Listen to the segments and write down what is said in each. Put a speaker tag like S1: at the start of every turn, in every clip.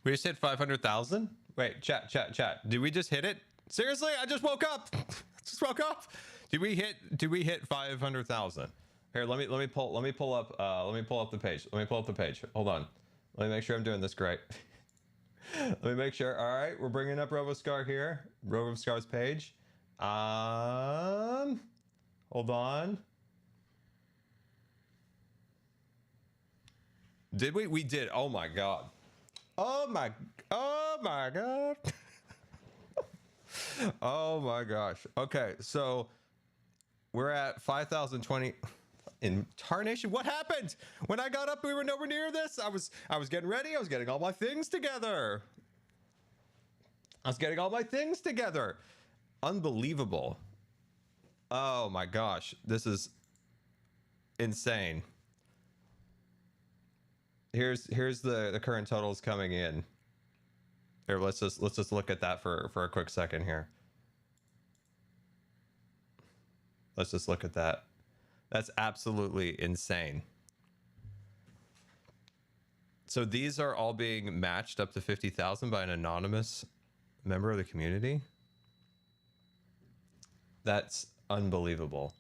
S1: We just hit 500,000? Wait, chat. Did we just hit it? Seriously? I just woke up. Did we hit 500,000? Here, let me pull up the page. Hold on. Let me make sure I'm doing this great. Let me make sure. All right, we're bringing up RoboScar here. RoboScar's page. Hold on. Did we? We did. Oh my god. Oh my god. Oh my gosh. Okay, so we're at 5,020 in Tarnation. What happened? When I got up, we were nowhere near this. I was getting ready. I was getting all my things together. Unbelievable. Oh my gosh. This is insane. Here's the current totals coming in. Here, let's just look at that for a quick second here. Let's just look at that. That's absolutely insane. So these are all being matched up to 50,000 by an anonymous member of the community. That's unbelievable.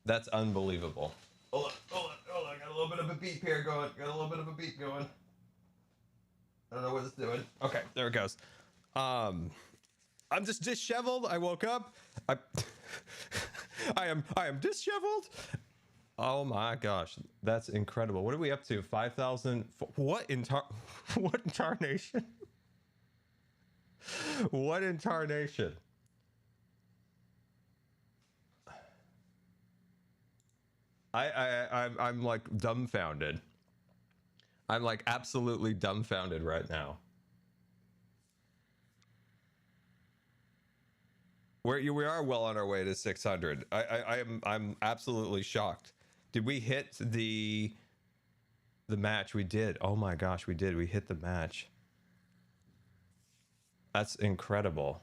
S1: That's unbelievable. Hold on. Got a little bit of a beep here going. I don't know what it's doing. Okay, there it goes. I'm just disheveled. I woke up. I am disheveled. Oh my gosh, that's incredible. What are we up to? 5,000. What in tarnation? What in tarnation? I'm like dumbfounded. I'm like absolutely dumbfounded right now. We are well on our way to 600. I'm absolutely shocked. Did we hit the match? We did. Oh my gosh, we did. We hit the match. That's incredible.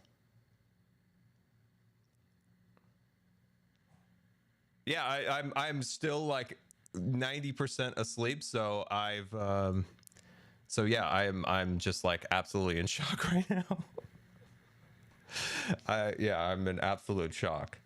S1: Yeah, I'm still like 90% asleep, so I'm just like absolutely in shock right now. I'm in absolute shock.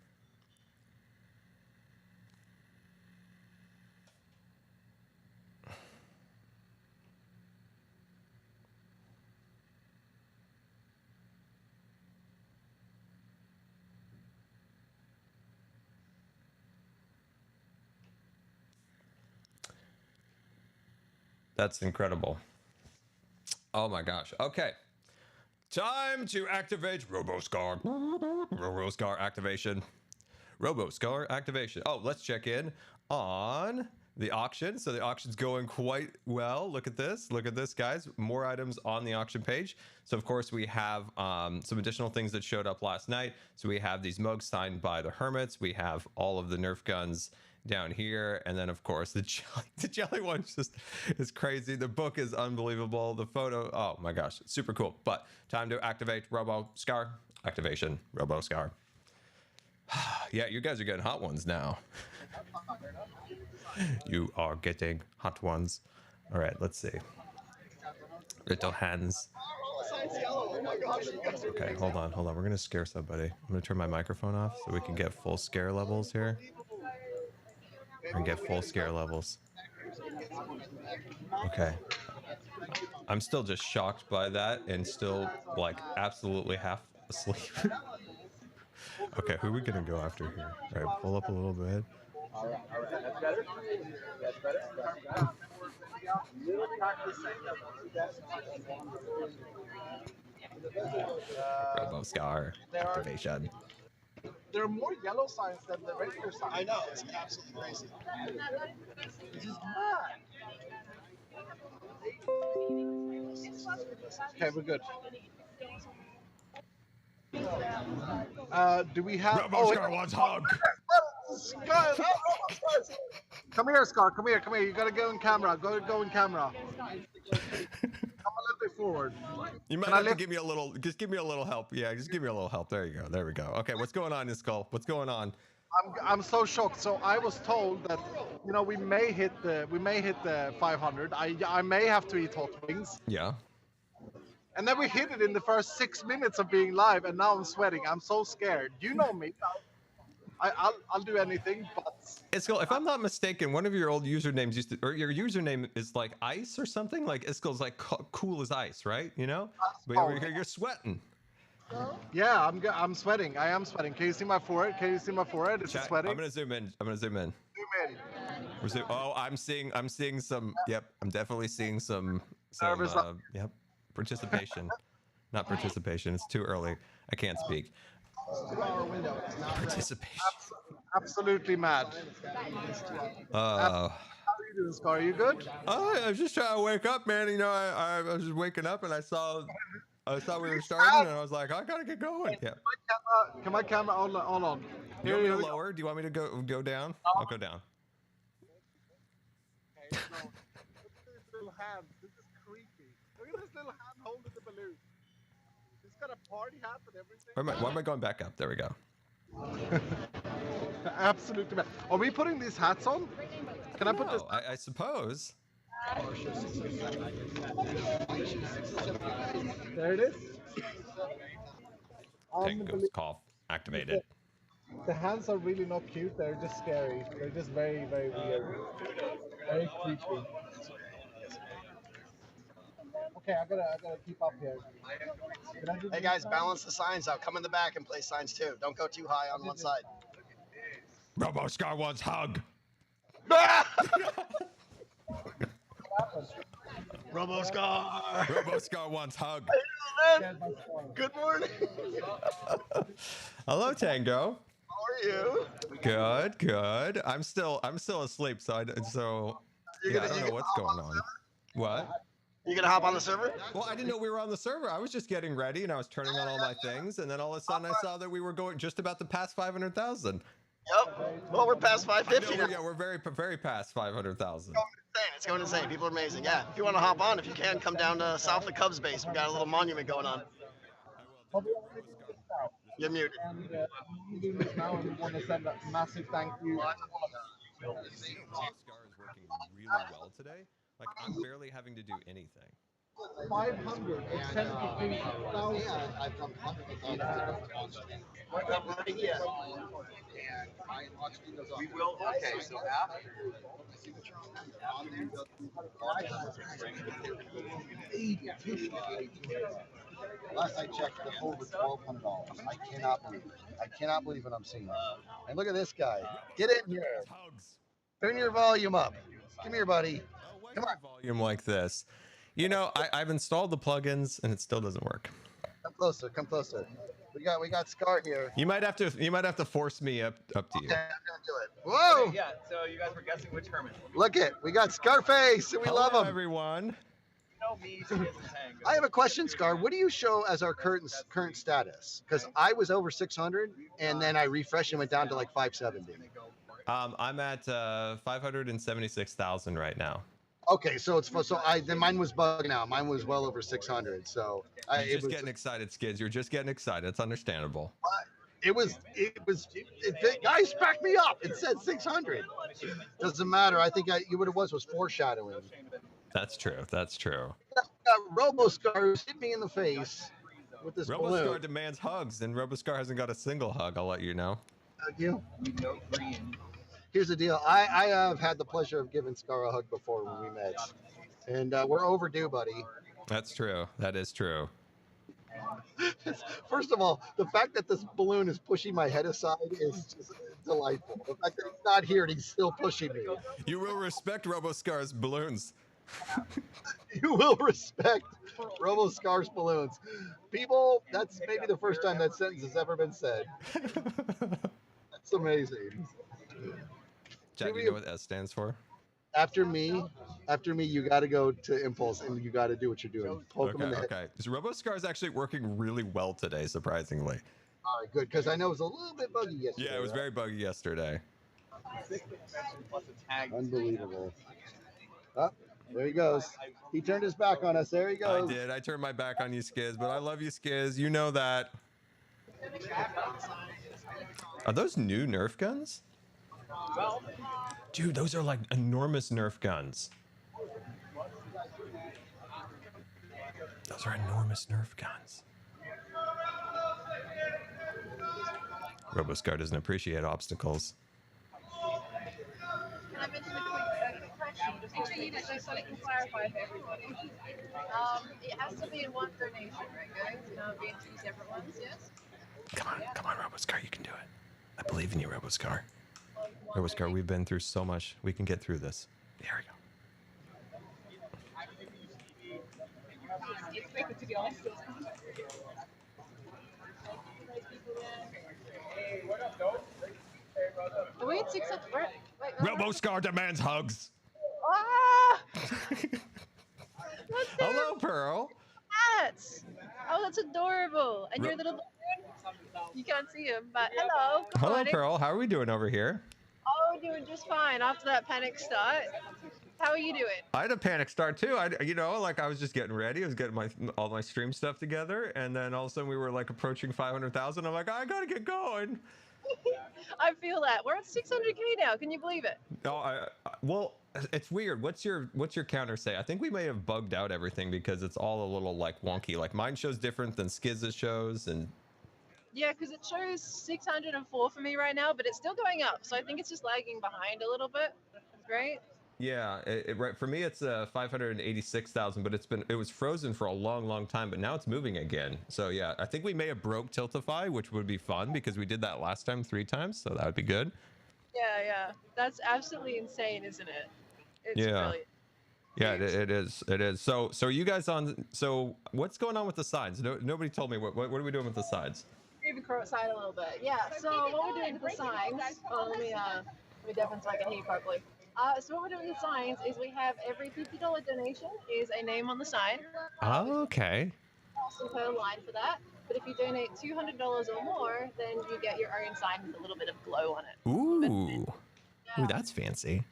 S1: That's incredible. Oh my gosh. Okay. Time to activate RoboScar. RoboScar activation. RoboScar activation. Oh, let's check in on the auction. So the auction's going quite well. Look at this. Look at this, guys. More items on the auction page. So of course we have some additional things that showed up last night. So we have these mugs signed by the Hermits. We have all of the Nerf guns down here, and then of course the jelly one just is crazy. The book is unbelievable. The photo, oh my gosh, super cool. But time to activate RoboScar activation. RoboScar. Yeah, you guys are getting hot ones now. You are getting hot ones. All right, let's see. Little hands. Okay, hold on. We're gonna scare somebody. I'm gonna turn my microphone off so we can get full scare levels here. And get full scare levels. Okay. I'm still just shocked by that and still like absolutely half asleep. Okay, who are we gonna go after here? All right, pull up a little bit.
S2: All right, that's better. That's better.
S1: RoboScar activation.
S2: There are more yellow signs than the regular signs.
S3: I know, it's absolutely crazy.
S2: This is mad. Okay, we're good. Do we have...
S1: RoboScar wants hug!
S2: Scar, come here, Scar. Come here. You gotta go in camera. Go in camera. Come a little bit forward.
S1: You might have to give me a little, just give me a little help. Yeah, just give me a little help. There you go. There we go. Okay, what's going on, Skull? What's going on?
S2: I'm so shocked. So I was told that we may hit the 500. I may have to eat hot wings.
S1: Yeah.
S2: And then we hit it in the first 6 minutes of being live, and now I'm sweating. I'm so scared. You know me. I'll do anything, but
S1: Iskall, if I'm not mistaken, one of your old usernames used to, or your username is like ice or something. Like Iskall's like cool as ice, right? You know, but over here you're sweating.
S2: Yeah, I'm sweating. I am sweating. Can you see my forehead? Can you see my forehead? Is it sweating?
S1: I'm gonna zoom in. Zoom in. Oh, I'm seeing some. Yep, I'm definitely seeing some. Yep, participation. Not participation. It's too early. I can't speak. Participation.
S2: Absolutely mad. How are you doing, Scar? Are you good?
S1: I was just trying to wake up, man. You know, I was just waking up and I saw we were starting, and I was like, I gotta get going. Yeah.
S2: Can my camera? Hold on.
S1: You want me to lower? Do you want me to go down? I'll go down.
S2: Okay, no. Look at this little hand. This is creepy. Look at this little hand holding the balloon. It's got a party hat and everything.
S1: Why am I going back up? There we go.
S2: Absolutely mad. Are we putting these hats on? Can I put this?
S1: I suppose.
S2: There it is.
S1: Tango's cough activated.
S2: The hands are really not cute. They're just scary. They're just very, very weird. Very creepy. Okay, I gotta keep up here.
S3: Hey guys, balance the signs out. Come in the back and play signs too. Don't go too high on one side.
S1: RoboScar wants hug.
S3: RoboScar.
S1: RoboScar wants hug.
S3: Good morning.
S1: Hello, Tango.
S3: How are you?
S1: Good. I'm still asleep, so I don't know what's going on. What?
S3: You gonna hop on the server?
S1: Well, I didn't know we were on the server. I was just getting ready and I was turning on all my things, and then all of a sudden I saw that we were going just about to pass 500,000.
S3: Yep. Well, we're past 550 now.
S1: Yeah, we're very past 500,000.
S3: It's going insane. People are amazing. Yeah. If you want to hop on, if you can, come down to south of Cubs base. We got a little monument going on. You're muted.
S2: And now I want to send a massive thank you.
S1: Scar is working really well today. Like, I'm barely having to do anything.
S2: 573,000.
S4: We will. Okay, so after the signature on there,
S5: last I checked, they're over $1,200. I cannot believe what I'm seeing. And look at this guy. Get in here. Turn your volume up. Come here, buddy.
S1: Come on. Volume like this. You know, I've installed the plugins and it still doesn't work.
S5: Come closer. Come closer. We got Scar here.
S1: You might have to force me up to you.
S5: Okay, I'm gonna do it. Whoa!
S4: yeah, so you guys were guessing which Hermit.
S5: Look it. We got Scarface, and we love him.
S1: Everyone.
S4: You know me, Skiz and Tango.
S5: I have a question, Scar. What do you show as our current status? Because I was over 600, and then I refreshed and went down to like 570.
S1: I'm at 576,000 right now.
S5: Okay, so then mine was bugging out. Mine was well over 600. So
S1: You're just getting excited, Skids. You're just getting excited. It's understandable.
S5: Guys, back me up. It said 600. Doesn't matter. I think what it was foreshadowing.
S1: That's true.
S5: RoboScar hit me in the face with this
S1: RoboScar
S5: balloon.
S1: demands hugs, and RoboScar hasn't got a single hug. I'll let you know.
S5: Here's the deal. I have had the pleasure of giving Scar a hug before when we met, and we're overdue, buddy.
S1: That's true. That is true.
S5: First of all, the fact that this balloon is pushing my head aside is just delightful. The fact that he's not here and he's still pushing me.
S1: You will respect RoboScar's balloons.
S5: You will respect RoboScar's balloons. People, that's maybe the first time that sentence has ever been said. That's amazing.
S1: Jack, you know what S stands for?
S5: After me, you got to go to Impulse and you got to do what you're doing. Poke him in the head.
S1: Okay. So RoboScar is actually working really well today, surprisingly.
S5: All right, good, because I know it was a little bit buggy yesterday.
S1: Yeah, it was very buggy yesterday.
S5: Unbelievable. Oh, there he goes. He turned his back on us. There he goes.
S1: I did. I turned my back on you, Skiz, but I love you, Skiz. You know that. Are those new Nerf guns? Dude, those are like enormous Nerf guns. Those are enormous Nerf guns. RoboScar doesn't appreciate obstacles.
S6: Can I mention a quick question? Just make sure you know, so we can clarify for everybody. It has to be in one donation, right, guys? It can't be in two separate ones, yes?
S1: Come on, RoboScar, you can do it. I believe in you, RoboScar. RoboScar, we've been through so much. We can get through this. There we go.
S6: Expected to be honest. Are we at 6 at wait,
S1: RoboScar demands hugs.
S6: Ah! What's that?
S1: Hello, Pearl.
S6: Cats. Oh, that's adorable. And your little you can't see him, but hello. Good
S1: Hello,
S6: morning.
S1: Pearl. How are we doing over here?
S6: Oh, doing just fine after that panic start. How are you doing?
S1: I had a panic start too. I was just getting ready. I was getting all my stream stuff together, and then all of a sudden we were like approaching 500,000. I'm like, I gotta get going.
S6: I feel that we're at 600K now. Can you believe it?
S1: No, well, it's weird. What's your counter say? I think we may have bugged out everything because it's all a little like wonky. Like mine shows different than Skizz's shows, and
S6: yeah, because it shows 604 for me right now, but it's still going up. So I think it's just lagging behind a little bit, right?
S1: yeah, right. For me, it's 586,000, but it was frozen for a long time, but now it's moving again. So yeah, I think we may have broke Tiltify, which would be fun because we did that last time 3 times, so that would be good.
S6: Yeah, that's absolutely insane, isn't it? It's
S1: Yeah.
S6: brilliant.
S1: Yeah, it is. So are you guys on? So what's going on with the sides? Nobody told me what are we doing with the sides?
S6: Move across side a little bit. Yeah. So what we're doing with the signs? Oh, let me definitely so I can hear you properly. So what we're doing with the signs is we have every $50 donation is a name on the sign.
S1: Oh, okay.
S6: Also per line for that. But if you donate $200 or more, then you get your own sign with a little bit of glow on it.
S1: Ooh, that's fancy.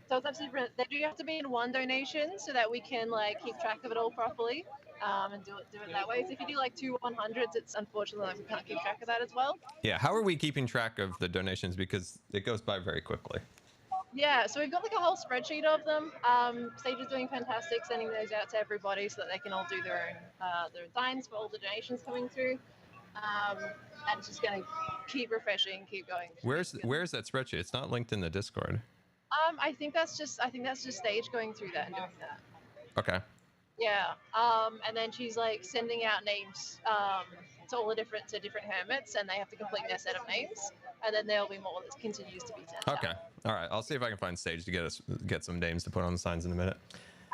S6: So it's absolutely brilliant. They do have to be in one donation so that we can like keep track of it all properly, and do it that way. So if you do like 2 100s, it's unfortunately like we can't keep track of that as well.
S1: Yeah, how are we keeping track of the donations because it goes by very quickly?
S6: Yeah, so we've got like a whole spreadsheet of them. Sage is doing fantastic, sending those out to everybody so that they can all do their own signs for all the donations coming through. And it's just going to keep refreshing, keep going.
S1: Where's that spreadsheet? It's not linked in the Discord.
S6: I think that's just Sage going through that and doing that.
S1: Okay.
S6: Yeah. And then she's like sending out names to all the different hermits, and they have to complete their set of names, and then there'll be more that continues to be sent out.
S1: Okay. All right. I'll see if I can find Sage to get some names to put on the signs in a minute.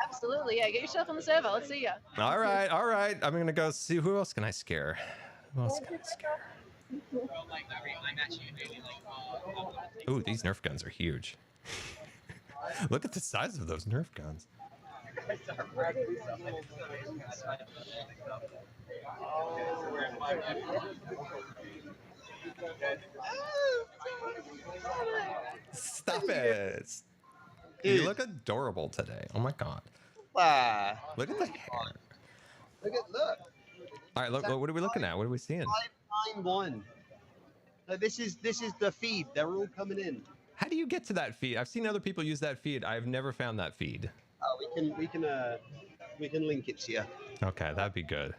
S6: Absolutely. Yeah. Get yourself on the server. Let's see ya.
S1: All right. I'm gonna go see who else can I scare. Who else can I scare? Ooh, these Nerf guns are huge. Look at the size of those Nerf guns. Stop it. You look adorable today. Oh my god.
S3: Wow.
S1: Look at the hair.
S5: Look.
S1: All right, look. What are we looking at? What are we seeing?
S3: 591. This is the feed. They're all coming in.
S1: How do you get to that feed? I've seen other people use that feed. I've never found that feed.
S3: We can link it to you.
S1: Okay, that'd be good.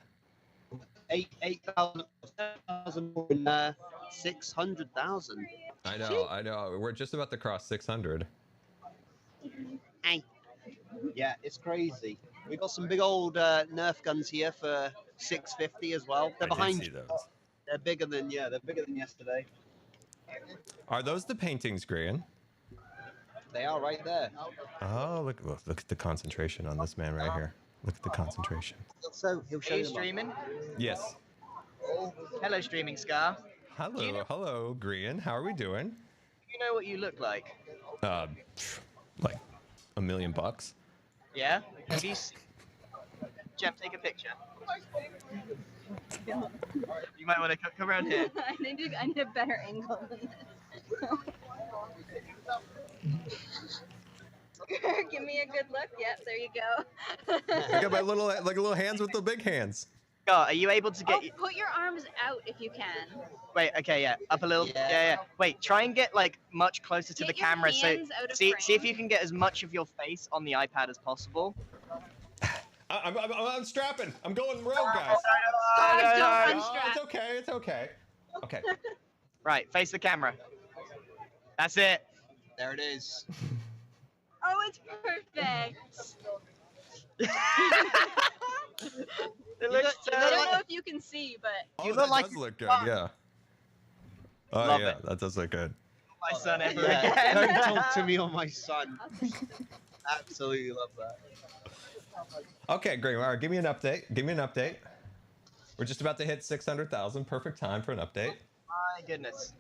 S3: 8,000 more than 600,000.
S1: I know. We're just about to cross 600.
S3: Hey. Yeah, it's crazy. We got some big old Nerf guns here for 650 as well. They're behind.
S1: See those.
S3: They're bigger than yesterday.
S1: Are those the paintings, Grian?
S3: They are right there.
S1: Oh, look at the concentration on this man right here. Look at the concentration.
S3: So he'll show
S4: Are you
S3: them up.
S4: streaming?
S1: Yes.
S4: Hello, streaming Scar.
S1: Hello, Grian. How are we doing?
S4: You know what you look like?
S1: Like $1 million.
S4: Yeah? Have you seen... Gem, take a picture. You might want to come around here.
S6: I need a better angle than this. Give me a good look. Yep, there you go.
S1: I got my little hands with the big hands.
S7: Scott, are you able to get?
S8: Put your arms out if you can.
S7: Wait, okay, yeah, up a little. Yeah. Wait, try and get like much closer to the
S8: Get your
S7: camera. So
S8: hands out of
S7: see if
S8: frame.
S7: you can get as much of your face on the iPad as possible.
S1: I'm strapping. I'm going rogue, guys.
S8: Don't
S1: No,
S8: unstrap.
S1: it's okay. It's okay. Okay.
S7: Right, face the camera. That's it.
S3: There it is.
S8: Oh, it's perfect.
S7: It looks
S8: I don't know if you can see, but
S1: Oh,
S7: You
S1: that
S7: look like
S1: does look good. Yeah. Oh
S7: Love
S1: yeah,
S7: it.
S1: that does look good.
S7: my son ever
S3: Yeah,
S7: again.
S3: don't talk to me on my son. Absolutely love that.
S1: Okay, great. All right, give me an update. Give me an update. We're just about to hit 600,000. Perfect time for an update.
S7: My goodness.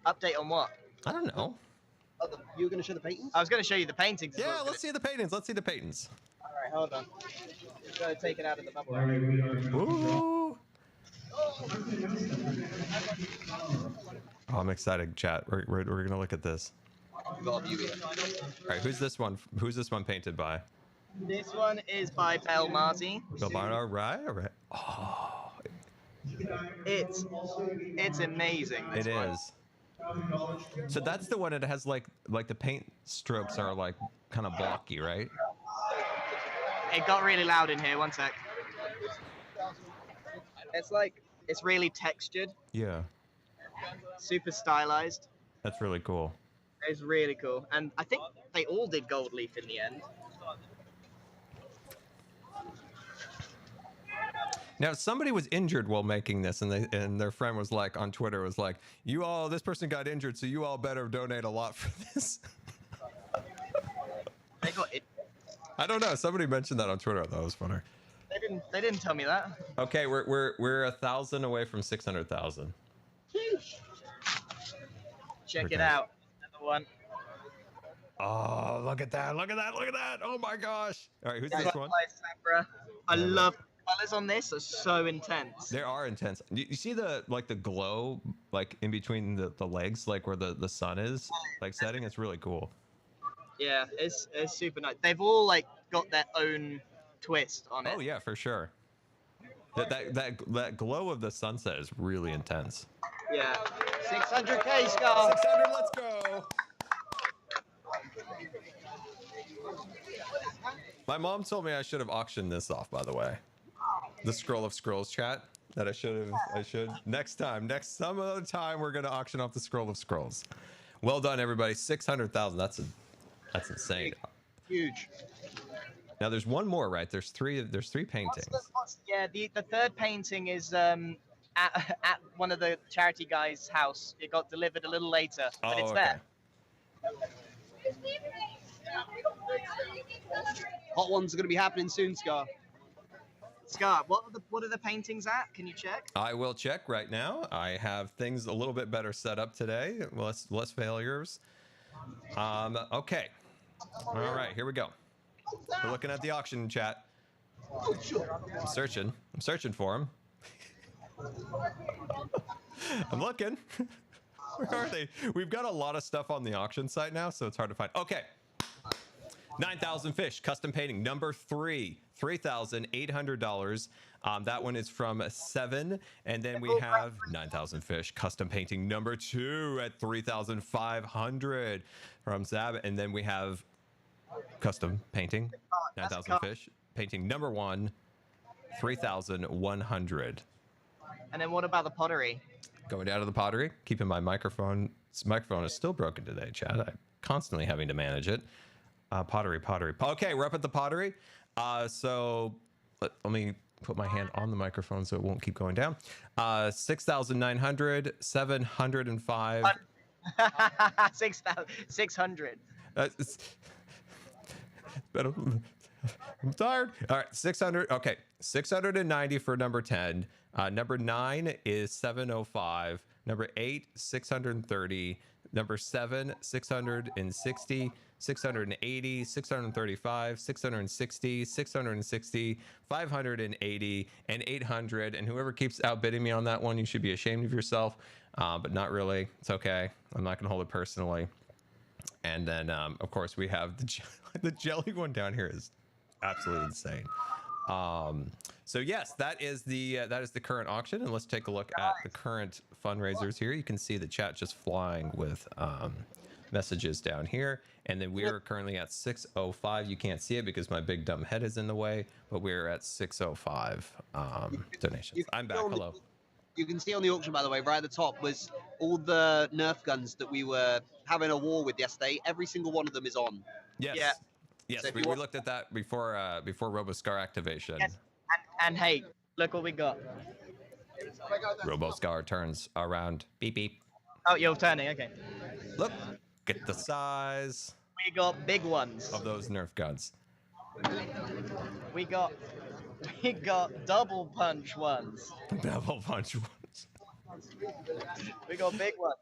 S7: Update on what?
S1: I don't know.
S3: Oh, you were going to show the paintings?
S7: I was going to show you the paintings. as
S1: Yeah,
S7: well.
S1: let's see the paintings. Let's see the paintings.
S7: All right, hold on. Just gotta take it out of the bubble.
S1: Ooh. Oh, I'm excited, chat. We're gonna look at this.
S3: We've got a view here.
S1: All right, who's this one? Who's this one painted by?
S7: This one is by Bell Marty.
S1: Bill Barn. All right, all right. Oh,
S7: It's amazing.
S1: it is. So that's the one that has like the paint strokes are like kind of blocky, right?
S7: It got really loud in here. One sec. It's really textured,
S1: Yeah,
S7: super stylized.
S1: that's really cool.
S7: It's really cool, and I think they all did gold leaf in the end.
S1: Now, somebody was injured while making this, and their friend was like on Twitter was like, "You all, this person got injured, so you all better donate a lot for this."
S7: They got it.
S1: I don't know. Somebody mentioned that on Twitter. I thought it was funny.
S7: They didn't tell me that.
S1: Okay, we're 1,000 away from 600,000.
S7: Check
S1: Okay.
S7: it out. Another one.
S1: Oh, look at that! Look at that! Look at that! Oh my gosh! All right, who's this one?
S7: I love the colors on this are so intense.
S1: They are intense. You see the the glow like in between the legs, like where the sun is like setting. It's really cool.
S7: Yeah, it's super nice. They've all like got their own twist on it.
S1: Oh yeah, for sure. That glow of the sunset is really intense.
S7: Yeah.
S3: 600K, Scar.
S1: 600, let's go. My mom told me I should have auctioned this off, by the way. The Scroll of Scrolls chat that I should next some other time we're gonna auction off the Scroll of Scrolls. Well done, everybody. 600,000. That's insane.
S3: Huge.
S1: Now there's one more, right? There's three paintings.
S7: Yeah, the third painting is at one of the charity guys' house. It got delivered a little later, but
S1: Oh,
S7: it's
S1: okay.
S7: there.
S3: Hot ones are going to be happening soon, Scar.
S7: Scar, what are the paintings at? Can you check?
S1: I will check right now. I have things a little bit better set up today. Less failures. Okay. All right, here we go. We're looking at the auction chat. I'm searching for them. I'm looking. Where are they? We've got a lot of stuff on the auction site now, so it's hard to find. Okay. 9,000 fish, custom painting, number 3, $3,800. That one is from 7, and then we have 9,000 fish, custom painting, number 2 at 3,500 from Zab, and then we have custom painting, 9,000 fish, painting number 1, 3,100.
S7: And then what about the pottery?
S1: Going down to the pottery, keeping my microphone. This microphone is still broken today, Chad. I'm constantly having to manage it. Pottery. Okay, we're up at the pottery. So let me put my hand on the microphone so it won't keep going down. 6,900, 705.
S7: 600.
S1: I'm tired. All right, 600. Okay, 690 for number 10. Number 9 is 705. Number 8, 630. Number 7, 660. 680, 635, 660, 660, 580, and 800. And whoever keeps outbidding me on that one, you should be ashamed of yourself. But not really. It's okay. I'm not going to hold it personally. And then, of course, we have the jelly one down here is absolutely insane. So yes, that is the current auction, and let's take a look at the current fundraisers here. You can see the chat just flying with messages down here, and then we're currently at 605. You can't see it because my big dumb head is in the way, but we're at 605 donations. I'm back. Hello.
S3: You can see on the auction, by the way, right at the top was all the Nerf guns that we were having a war with yesterday. Every single one of them is on.
S1: Yes.
S3: Yeah.
S1: Yes,
S3: So
S1: we looked at that before RoboScar activation.
S7: Yes. And hey, look what we got.
S1: RoboScar turns around. Beep beep.
S7: Oh, you're turning. Okay.
S1: Look, get the size.
S7: We got big ones.
S1: Of those Nerf guns.
S7: We got double punch ones.
S1: Double punch ones.
S7: We got big ones.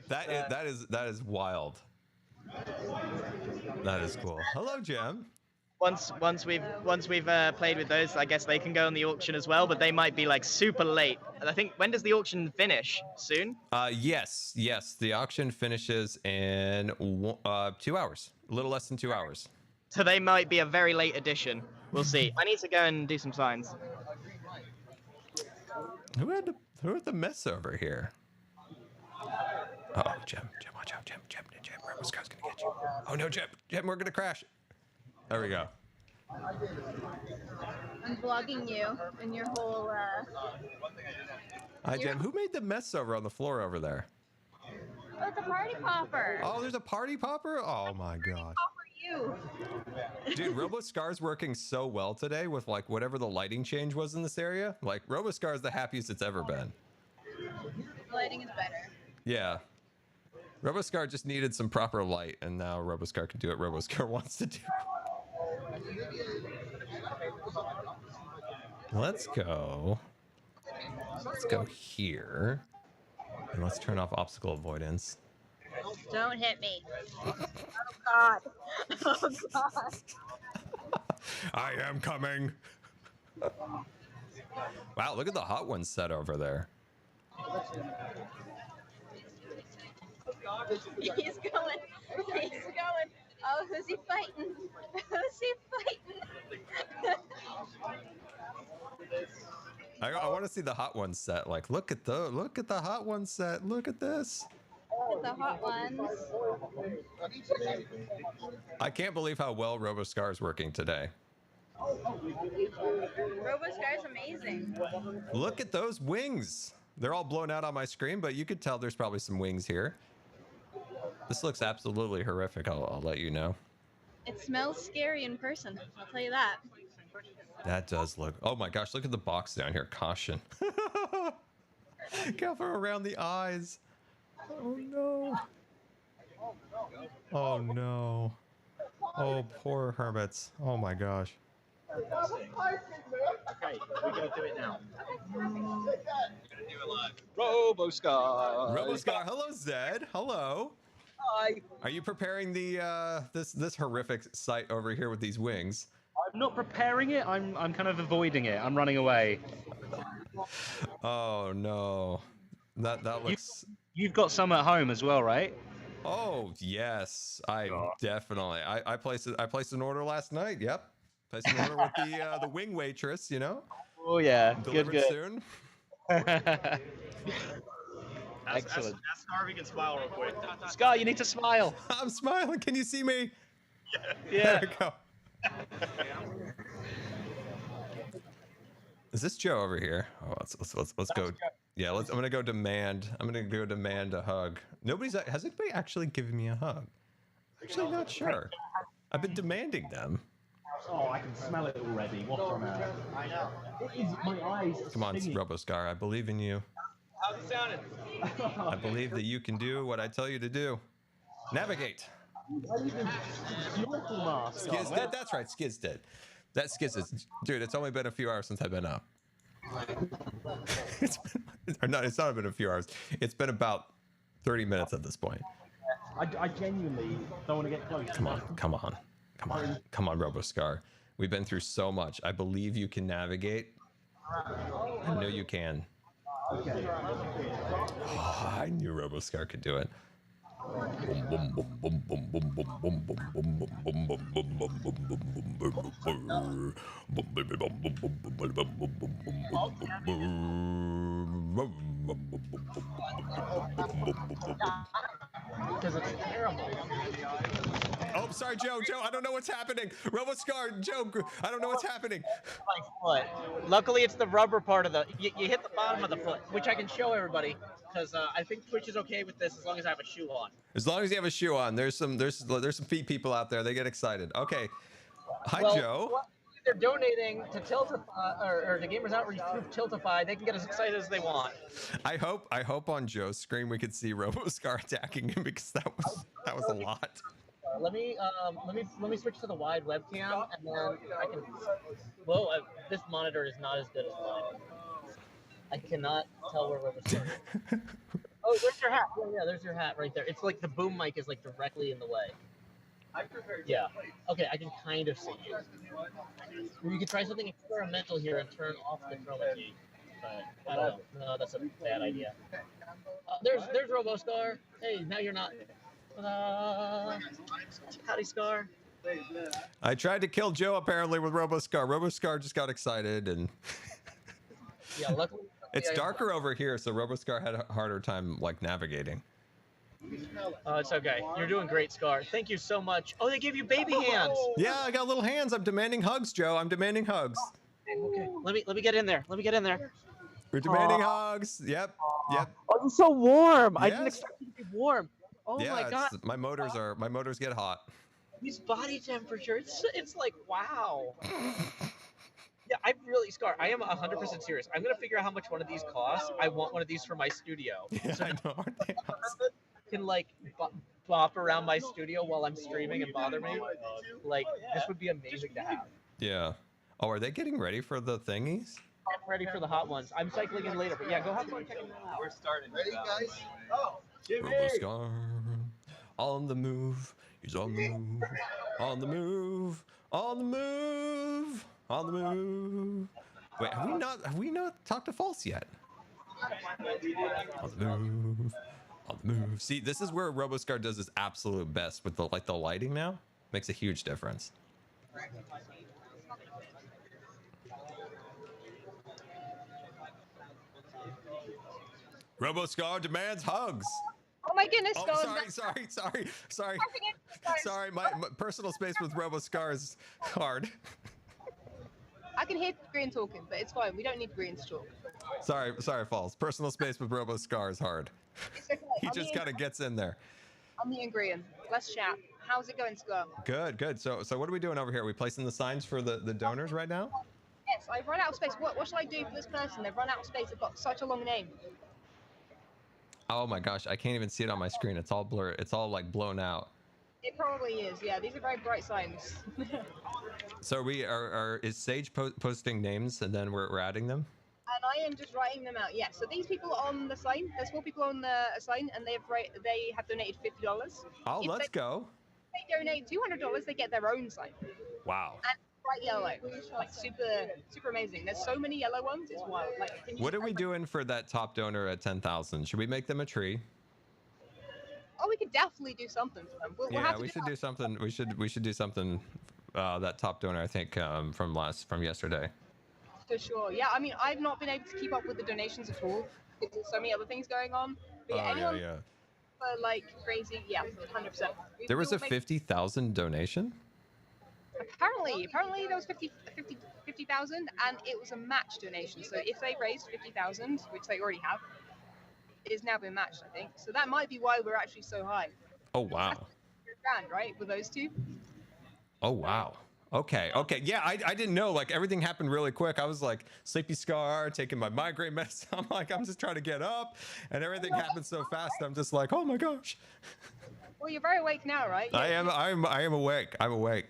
S1: That is wild. That is cool. Hello, Gem.
S7: Once we've played with those, I guess they can go on the auction as well, but they might be like super late. And I think, when does the auction finish? Soon?
S1: Yes. The auction finishes in 2 hours. A little less than 2 hours.
S7: So they might be a very late edition. We'll see. I need to go and do some signs.
S1: Who had the mess over here? Oh, Gem, watch out, Gem. RoboScar's gonna get you. Oh no, Gem, we're gonna crash. There we go.
S8: I'm vlogging you and your whole.
S1: Hi, Gem. Who made the mess over on the floor over there?
S8: Oh, it's a party popper.
S1: Oh, there's a party popper? Oh my god.
S8: You.
S1: Dude, RoboScar's working so well today with like whatever the lighting change was in this area. Like RoboScar's the happiest it's ever been.
S8: The lighting is better.
S1: Yeah. RoboScar just needed some proper light, and now RoboScar can do what RoboScar wants to do. Let's go here, and let's turn off obstacle avoidance.
S8: Don't hit me. Oh God. Oh God.
S1: I am coming. Wow, look at the Hot Ones set over there.
S8: He's going. Oh, who's he fighting? Who's he fighting?
S1: I want to see the Hot Ones set. Like, look at the Hot Ones set. Look at this.
S8: Look at the hot ones.
S1: I can't believe how well RoboScar is working today.
S8: RoboScar is amazing.
S1: Look at those wings. They're all blown out on my screen, but you could tell there's probably some wings here. This looks absolutely horrific. I'll let you know.
S8: It smells scary in person. I'll tell you that.
S1: That does look. Oh my gosh! Look at the box down here. Caution. Careful around the eyes. Oh no. Oh no. Oh, poor hermits. Oh my gosh.
S4: Okay, we gotta do it now.
S1: RoboScar. RoboScar. Hello, Zed. Hello.
S4: Hi.
S1: Are you preparing the this horrific sight over here with these wings?
S9: I'm not preparing it. I'm kind of avoiding it. I'm running away.
S1: Oh no. That looks.
S9: You've got some at home as well, right?
S1: Oh yes, definitely. I placed an order last night. Yep, placed an order with the wing waitress. You know.
S9: Oh yeah,
S1: delivered
S9: good.
S1: Soon.
S9: Excellent.
S4: Ask Scar if he can smile real quick.
S9: Scar, you need to smile.
S1: I'm smiling. Can you see me?
S9: Yeah.
S1: There we go. Is this Joe over here? Oh, let's go. Yeah, I'm gonna go demand. I'm gonna go demand a hug. Has anybody actually given me a hug? Actually, not sure. I've been demanding them.
S9: Oh, I can smell it already. What on earth? I know. It is my eyes.
S1: Come on, RoboScar. I believe in you.
S4: How's it sounding?
S1: I believe that you can do what I tell you to do. Navigate. Skiz did. That's right. Skiz did. That Skiz is, dude. It's only been a few hours since I've been up. It's not been a few hours. It's been about 30 minutes at this point.
S9: I genuinely don't want to get close.
S1: Come on, RoboScar. We've been through so much. I believe you can navigate. I know you can.
S9: Okay.
S1: Oh, I knew RoboScar could do it.
S7: Because it's terrible.
S1: Oh, sorry, Joe. Joe, I don't know what's happening. RoboScar, Joe, I don't know what's happening.
S7: My foot. Luckily, it's the rubber part of the. You hit the bottom of the foot, which I can show everybody because I think Twitch is okay with this as long as I have a shoe on.
S1: As long as you have a shoe on. There's some feet people out there. They get excited. Okay. Hi,
S7: well,
S1: Joe.
S7: Well, they're donating to Tiltify or to Gamers Outreach through Tiltify. They can get as excited as they want.
S1: I hope on Joe's screen we could see RoboScar attacking him because that was a lot.
S7: Let me switch to the wide webcam and then I can. Whoa! This monitor is not as good as mine. I cannot tell where RoboScar is. Oh, there's your hat. Yeah, there's your hat right there. It's like the boom mic is like directly in the way. Yeah. Okay, I can kind of see you. You could try something experimental here and turn off the chroma key. But I don't know. No, that's a bad idea. There's RoboScar. Hey, now you're not. Howdy, Scar.
S1: I tried to kill Joe apparently with RoboScar. RoboScar just got excited and.
S7: Yeah, luckily.
S1: It's darker over here, so RoboScar had a harder time like navigating.
S7: Oh, it's okay. You're doing great, Scar. Thank you so much. Oh, they gave you baby hands.
S1: Yeah, I got little hands. I'm demanding hugs, Joe. I'm demanding hugs.
S7: Okay, let me get in there. Let me get in there.
S1: We're demanding hugs. Yep. Yep.
S7: Oh, it's so warm.
S1: Yes.
S7: I didn't expect it to be warm. Oh
S1: yeah,
S7: my god.
S1: My motors get hot.
S7: These body temperature. It's like wow. Yeah, I really, Scar, I am 100% serious. I'm going to figure out how much one of these costs. I want one of these for my studio.
S1: Yeah,
S7: so
S1: I know.
S7: Can, like, bop around my studio while I'm streaming and bother me. Like, this would be amazing to have.
S1: Yeah. Oh, are they getting ready for the thingies?
S7: I'm ready for the hot ones. I'm cycling in later, but yeah, go have fun checking them out.
S4: We're starting.
S5: Ready, guys?
S4: Oh, Jimmy!
S1: RoboScar on the move. He's on the move. On the move. On the move. On the move. Wait, have we not talked to False yet? On the move. On the move. See, this is where RoboScar does his absolute best with the lighting now. Makes a huge difference. RoboScar demands hugs.
S6: Oh my goodness,
S1: Oh, sorry. My personal space with RoboScar is hard.
S6: I can hear Grian talking, but it's fine. We don't need Grian to talk.
S1: Sorry, False. Personal space with RoboScar is hard.
S6: It's okay.
S1: He just kind of gets in there.
S6: I'm meeting Grian. Let's chat. How's it going, Scar?
S1: Good. So what are we doing over here? Are we placing the signs for the donors right now?
S6: Yes, I've run out of space. What shall I do for this person? They've run out of space. They've got such a long name.
S1: Oh my gosh, I can't even see it on my screen. It's all blurred. It's all like blown out.
S6: It probably is. Yeah, these are very bright signs.
S1: So is Sage posting names and then we're adding them?
S6: And I am just writing them out. Yeah. So these people on the sign. There's 4 people on the sign, and they have donated $50.
S1: Oh, let's go.
S6: If they donate $200, they get their own sign.
S1: Wow.
S6: And bright yellow, like super amazing. There's so many yellow ones. It's wild. Like,
S1: What are we doing for that top donor at 10,000? Should we make them a tree?
S6: Oh, we could definitely do something for them. We'll have to
S1: we should do something. We should do something. That top donor, I think, from yesterday.
S6: For sure. Yeah. I mean, I've not been able to keep up with the donations at all because there's so many other things going on. But yeah, anyone like crazy, yeah, 100%.
S1: There was a 50,000 donation.
S6: Apparently there was 50,000, and it was a match donation. So if they raised 50,000, which they already have, it is now been matched, I think. So that might be why we're actually so high.
S1: Oh wow.
S6: Grand, right, with those two.
S1: Oh wow. Okay. Yeah, I didn't know. Like everything happened really quick. I was like sleepy Scar, taking my migraine medicine. I'm just trying to get up, and everything happened so fast. I'm just like, oh my gosh.
S6: Well, you're very awake now, right?
S1: I am awake. I'm awake.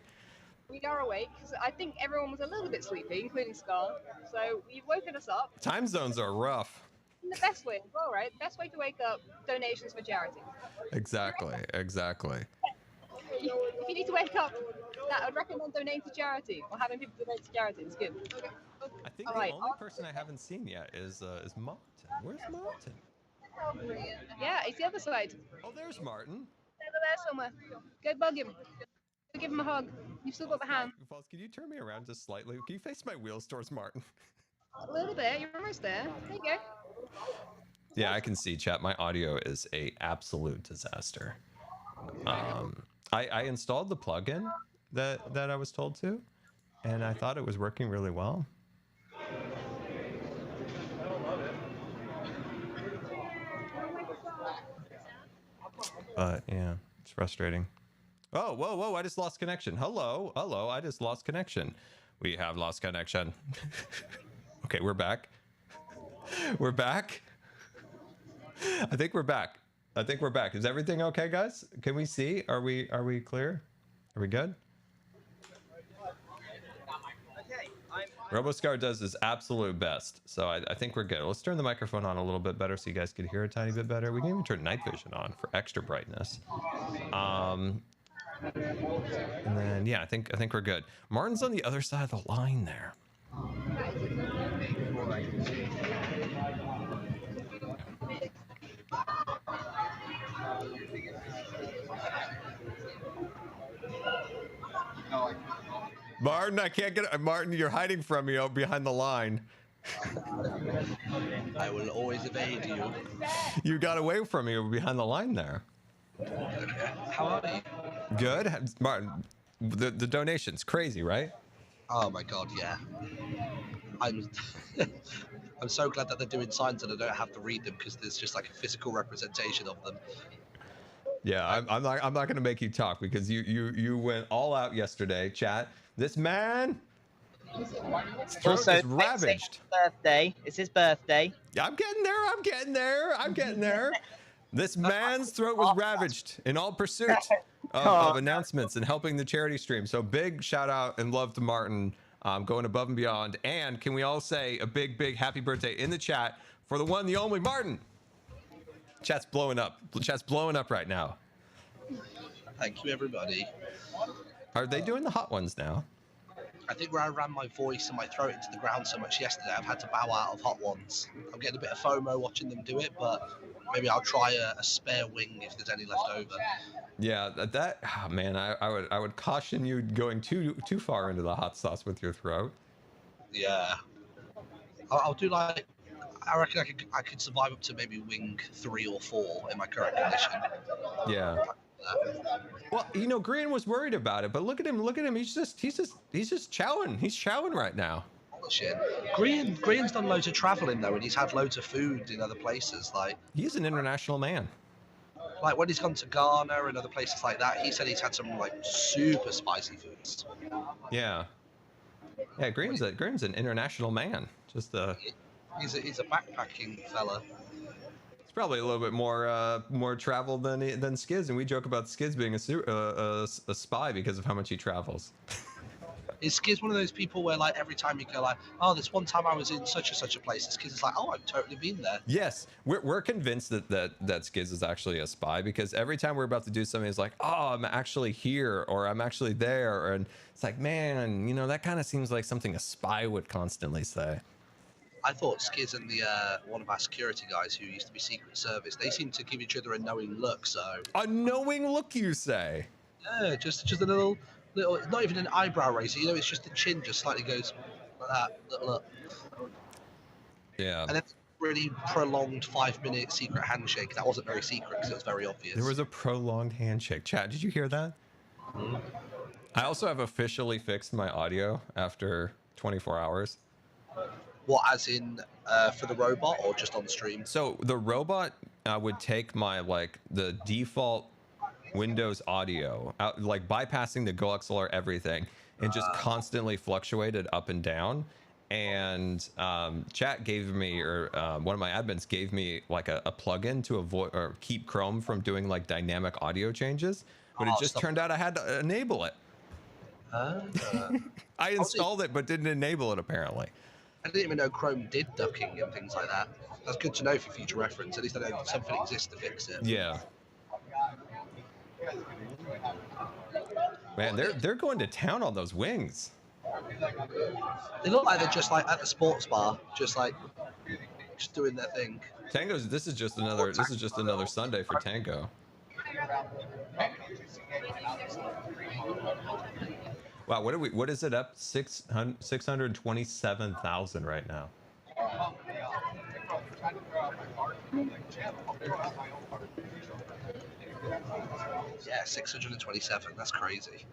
S6: We are awake because I think everyone was a little bit sleepy, including Scar. So you've woken us up.
S1: Time zones are rough.
S6: In the best way as well, right? Best way to wake up: donations for charity.
S1: Exactly.
S6: If you need to wake up, I would recommend donating to charity or having people donate to charity. It's good.
S1: I think the only person I haven't seen yet is Martin. Where's Martin?
S6: Yeah, it's the other side.
S1: Oh, there's Martin.
S6: Over there somewhere. Go bug him. Go give him a hug. You've still got the hand.
S1: False, can you turn me around just slightly? Can you face my wheels towards Martin?
S6: A little bit. You're almost there. There you go.
S1: Yeah, I can see, chat. My audio is a absolute disaster. I installed the plugin that I was told to, and I thought it was working really well. But yeah, it's frustrating. Oh, whoa, whoa, I just lost connection. Hello, hello, I just lost connection. We have lost connection. Okay, we're back. We're back. I think we're back. I think we're back. Is everything okay, guys? Can we see? Are we clear? Are we good? RoboScar does his absolute best, so I think we're good. Let's turn the microphone on a little bit better so you guys can hear a tiny bit better. We can even turn night vision on for extra brightness. And then yeah, I think we're good. Martin's on the other side of the line there. Martin, I can't get Martin, you're hiding from me behind the line.
S10: I will always evade you.
S1: You got away from me behind the line there.
S10: How are you?
S1: Good. Martin, the donation's crazy, right?
S10: Oh my god, yeah. I'm I'm so glad that they're doing signs and I don't have to read them because there's just like a physical representation of them.
S1: Yeah, I'm not going to make you talk because you went all out yesterday, chat. This man throat is ravaged.
S11: Birthday. It's his birthday.
S1: I'm getting there. I'm getting there. I'm getting there. This man's throat was ravaged in all pursuit of announcements and helping the charity stream. So big shout out and love to Martin, going above and beyond. And can we all say a big happy birthday in the chat for the one, the only Martin? Chat's blowing up. Chat's blowing up right now.
S10: Thank you, everybody.
S1: Are they doing the hot ones now?
S10: I think where I ran my voice and my throat into the ground so much yesterday, I've had to bow out of hot ones. I'm getting a bit of FOMO watching them do it, but maybe I'll try a spare wing if there's any left over.
S1: Yeah, oh man, I would caution you going too far into the hot sauce with your throat.
S10: Yeah, I'll do like, I reckon I could survive up to maybe wing 3 or 4 in my current condition.
S1: Yeah. Well, you know, Grian was worried about it, but look at him. He's just chowing. He's chowing right now.
S10: Shit. Grian's done loads of traveling though, and he's had loads of food in other places. Like,
S1: he's an international man.
S10: Like when he's gone to Ghana and other places like that, he said he's had some like super spicy foods.
S1: Yeah. Yeah, Grian's an international man. Just
S10: He's a backpacking fella.
S1: It's probably a little bit more travel than Skizz, and we joke about Skizz being a spy because of how much he travels.
S10: Is Skizz one of those people where like every time you go like, oh, this one time I was in such and such a place, Skizz is like, oh, I've totally been there.
S1: Yes, we're convinced that Skizz is actually a spy because every time we're about to do something, it's like, oh, I'm actually here or I'm actually there, and it's like, man, you know, that kind of seems like something a spy would constantly say.
S10: I thought Skizz and the one of our security guys who used to be Secret Service, they seem to give each other a knowing look. So
S1: a knowing look, you say?
S10: Yeah, just a little, not even an eyebrow raiser. You know, it's just the chin just slightly goes like that. Look.
S1: Yeah.
S10: And then really prolonged 5-minute secret handshake. That wasn't very secret because it was very obvious.
S1: There was a prolonged handshake. Chat, did you hear that? Mm-hmm. I also have officially fixed my audio after 24 hours.
S10: What, as in for the robot or just on stream?
S1: So the robot would take my the default Windows audio out, like bypassing the GoXLR everything, and just constantly fluctuated up and down. And chat gave me, or one of my admins gave me like a plugin to avoid or keep Chrome from doing like dynamic audio changes, but it just turned out I had to enable it. I installed it but didn't enable it apparently.
S10: I didn't even know Chrome did ducking and things like that. That's good to know for future reference. At least I know something exists to fix it.
S1: Yeah. Man, they're going to town on those wings.
S10: They look like they're just like at the sports bar, just like just doing their thing.
S1: Tango's. This is just another Sunday for Tango. Wow, what is it up? 627,000 right now.
S10: Yeah, 627. That's crazy.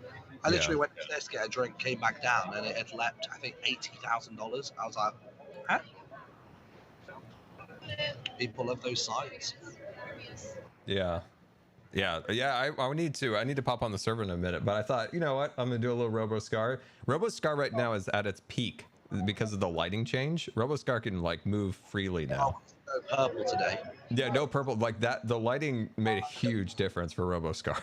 S10: I literally went upstairs to get a drink, came back down, and it had leapt, I think, $80,000. I was like, huh? People love those sites.
S1: Yeah. I need to pop on the server in a minute, but I thought, you know what? I'm gonna do a little RoboScar. RoboScar right now is at its peak because of the lighting change. RoboScar can like move freely now.
S10: No purple today.
S1: Yeah, no purple like that. The lighting made a huge difference for RoboScar.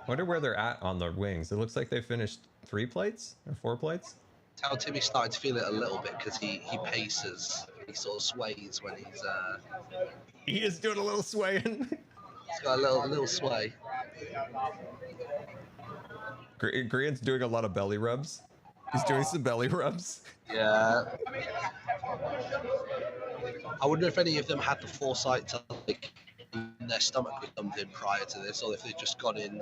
S1: Wonder where they're at on the wings. It looks like they finished 3 plates or 4 plates.
S10: Tell Timmy's starting to feel it a little bit because he paces. He sort of sways when he's.
S1: He is doing a little swaying.
S10: He's got a little sway.
S1: Grian's doing a lot of belly rubs. He's doing some belly rubs.
S10: Yeah. I wonder if any of them had the foresight to like in their stomach or something prior to this, or if they've just gone in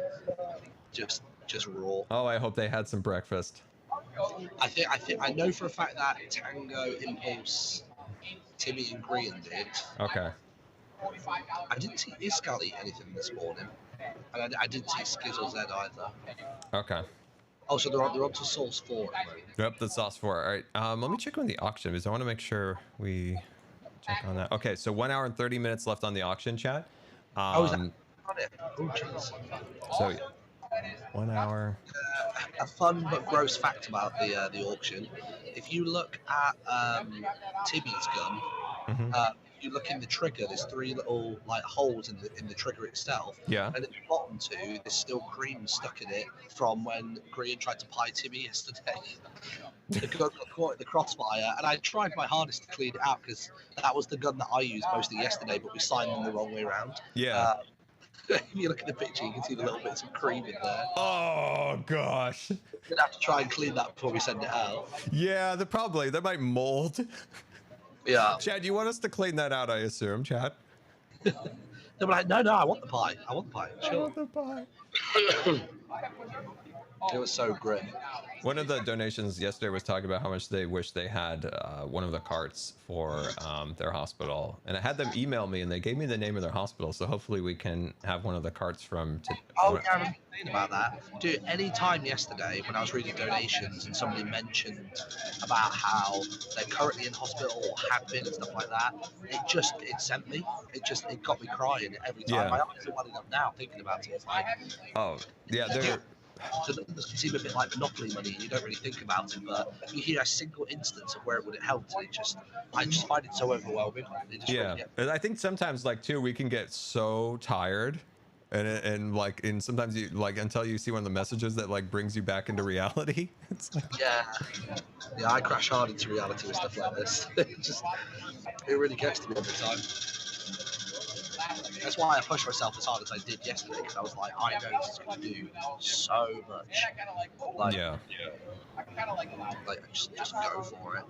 S10: just raw.
S1: Oh, I hope they had some breakfast.
S10: I know for a fact that Tango, Impulse, Timmy, and Grian did.
S1: Okay.
S10: I didn't see Iskal eat anything this morning, and I didn't see Skizzle's Zed either.
S1: Okay.
S10: Oh, so they're on to Sauce 4.
S1: Yep, the Sauce 4. All right. Let me check on the auction because I want to make sure we check on that. Okay, so 1 hour and 30 minutes left on the auction chat.
S10: Is that on it? Oh, jeez.
S1: So 1 hour.
S10: A fun but gross fact about the auction: if you look at Timmy's gun, if you look in the trigger, there's 3 little like holes in the trigger itself.
S1: Yeah.
S10: And at the bottom 2, there's still cream stuck in it from when Grian tried to pie Timmy yesterday. The gun got caught in the crossfire, and I tried my hardest to clean it out because that was the gun that I used mostly yesterday, but we signed them the wrong way around.
S1: Yeah.
S10: If you look at the picture, you can see the little bits of cream in there.
S1: Oh gosh.
S10: We're gonna have to try and clean that before we send it out.
S1: Yeah, they might mold.
S10: Yeah.
S1: Chad, you want us to clean that out? I assume, Chad.
S10: They're like, no, I want the pie. I want the pie. Sure.
S1: I want the pie.
S10: It was so great.
S1: One of the donations yesterday was talking about how much they wish they had one of the carts for their hospital, and I had them email me, and they gave me the name of their hospital. So hopefully we can have one of the carts from.
S10: Oh yeah, I remember saying about that. Dude, any time yesterday when I was reading donations and somebody mentioned about how they're currently in hospital or have been and stuff like that, it sent me. It got me crying every time.
S1: Yeah.
S10: My eyes are welling up now thinking about it. It's like,
S1: oh yeah, they're.
S10: The numbers can seem a bit like Monopoly money, and you don't really think about it, but you hear a single instance of where it would have helped, and I just find it so overwhelming.
S1: Yeah, and I think sometimes like too we can get so tired, and sometimes you like until you see one of the messages that like brings you back into reality. It's like...
S10: Yeah, I crash hard into reality with stuff like this. It really gets to me every time. That's why I pushed myself as hard as I did yesterday, because I was like, I know this is going to do so much. Like, just go for it.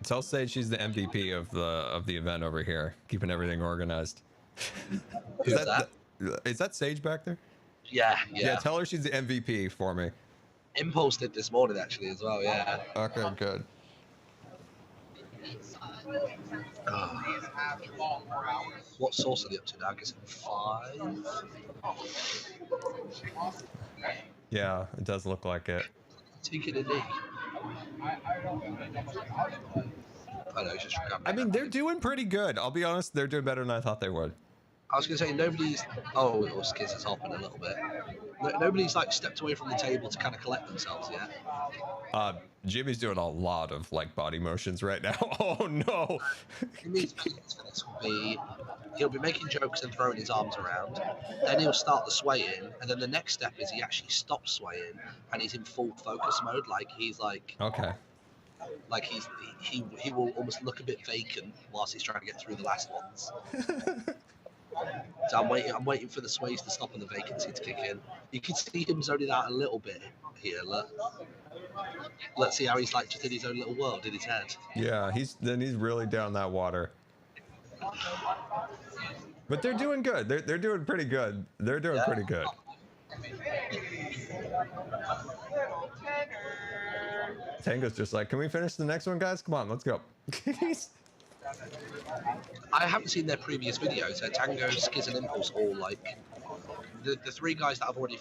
S1: Tell Sage she's the MVP of the event over here, keeping everything organized. Is that Sage back there?
S10: Yeah.
S1: Yeah, tell her she's the MVP for me.
S10: Impulse did this morning actually as well. Yeah.
S1: Okay, good.
S10: What sauce are they up to now? I guess 5.
S1: Yeah, it does look like it.
S10: Taking a knee.
S1: I mean, they're doing pretty good. I'll be honest, they're doing better than I thought they would.
S10: I was going to say, nobody's... Oh, Skiz is hopping a little bit. Nobody's, like, stepped away from the table to kind of collect themselves yet.
S1: Jimmy's doing a lot of, like, body motions right now. Oh, no!
S10: Jimmy's plans for this will be... He'll be making jokes and throwing his arms around. Then he'll start the swaying. And then the next step is he actually stops swaying. And he's in full focus mode. Like, he's, like...
S1: Okay.
S10: Like, he will almost look a bit vacant whilst he's trying to get through the last ones. So I'm waiting for the sways to stop and the vacancy to kick in. You can see him zoning out a little bit here. Look. Let's see how he's like just in his own little world in his head.
S1: Yeah, he's really down that water. But they're doing good. They're doing pretty good. They're doing pretty good. Tango's just like, can we finish the next one, guys? Come on, let's go.
S10: I haven't seen their previous videos. Tango, Skiz, and Impulse all like the three guys that have already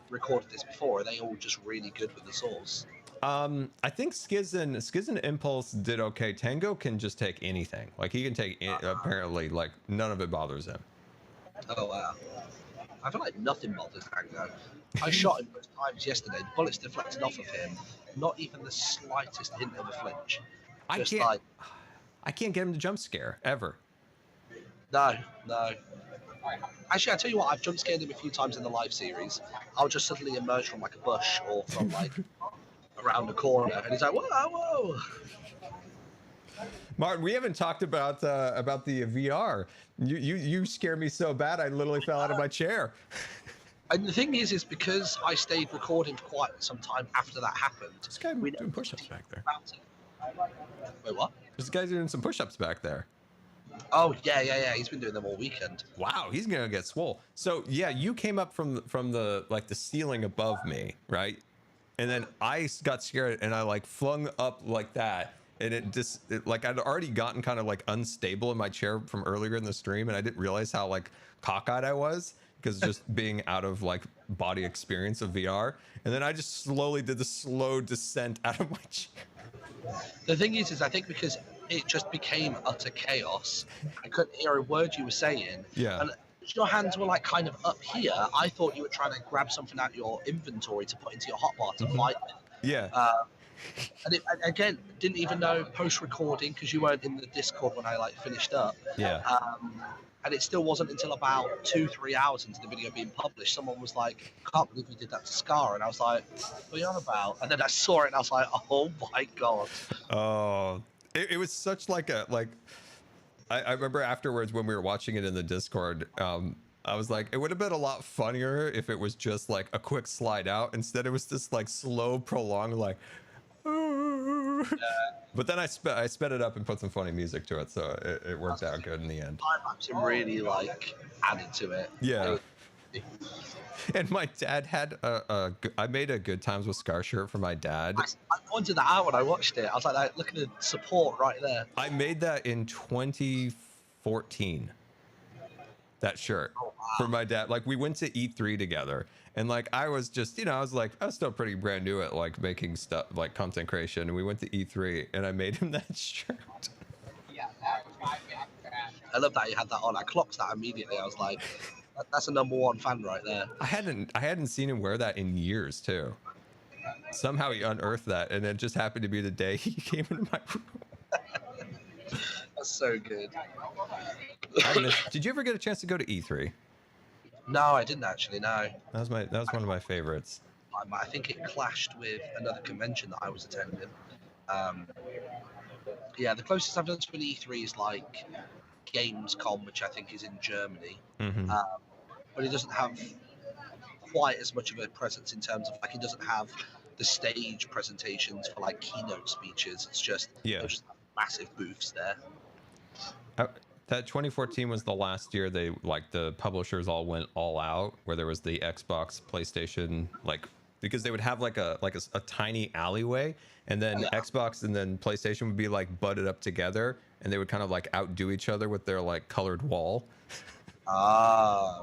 S10: recorded this before. Are they all just really good with the saws?
S1: I think Skiz and Impulse did okay. Tango can just take anything. Like he can take apparently like none of it bothers him.
S10: Oh wow. I feel like nothing bothers Tango. I shot him both times yesterday. The bullets deflected off of him. Not even the slightest hint of a flinch. Just
S1: I can't get him to jump scare ever.
S10: No. Actually, I tell you what, I've jump scared him a few times in the live series. I'll just suddenly emerge from like a bush or from like around the corner, and he's like, whoa.
S1: Martin, we haven't talked about the VR. You scared me so bad, I literally fell out of my chair.
S10: And the thing is because I stayed recording for quite some time after that happened.
S1: This guy doing push-ups back there.
S10: Wait, what?
S1: This guy's doing some push-ups back there.
S10: Oh yeah. He's been doing them all weekend.
S1: Wow, he's gonna get swole. So yeah, you came up from the like the ceiling above me, right? And then I got scared and I like flung up like that, and it like I'd already gotten kind of like unstable in my chair from earlier in the stream, and I didn't realize how like cockeyed I was because just being out of like body experience of VR. And then I just slowly did the slow descent out of my chair.
S10: The thing is I think because it just became utter chaos, I couldn't hear a word you were saying.
S1: Yeah.
S10: And your hands were like kind of up here. I thought you were trying to grab something out of your inventory to put into your hotbar to fight with.
S1: Yeah.
S10: And it, again, didn't even know post-recording because you weren't in the Discord when I like finished up.
S1: Yeah.
S10: And it still wasn't until about 2-3 hours into the video being published, someone was like, can't believe you did that to Scar. And I was like, what are you on about? And then I saw it and I was like, oh my God.
S1: Oh, it was such like a, like, I remember afterwards when we were watching it in the Discord, I was like, it would have been a lot funnier if it was just like a quick slide out. Instead, it was this like slow, prolonged, like, but then I sped it up and put some funny music to it, so it worked out good in the end.
S10: Time really like added to it.
S1: Yeah. And my dad had I made a Good Times with Scar shirt for my dad.
S10: I pointed that out when I watched it. I was like, look at the support right there.
S1: I made that in 2014. That shirt for my dad. Like we went to E3 together, and like I was just, I was still pretty brand new at like making stuff like content creation, and we went to E3 and I made him that shirt.
S10: I love that you had that on. I clocked that immediately. I was like, that's a #1 fan right there.
S1: I hadn't seen him wear that in years too. Somehow he unearthed that, and it just happened to be the day he came into my room.
S10: That's so good.
S1: Did you ever get a chance to go to E3?
S10: No, I didn't actually. No.
S1: That was one of my favorites.
S10: I think it clashed with another convention that I was attending. Yeah, the closest I've done to an E3 is like Gamescom, which I think is in Germany.
S1: Mm-hmm.
S10: But it doesn't have quite as much of a presence in terms of like it doesn't have the stage presentations for like keynote speeches. It's just just massive booths there.
S1: That 2014 was the last year they like the publishers all went all out, where there was the Xbox, PlayStation, like because they would have like a tiny alleyway, and then Xbox and then PlayStation would be like butted up together, and they would kind of like outdo each other with their like colored wall.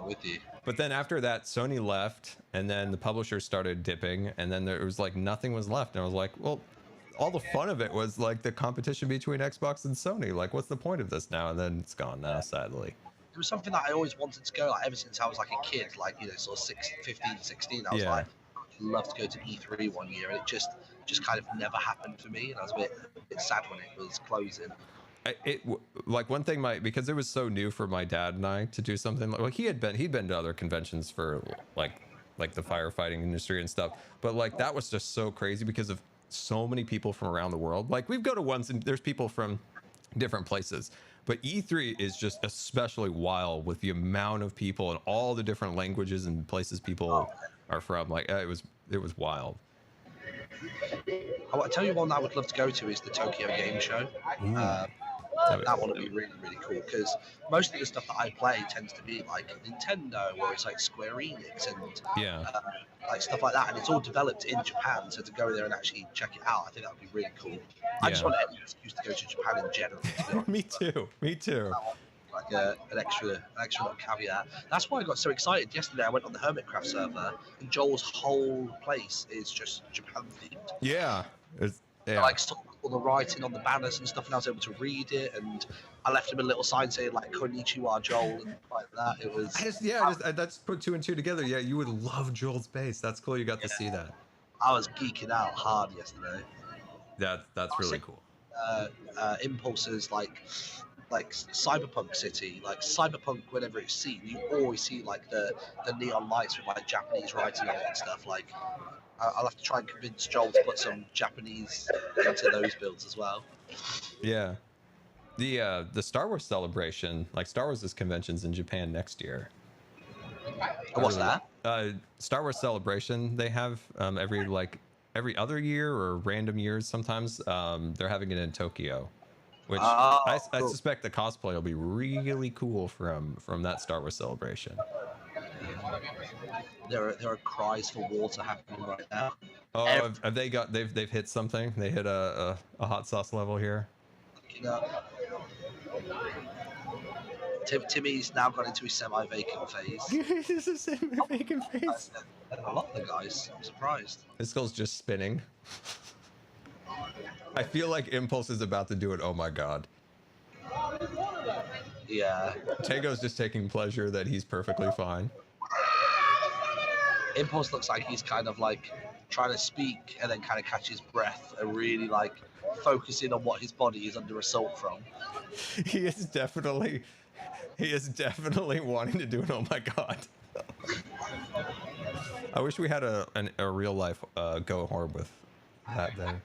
S10: With you.
S1: But then after that, Sony left, and then the publishers started dipping, and then there was like nothing was left, and I was like, well, all the fun of it was like the competition between Xbox and Sony. Like, what's the point of this now? And then it's gone now, sadly.
S10: It was something that I always wanted to go, like ever since I was like a kid, like sort of 15, 16. I was like, I'd love to go to E3 one year, and it just kind of never happened for me, and I was a bit sad when it was closing.
S1: Like one thing because it was so new for my dad and I to do something like he'd been to other conventions for like the firefighting industry and stuff, but like that was just so crazy because of so many people from around the world. Like we've go to ones and there's people from different places, But E3 is just especially wild with the amount of people and all the different languages and places people are from. Like it was wild.
S10: I'll tell you one that I would love to go to is the Tokyo Game Show. That one would be really, really cool because most of the stuff that I play tends to be like Nintendo or it's like Square Enix and like stuff like that, and it's all developed in Japan. So to go there and actually check it out, I think that would be really cool. I just want any excuse to go to Japan in general.
S1: Me too. Me too.
S10: Like an extra little caveat. That's why I got so excited yesterday. I went on the Hermitcraft server, and Joel's whole place is just Japan themed.
S1: Yeah.
S10: I like saw all the writing on the banners and stuff, and I was able to read it. And I left him a little sign saying like "Konnichiwa, Joel" and like that. It was.
S1: I just put 2 and 2 together. Yeah, you would love Joel's base. That's cool. You got to see that.
S10: I was geeking out hard yesterday.
S1: That's really cool.
S10: Impulse's like Cyberpunk City, like Cyberpunk. Whenever it's seen, you always see like the neon lights with like Japanese writing on it and stuff. Like. I'll have to try and convince Joel to put some Japanese into those builds as well.
S1: Yeah. The Star Wars celebration, like Star Wars' conventions in Japan next year.
S10: What's that?
S1: Star Wars celebration. They have every other year or random years sometimes. They're having it in Tokyo, which I suspect the cosplay will be really cool from that Star Wars celebration.
S10: There are cries for water happening right now.
S1: Oh, they've hit something? They hit a hot sauce level here.
S10: Timmy's now gone into his semi-vacant phase.
S1: This is a semi-vacant phase.
S10: A lot of the guys. I'm surprised.
S1: This skull's just spinning. I feel like Impulse is about to do it. Oh my god.
S10: Yeah.
S1: Tango's just taking pleasure that he's perfectly fine.
S10: Impulse looks like he's kind of like trying to speak and then kind of catch his breath and really like focusing on what his body is under assault from.
S1: He is definitely wanting to do it. Oh my god. I wish we had a real life Go Horb with that there.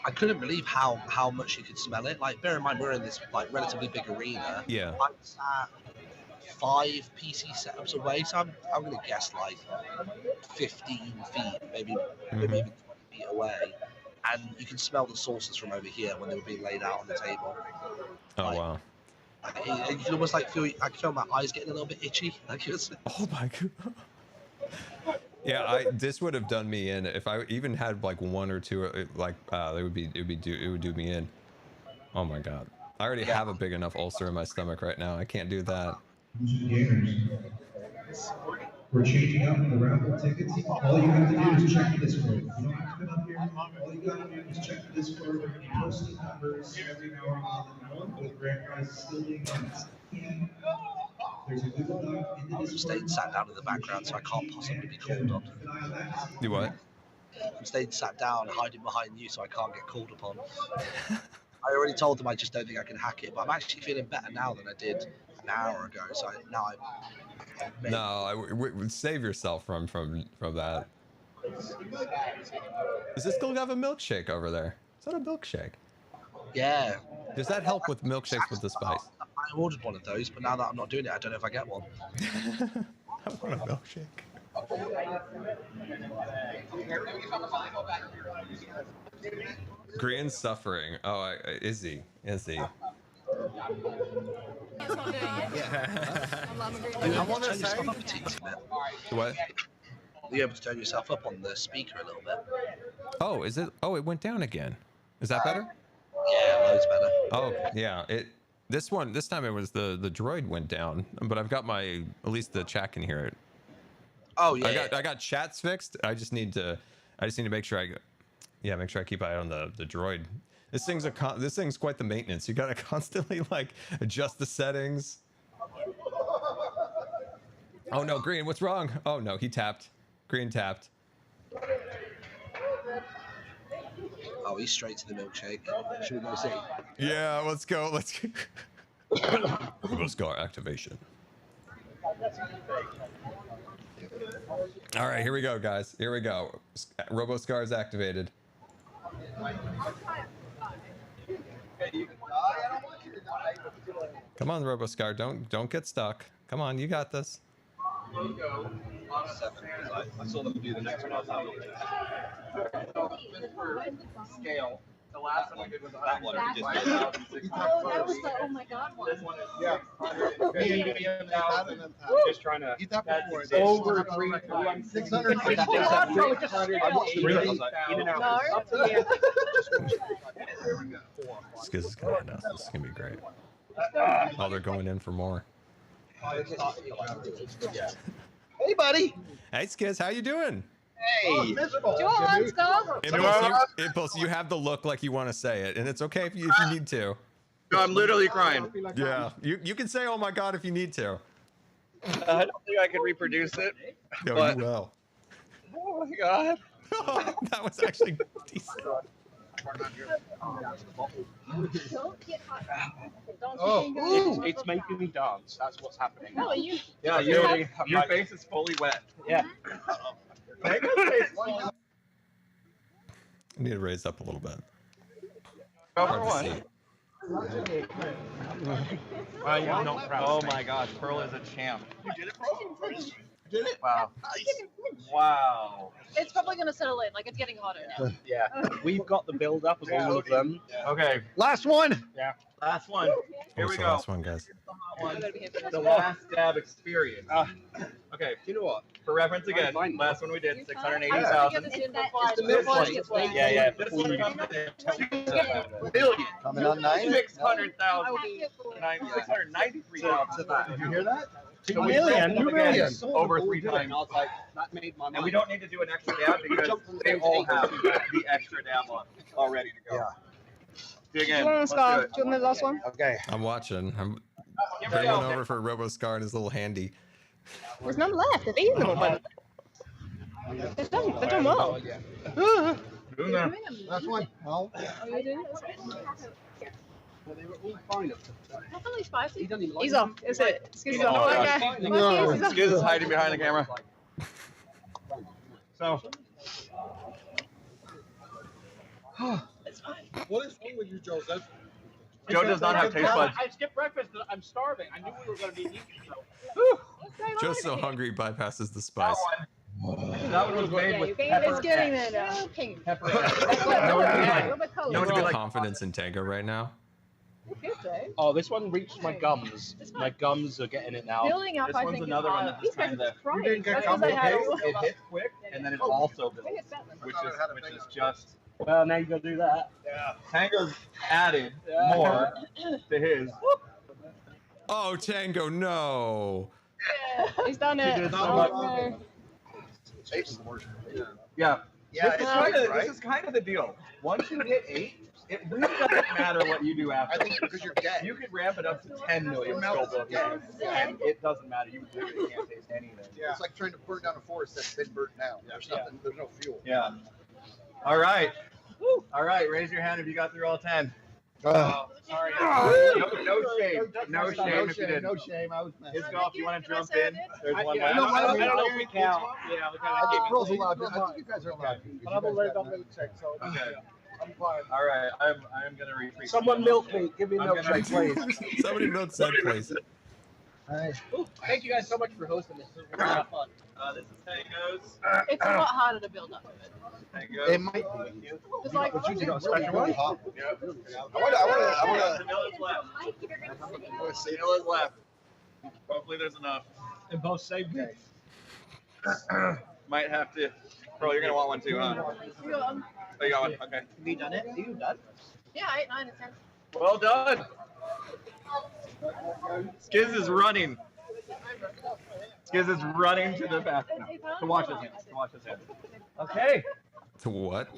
S10: I couldn't believe how much you could smell it. Like, bear in mind we're in this like relatively big arena.
S1: Yeah.
S10: I'm sat 5 PC setups away, so I'm gonna guess like 15 feet, maybe even 20 feet away, and you can smell the sauces from over here when they were being laid out on the table.
S1: Oh
S10: like,
S1: wow.
S10: You can almost like I can feel my eyes getting a little bit itchy. Like
S1: oh my god. Yeah, this would have done me in if I even had like 1 or 2. Like it would do me in. Oh my god. I already have a big enough ulcer in my stomach right now. I can't do that.
S12: Gamers, we're changing up the raffle tickets. All you have to do is check the Discord. You don't have to come up here. All you gotta do is check the Discord. We post the numbers every now and then with grand prizes still being announced. There's a Google Doc in the Discord.
S10: I'm staying sat down in the background, so I can't possibly be called on.
S1: You what?
S10: I'm staying sat down, hiding behind you, so I can't get called upon. I already told them I just don't think I can hack it, but I'm actually feeling better now than I did an hour ago. So
S1: no, save yourself from that. Does this girl have a milkshake over there? Is that a milkshake?
S10: Yeah.
S1: Does that help with milkshakes with the spice?
S10: I ordered one of those, but now that I'm not doing it, I don't know if I get one.
S1: I want a milkshake. Grian's suffering. Oh, is he? Is he?
S10: I want to say
S1: what?
S10: You're able to turn yourself up on the speaker a little bit.
S1: Oh, is it? Oh, it went down again. Is that better?
S10: Yeah, loads better.
S1: Oh, yeah. This time it was the droid went down, but I've got at least the chat can hear it.
S10: Oh yeah.
S1: I got chats fixed. I just need to make sure make sure I keep an eye on the droid. This thing's quite the maintenance. You gotta constantly like adjust the settings. Oh no, Grian, what's wrong? Oh no, he tapped. Grian tapped.
S10: Oh, he's straight to the milkshake. Should we go see?
S1: Yeah, let's go. Let's go. RoboScar activation. All right, here we go, guys. Here we go. RoboScar is activated. Come on, RoboScar. Don't get stuck. Come on, you got this.
S4: I saw them do the next one. Scale. The last one we did was that one.
S6: Oh, that was the oh my god one.
S4: This one is
S2: Yeah.
S4: just trying to.
S2: Eat that before.
S4: That's over 3 times.
S2: 650.
S4: In and out.
S6: No.
S1: Skizz is gonna end us. This is gonna be great. Oh, they're going in for more.
S3: Hey, buddy.
S1: Hey, Skizz, how you doing?
S3: Hey.
S6: Joel, Scar.
S1: Impulse, you have the look like you want to say it, and it's okay if you need to.
S4: No, I'm literally crying.
S1: Yeah, you can say "Oh my God" if you need to.
S4: I don't think I can reproduce it.
S1: No,
S4: but...
S1: you will.
S4: Oh my god.
S1: That was actually decent.
S4: It's making me dance. That's what's happening.
S6: No, you.
S4: Yeah, your face is fully wet. Yeah.
S1: I need to raise up a little bit. Hard to see.
S4: Oh my gosh, Pearl is a champ.
S3: You did it, bro?
S2: Did it?
S4: Wow.
S3: Nice.
S4: Wow.
S6: It's probably gonna settle in. Like it's getting hotter now.
S4: Yeah. We've got the build up of all of them. Okay.
S3: Last one.
S4: Yeah. Last one. Here we go.
S1: Last one, guys.
S4: The last dab experience. Okay. You know what? For reference again, last one we did 680,000. This one. Yeah. This one billion.
S5: Coming on 9.
S4: 600,000. 693,000.
S5: Did you hear that?
S4: 2 million. Over 3 times. And we don't need to do an extra dab because they all have the extra dab on all ready to go.
S5: Yeah.
S4: Dig in.
S6: Let's go. Do you want the last one?
S5: Okay.
S1: I'm watching. I'm bringing over for RoboScar and his little handy.
S6: There's none left. It's easy, but it's done. They're done well.
S5: Last one. No.
S6: Are you doing it?
S3: They were all fine up to
S6: That's only spicy.
S8: He's off. Is it? Excuse me.
S4: Oh,
S8: Okay.
S4: gosh.
S8: No.
S4: Skiz is hiding behind the camera. So.
S2: What is wrong with you, Joseph?
S4: Joe does not have taste buds.
S9: I skipped breakfast. I'm starving. I knew we were going to be eating.
S1: Joe's so hungry, he bypasses the spice.
S4: That one was made with pepper.
S6: It's getting there now. Pink.
S4: Pepper.
S1: You have no confidence in Tango right now.
S9: Oh, this one reached my gums. My gums are getting it now.
S6: Building up,
S4: This
S6: I
S4: one's
S6: think.
S4: another one that's kind of.
S2: You didn't get
S6: That's 'cause I had
S4: It hits quick and then it also builds, which is just.
S9: Well, now you got to do that.
S4: Yeah. Tango's added more to his.
S1: Oh, Tango, no.
S6: He's done it.
S4: He did so Yeah. This is kind of the deal. Once you hit 8, it really doesn't matter what you do after.
S5: I think because you're dead.
S4: You could ramp it up to 10 million skull games, and it doesn't matter. You literally can't taste anything.
S5: Yeah. It's like trying to burn down a forest that's been burnt down. There's nothing. There's no fuel.
S4: Yeah. All right. Woo. All right. Raise your hand if you got through all 10. Sorry. No shame. No shame if you didn't.
S5: No shame. I was mad.
S4: Isgolf, you want to jump in? There's one
S9: I
S4: left.
S9: don't know if we count. Yeah, we
S5: I think Pearl's allowed to. I think you guys are allowed to.
S9: But I'm already on milk check, so
S4: Okay.
S9: I'm fine.
S4: All right. I'm going to retreat.
S9: Someone milk me. Give me a
S4: I'm
S9: milk
S4: gonna-
S9: shake, please.
S1: Somebody milk said, please.
S9: Ooh, thank you guys so much for hosting this. This was a lot of fun.
S4: This is Tango's.
S6: It's a lot harder to build up with it.
S4: Tango's.
S5: It might be.
S6: It's like,
S5: But you did
S9: got a
S5: really,
S9: special
S5: really
S9: one?
S5: hot.
S4: I want to. Vanilla's left. Vanilla's left. Hopefully there's enough.
S9: And both saved me.
S4: Might have to. Bro, you're gonna want one too, huh?
S6: you got 'em.
S4: Oh, you got one. Okay.
S3: Have you done it? Are you done?
S6: Yeah, 8, 9, and 10.
S4: Well done. Skizz is running. Skizz is running to the back now. To watch his hands. To watch his hands. Okay.
S1: To what?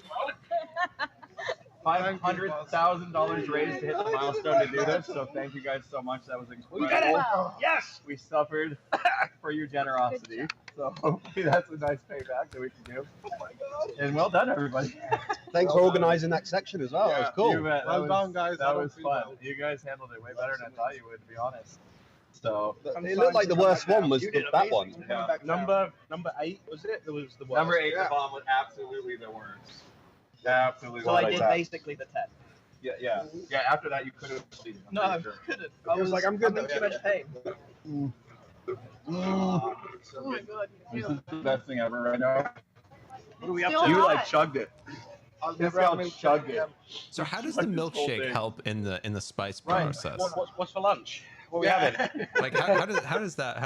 S4: $500,000 raised to hit the milestone to do this. So thank you guys so much. That was incredible.
S9: We did it.
S4: Yes, we suffered for your generosity. So hopefully that's a nice payback that we can give. And well done, everybody.
S3: Thanks for organizing that section as well. That was cool.
S4: You bet.
S2: Well done, guys.
S4: That was fun. You guys handled it way better than I thought you would, to be honest. So
S3: It looked like the worst one was that one.
S4: yeah.
S9: Number 8 was it? It was the worst.
S4: Number 8, the bomb was absolutely the worst. Absolutely.
S3: So I did basically the 10.
S4: Yeah. After that, you could have proceeded.
S7: No, I couldn't. I was like, I'm good. I'm in too much pain.
S6: Oh my god.
S4: This is the best thing ever right now.
S7: What are we up
S6: Still
S7: to?
S4: You
S6: hot.
S4: like chugged it. This guy chugged it.
S1: So how does the milkshake help in the spice process?
S7: What's for lunch?
S4: What we having?
S1: Like how does that
S4: I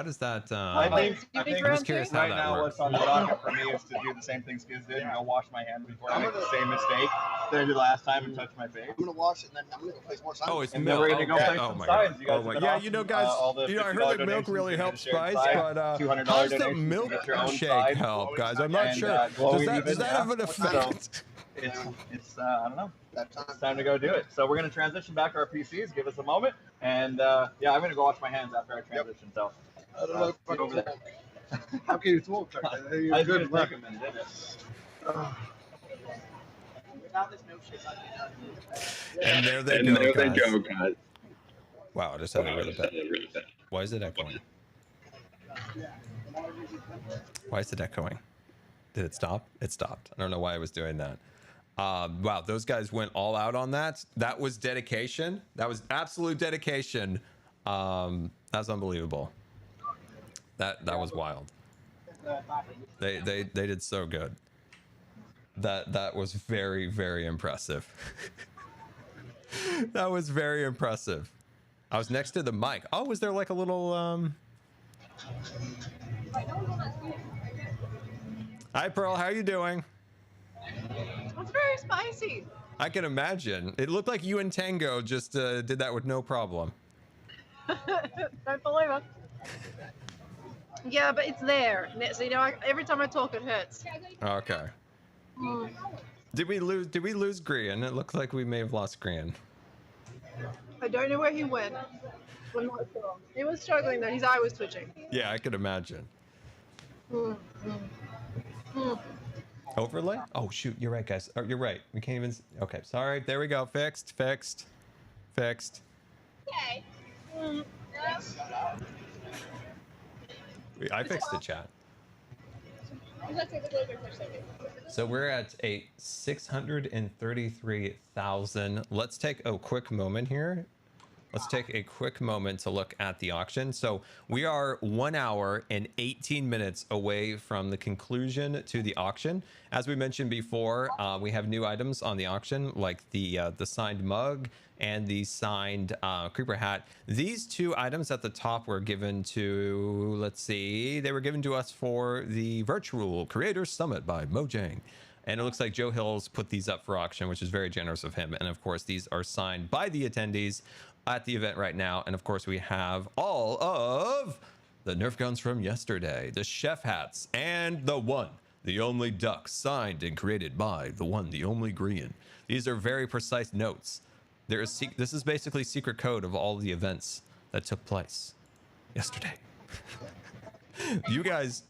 S1: I'm
S4: think
S1: just curious how
S4: right
S1: that
S4: now
S1: works.
S4: what's on the docket for me is to do the same thing Skizz did and go wash my hands before I make the same mistake that I did last time and touch my face.
S5: I'm gonna wash it and then I'm gonna go play some more signs.
S1: Oh, it's
S4: And
S1: milk.
S4: then we're gonna go play
S1: Oh
S4: some
S1: my
S4: signs.
S1: god.
S4: You guys
S1: Oh my.
S4: have been
S1: Yeah,
S4: awesome.
S1: you know, guys.
S4: All the
S1: You know, I
S4: $50
S1: heard that milk
S4: donations
S1: really
S4: you
S1: helps
S4: shared
S1: spice,
S4: side,
S1: but
S4: $200
S1: how's the
S4: donations, you get your own
S1: milkshake
S4: side,
S1: help, guys? I'm not
S4: and,
S1: sure.
S4: glowing
S1: Does
S4: even,
S1: that have an
S4: yeah.
S1: effect?
S4: It's I don't know. It's time to go do it. So we're gonna transition back to our PCs. Give us a moment, and yeah, I'm gonna go wash my hands after I transition. So
S5: I don't know if I
S4: over there.
S5: How can you talk?
S4: I was gonna take a minute, didn't it?
S7: Without this milkshake,
S1: And there they go, guys. Wow, I just had a really bad. Why is it echoing? Why is it echoing? Did it stop? It stopped. I don't know why I was doing that. Wow, those guys went all out on that. That was dedication. That was absolute dedication. That's unbelievable. That was wild. They did so good. That was very, very impressive. That was very impressive. I was next to the mic. Oh, was there like a little Hi Pearl, how are you doing?
S6: It's very spicy.
S1: I can imagine. It looked like you and Tango just did that with no problem.
S6: Don't believe it. Yeah, but it's there. So, you know, every time I talk, it hurts.
S1: Okay.
S6: Mm.
S1: Did we lose Grian? It looks like we may have lost Grian.
S6: I don't know where he went. I'm not sure. He was struggling though. His eye was twitching.
S1: Yeah, I could imagine.
S6: Mm, mm, mm.
S1: Overlay? Oh shoot, you're right, guys. Oh, you're right. We can't even. Okay, sorry. There we go. Fixed.
S6: Okay. Mm.
S1: I fixed the chat. So we're at a 633,000. Let's take a quick moment here. Let's take a quick moment to look at the auction. So we are 1 hour and 18 minutes away from the conclusion to the auction. As we mentioned before, we have new items on the auction, like the signed mug and the signed creeper hat. These two items at the top were given to, let's see, they were given to us for the virtual Creators Summit by Mojang. And it looks like Joe Hills put these up for auction, which is very generous of him. And of course, these are signed by the attendees at the event right now. And of course, we have all of the Nerf guns from yesterday, the chef hats, and the one, the only duck, signed and created by the one, the only Grian. These are very precise notes. This is basically secret code of all the events that took place yesterday. You guys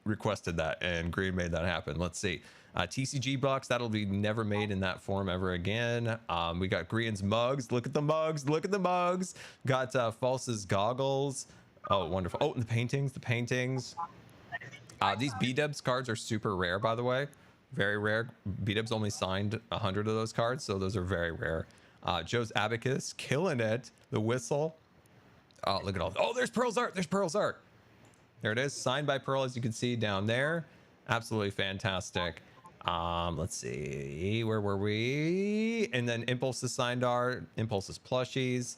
S1: requested that, and Grian made that happen. Let's see. TCG box, that'll be never made in that form ever again. We got Grian's mugs. Look at the mugs. Look at the mugs. Got False's goggles. Oh, wonderful. Oh, and the paintings. These B-Dubs cards are super rare, by the way. Very rare. B-Dubs only signed 100 of those cards, so those are very rare. Joe's Abacus, killing it. The whistle. Oh, look at all. Oh, there's Pearl's art. There it is, signed by Pearl, as you can see down there. Absolutely fantastic. Let's see, where were we? And then Impulse's signed art, Impulse's plushies.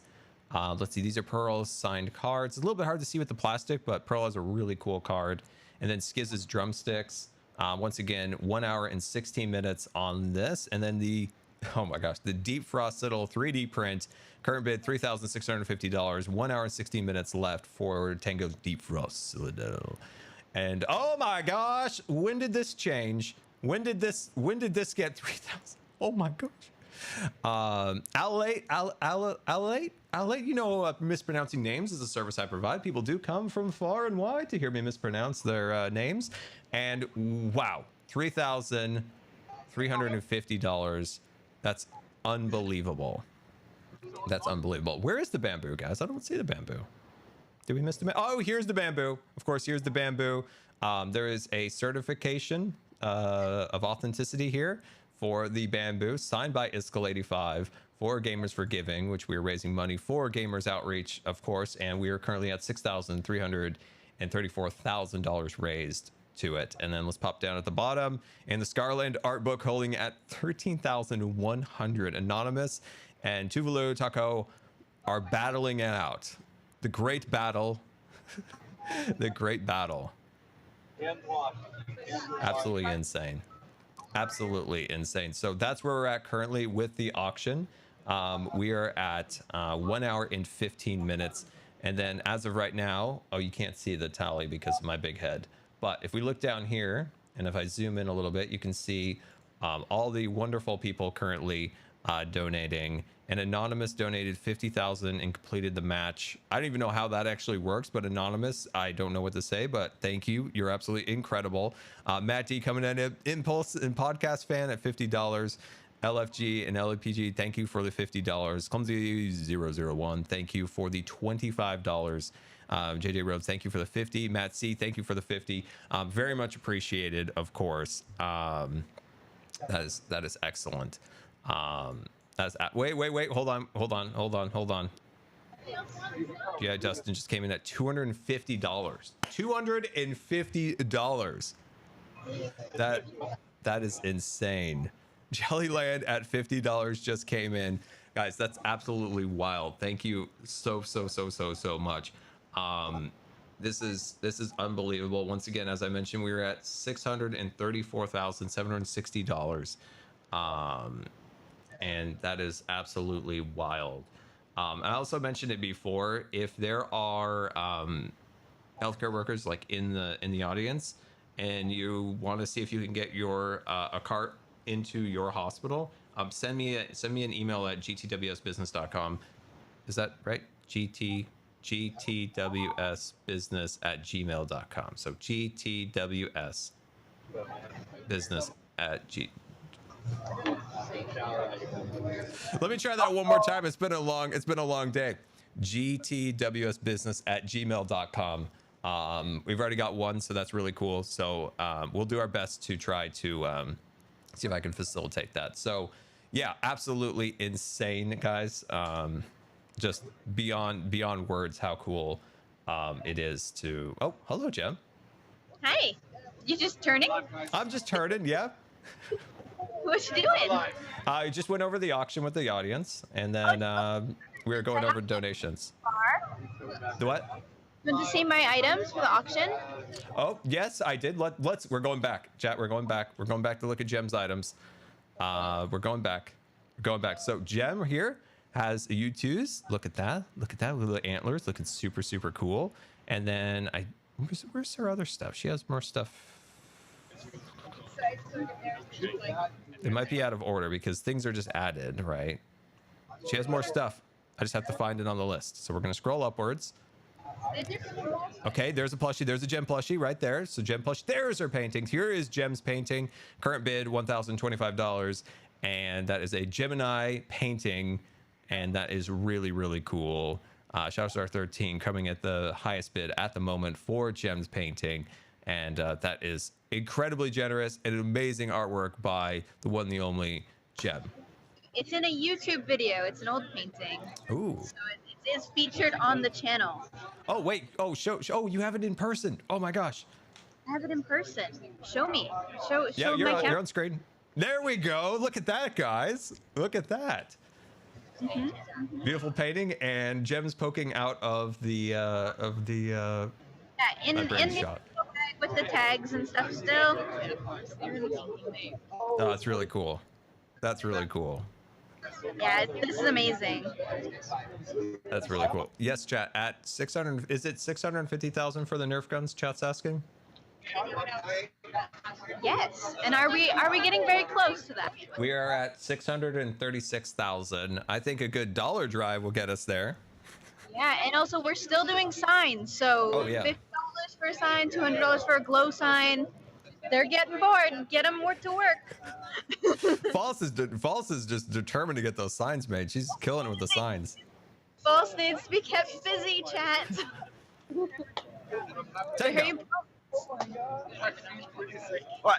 S1: Let's see, these are Pearl's signed cards. It's a little bit hard to see with the plastic, but Pearl has a really cool card. And then Skizz's drumsticks. Once again, 1 hour and 16 minutes on this. And then the, oh my gosh, the Deep Frost Citadel 3D print. Current bid $3,650. 1 hour and 16 minutes left for Tango's Deep Frost Citadel. And oh my gosh, when did this change? When did this get 3,000? Oh my gosh. Alate, you know, mispronouncing names is a service I provide. People do come from far and wide to hear me mispronounce their names. And wow, $3,350. That's unbelievable. That's unbelievable. Where is the bamboo, guys? I don't see the bamboo. Did we miss the bamboo? Oh, here's the bamboo. Of course, here's the bamboo. There is a certification of authenticity here for the bamboo, signed by Iskal85 for Gamers for Giving, which we are raising money for Gamers Outreach, of course, and we are currently at $6,334,000 raised to it. And then let's pop down at the bottom, and the Scarland art book holding at 13,100. Anonymous and Tuvalu Taco are battling it out. The great battle. The great battle. Absolutely insane. Absolutely insane. So that's where we're at currently with the auction. We are at 1 hour and 15 minutes. And then as of right now, oh, you can't see the tally because of my big head. But if we look down here, and if I zoom in a little bit, you can see all the wonderful people currently donating. And Anonymous donated 50,000 and completed the match. I don't even know how that actually works, but Anonymous, I don't know what to say, but thank you. You're absolutely incredible. Matt D coming in, Impulse and Podcast Fan at $50. LFG and LPG, thank you for the $50. Clumsy001, thank you for the $25. JJ Rhodes, thank you for the 50. Matt C, thank you for the 50. Very much appreciated, of course. That is excellent. Wait, hold on. Yeah, Dustin just came in at $250. $250. That is insane. Jellyland at $50 just came in. Guys, that's absolutely wild. Thank you so much. This is unbelievable. Once again, as I mentioned, we were at $634,760. And that is absolutely wild. And I also mentioned it before, if there are healthcare workers like in the audience, and you want to see if you can get your a cart into your hospital, send me an email at gtwsbusiness.com. Is that right? gtwsbusiness@gmail.com. So gtwsbusiness@g. Let me try that one more time. It's been a long day. gtwsbusiness@gmail.com. We've already got one, so that's really cool. So we'll do our best to try to see if I can facilitate that. So yeah, absolutely insane, guys. Just beyond words how cool it is to. Oh, hello, Gem.
S8: Hi. You just turning?
S1: I'm just turning, yeah.
S8: What you doing?
S1: I just went over the auction with the audience, and then we were going over donations. The what?
S8: Want to see my items for the auction?
S1: Oh, yes, I did. We're going back, chat. We're going back to look at Gem's items. We're going back. So Gem here has a U2s. Look at that with the antlers, looking super cool. And then where's her other stuff? She has more stuff. It might be out of order because things are just added, right? She has more stuff. I just have to find it on the list. So we're gonna scroll upwards. Okay, there's a plushie. There's a Gem plushie right there. So Gem plushie. There's her paintings. Here is Gem's painting. Current bid $1,025, and that is a Gemini painting, and that is really cool. Shoutstar 13 coming at the highest bid at the moment for Gem's painting, and that is incredibly generous and amazing artwork by the one and the only Gem.
S8: It's in a YouTube video. It's an old painting.
S1: Ooh.
S8: So it is featured on the channel.
S1: Oh wait. Oh show. Oh, you have it in person. Oh my gosh.
S8: I have it in person. Show me. Show
S1: yeah,
S8: you're
S1: on screen. There we go. Look at that, guys. Look at that. Beautiful painting, and Gem's poking out of the
S8: in the
S1: shot.
S8: bag with the tags and stuff still.
S1: Oh, that's really cool. That's really cool.
S8: Yeah, this is amazing.
S1: That's really cool. Yes, chat, at 600, is it 650,000 for the Nerf guns? Chat's asking.
S8: Yes, and are we getting very close to that?
S1: We are at 636,000. I think a good dollar drive will get us there.
S8: Yeah, and also we're still doing signs. So $50 for a sign, $200 for a glow sign. They're getting bored. Get them more to work.
S1: False is just determined to get those signs made. She's killing it with the signs.
S8: False needs to be kept busy, chat.
S1: Tango.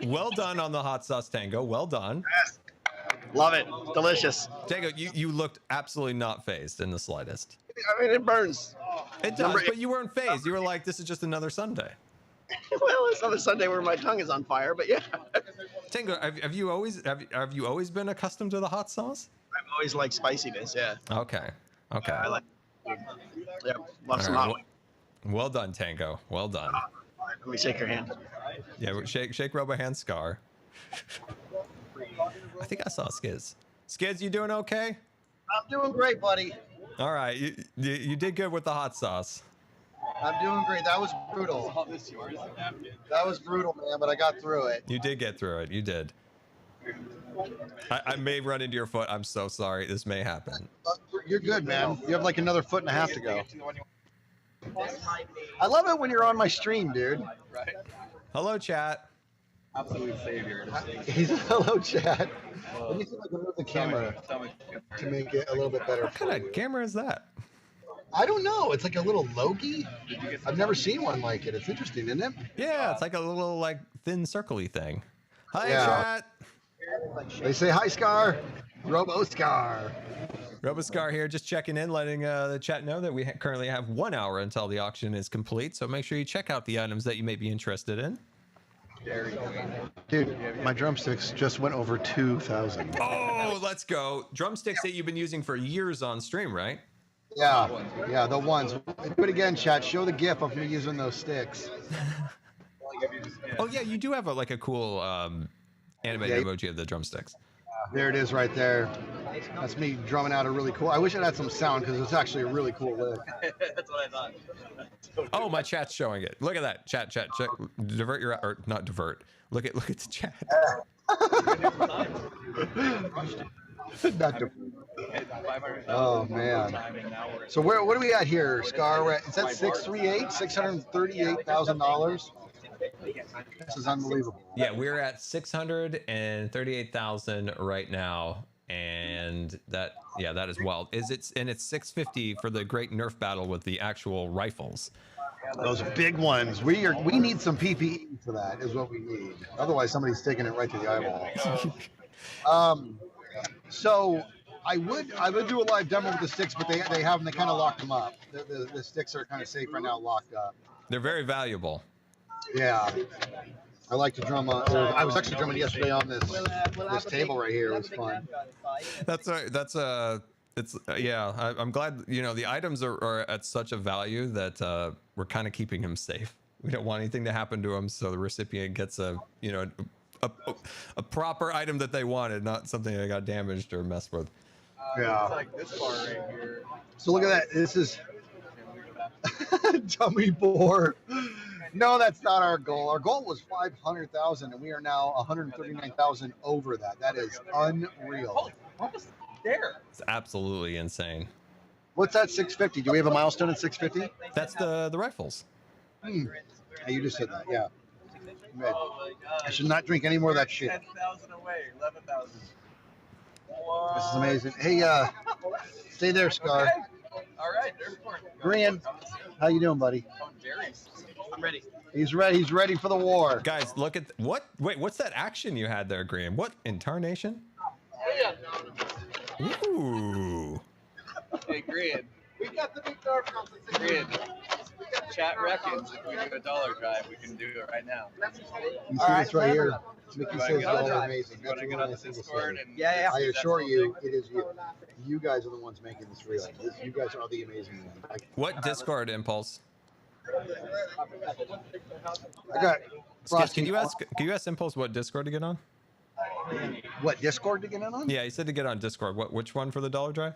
S1: Well done on the hot sauce, Tango. Well done.
S13: Love it. Delicious.
S1: Tango, you looked absolutely not phased in the slightest.
S13: I mean, it burns.
S1: It does, but you weren't phased. You were like, this is just another Sunday.
S13: Well, it's another Sunday where my tongue is on fire, but yeah.
S1: Tango, have you always been accustomed to the hot sauce?
S13: I've always liked spiciness, yeah.
S1: Okay. Okay.
S13: I like. Yeah, love some hot.
S1: Well done, Tango. Well done.
S13: Let me shake your hand.
S1: Yeah, shake Robo hand Scar. I think I saw Skizz. Skizz, you doing okay?
S5: I'm doing great, buddy.
S1: All right, you did good with the hot sauce.
S5: I'm doing great. That was brutal. That was brutal, man, but I got through it.
S1: You did get through it. You did. I may run into your foot. I'm so sorry. This may happen.
S5: You're good, man. You have like another 1.5 feet to go. I love it when you're on my stream, dude.
S1: Hello, chat.
S4: Absolute savior.
S5: He's hello, chat. Let me see if I can move the camera to make it a little bit better.
S1: What kind of camera is that?
S5: I don't know. It's like a little Logi. I've never seen one like it. It's interesting, isn't it?
S1: Yeah, it's like a little like thin circly thing. Hi, chat.
S5: They say hi, Scar. RoboScar.
S1: RoboScar here, just checking in, letting the chat know that we currently have 1 hour until the auction is complete. So make sure you check out the items that you may be interested in.
S5: Dude, my drumsticks just went over 2,000.
S1: Oh, let's go. Drumsticks that you've been using for years on stream, right?
S5: Yeah, the ones. Do it again, chat. Show the GIF of me using those sticks.
S1: Oh yeah, you do have like a cool animated emoji of the drumsticks.
S5: There it is right there. That's me drumming out a really cool. I wish it had some sound because it's actually a really cool lick.
S4: That's what I thought.
S1: Oh, my chat's showing it. Look at that. Chat. Check. Divert your, or not divert. Look at the chat.
S5: Oh man. So what are we at here, Scar? Is that $638,000? This is unbelievable.
S1: Yeah, we're at 638,000 right now, and that is wild. It's 650 for the great Nerf battle with the actual rifles.
S5: Those are big ones. We need some PPE for that. Is what we need. Otherwise, somebody's taking it right to the eyeball. So I would do a live demo with the sticks, but they have them. They kind of locked them up. The sticks are kind of safe right now, locked up.
S1: They're very valuable.
S5: Yeah, I like to drum on. I was actually drumming yesterday on this table right here. It was fun. I'm glad the items are at such a value that we're kind of keeping him safe. We don't want anything to happen to him, so the recipient gets a proper item that they wanted, not something that got damaged or messed with. Yeah.
S4: It's like this bar right here.
S5: So look at that. This is dummy board. No, that's not our goal. Our goal was 500,000, and we are now 139,000 over that. That is unreal.
S4: What was there?
S1: It's absolutely insane.
S5: What's that 650? Do we have a milestone at 650?
S1: That's the rifles.
S5: Yeah, you just said that. Yeah. I should not drink any more of that shit.
S4: 10,000 away, 11,000.
S5: This is amazing. Hey, stay there, Scar.
S4: Okay. All right, there's more.
S5: Grian, how you doing, buddy?
S4: Oh, Jerry's. I'm ready.
S5: He's ready. He's ready for the war.
S1: Guys, look at what? Wait, what's that action you had there, Grian? What in tarnation? Ooh.
S4: Hey, Grian.
S2: We got the big Nerf guns.
S4: Grian. Chat reckons if we do a dollar drive, we can do it right now.
S5: You see this right here? Mickey says you're all amazing. That's what I say.
S4: Yeah.
S5: I assure you, it is you. You guys are the ones making this real. You guys are the amazing ones.
S1: What Discord Impulse?
S5: I got.
S1: Can you ask Impulse what Discord to get on?
S5: What Discord to get on?
S1: Yeah, he said to get on Discord. Which one for the dollar drive?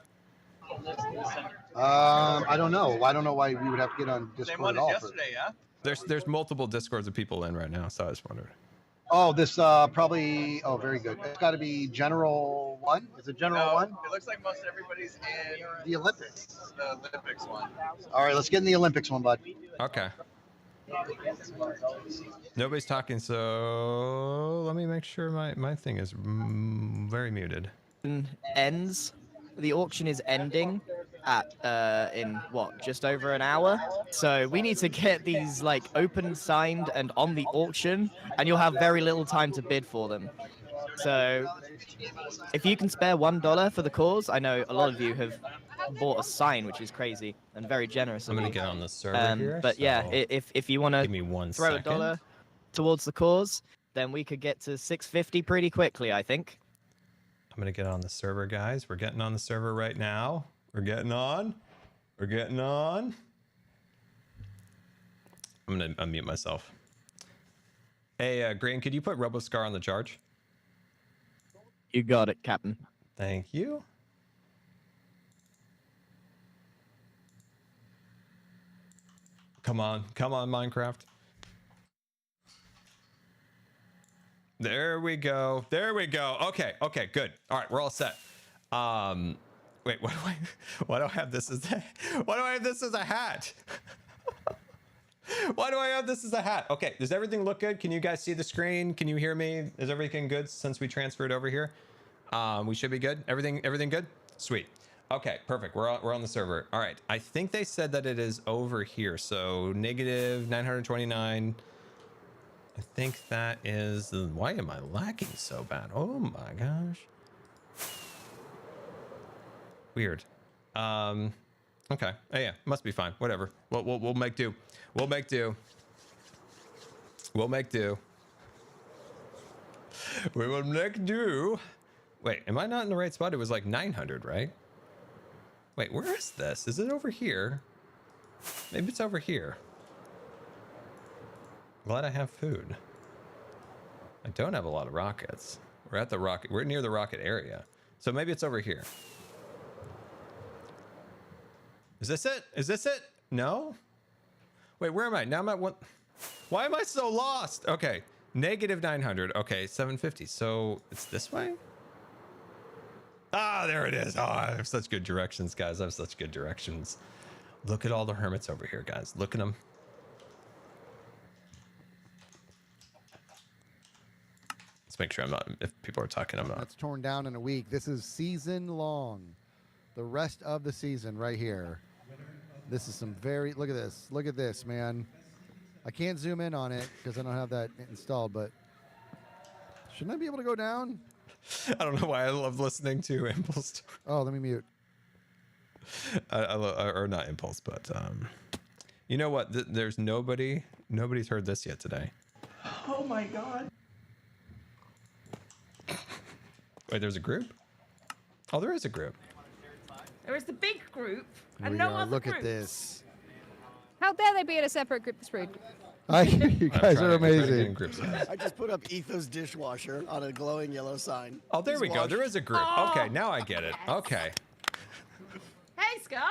S5: I don't know. I don't know why we would have to get on Discord
S4: Same one
S5: at all.
S4: as yesterday, yeah?
S1: There's multiple Discords of people in right now, so I just wondered.
S5: Oh, this probably. Oh, very good. It's got to be General 1. Is it General 1?
S4: It looks like most everybody's in
S5: the Olympics.
S4: The Olympics one.
S5: All right, let's get in the Olympics one, bud.
S1: Okay. Nobody's talking, so let me make sure my thing is very muted.
S11: Ends. The auction is ending at in what, just over an hour. So we need to get these like open, signed, and on the auction, and you'll have very little time to bid for them. So if you can spare $1 for the cause, I know a lot of you have bought a sign, which is crazy and very generous.
S1: I'm gonna get on the server here.
S11: But yeah,
S1: so
S11: if you want to
S1: give me 1
S11: throw
S1: second.
S11: $1 towards the cause, then we could get to $6.50 pretty quickly, I think.
S1: I'm gonna get on the server, guys. We're getting on the server right now. We're getting on. We're getting on. I'm gonna unmute myself. Hey, Grian, could you put RoboScar on the charge?
S11: You got it, Captain.
S1: Thank you. Come on, Minecraft. There we go. There we go. Okay, good. All right, we're all set. Wait, why do I have this as a hat? Why do I have this as a hat? Okay, does everything look good? Can you guys see the screen? Can you hear me? Is everything good since we transferred over here? We should be good. Everything good? Sweet. Okay, perfect. We're on the server. All right. I think they said that it is over here. So negative 929. I think that is. Why am I lagging so bad? Oh my gosh. Weird. Okay. Oh yeah, must be fine. Whatever. We'll make do. We'll make do. We'll make do. We will make do. Wait, am I not in the right spot? It was like 900, right? Wait, where is this? Is it over here? Maybe it's over here. Glad I have food. I don't have a lot of rockets. We're at the rocket. We're near the rocket area. So maybe it's over here. Is this it? Is this it? No? Wait, where am I? Now I'm at one. Why am I so lost? Okay. Negative 900. Okay, 750. So it's this way? Ah, there it is. Oh, I have such good directions, guys. I have such good directions. Look at all the hermits over here, guys. Look at them. Let's make sure I'm not, if people are talking, I'm not.
S14: That's torn down in a week. This is season long. The rest of the season right here. This is some very, look at this. Look at this, man. I can't zoom in on it because I don't have that installed, but shouldn't I be able to go down?
S1: I don't know why I love listening to Impulse.
S14: Oh, let me mute.
S1: Or not Impulse, but you know what? There's nobody's heard this yet today.
S15: Oh my god.
S1: Wait, there's a group? Oh, there is a group.
S15: There is the big group and no other
S14: Look
S15: groups.
S14: at this.
S16: How dare they be in a separate group this rude?
S14: You guys are amazing.
S13: I just put up Etho's dishwasher on a glowing yellow sign.
S1: Oh, there we go. There is a group.
S15: Oh,
S1: okay, now I get it. Okay.
S15: Hey, Scar.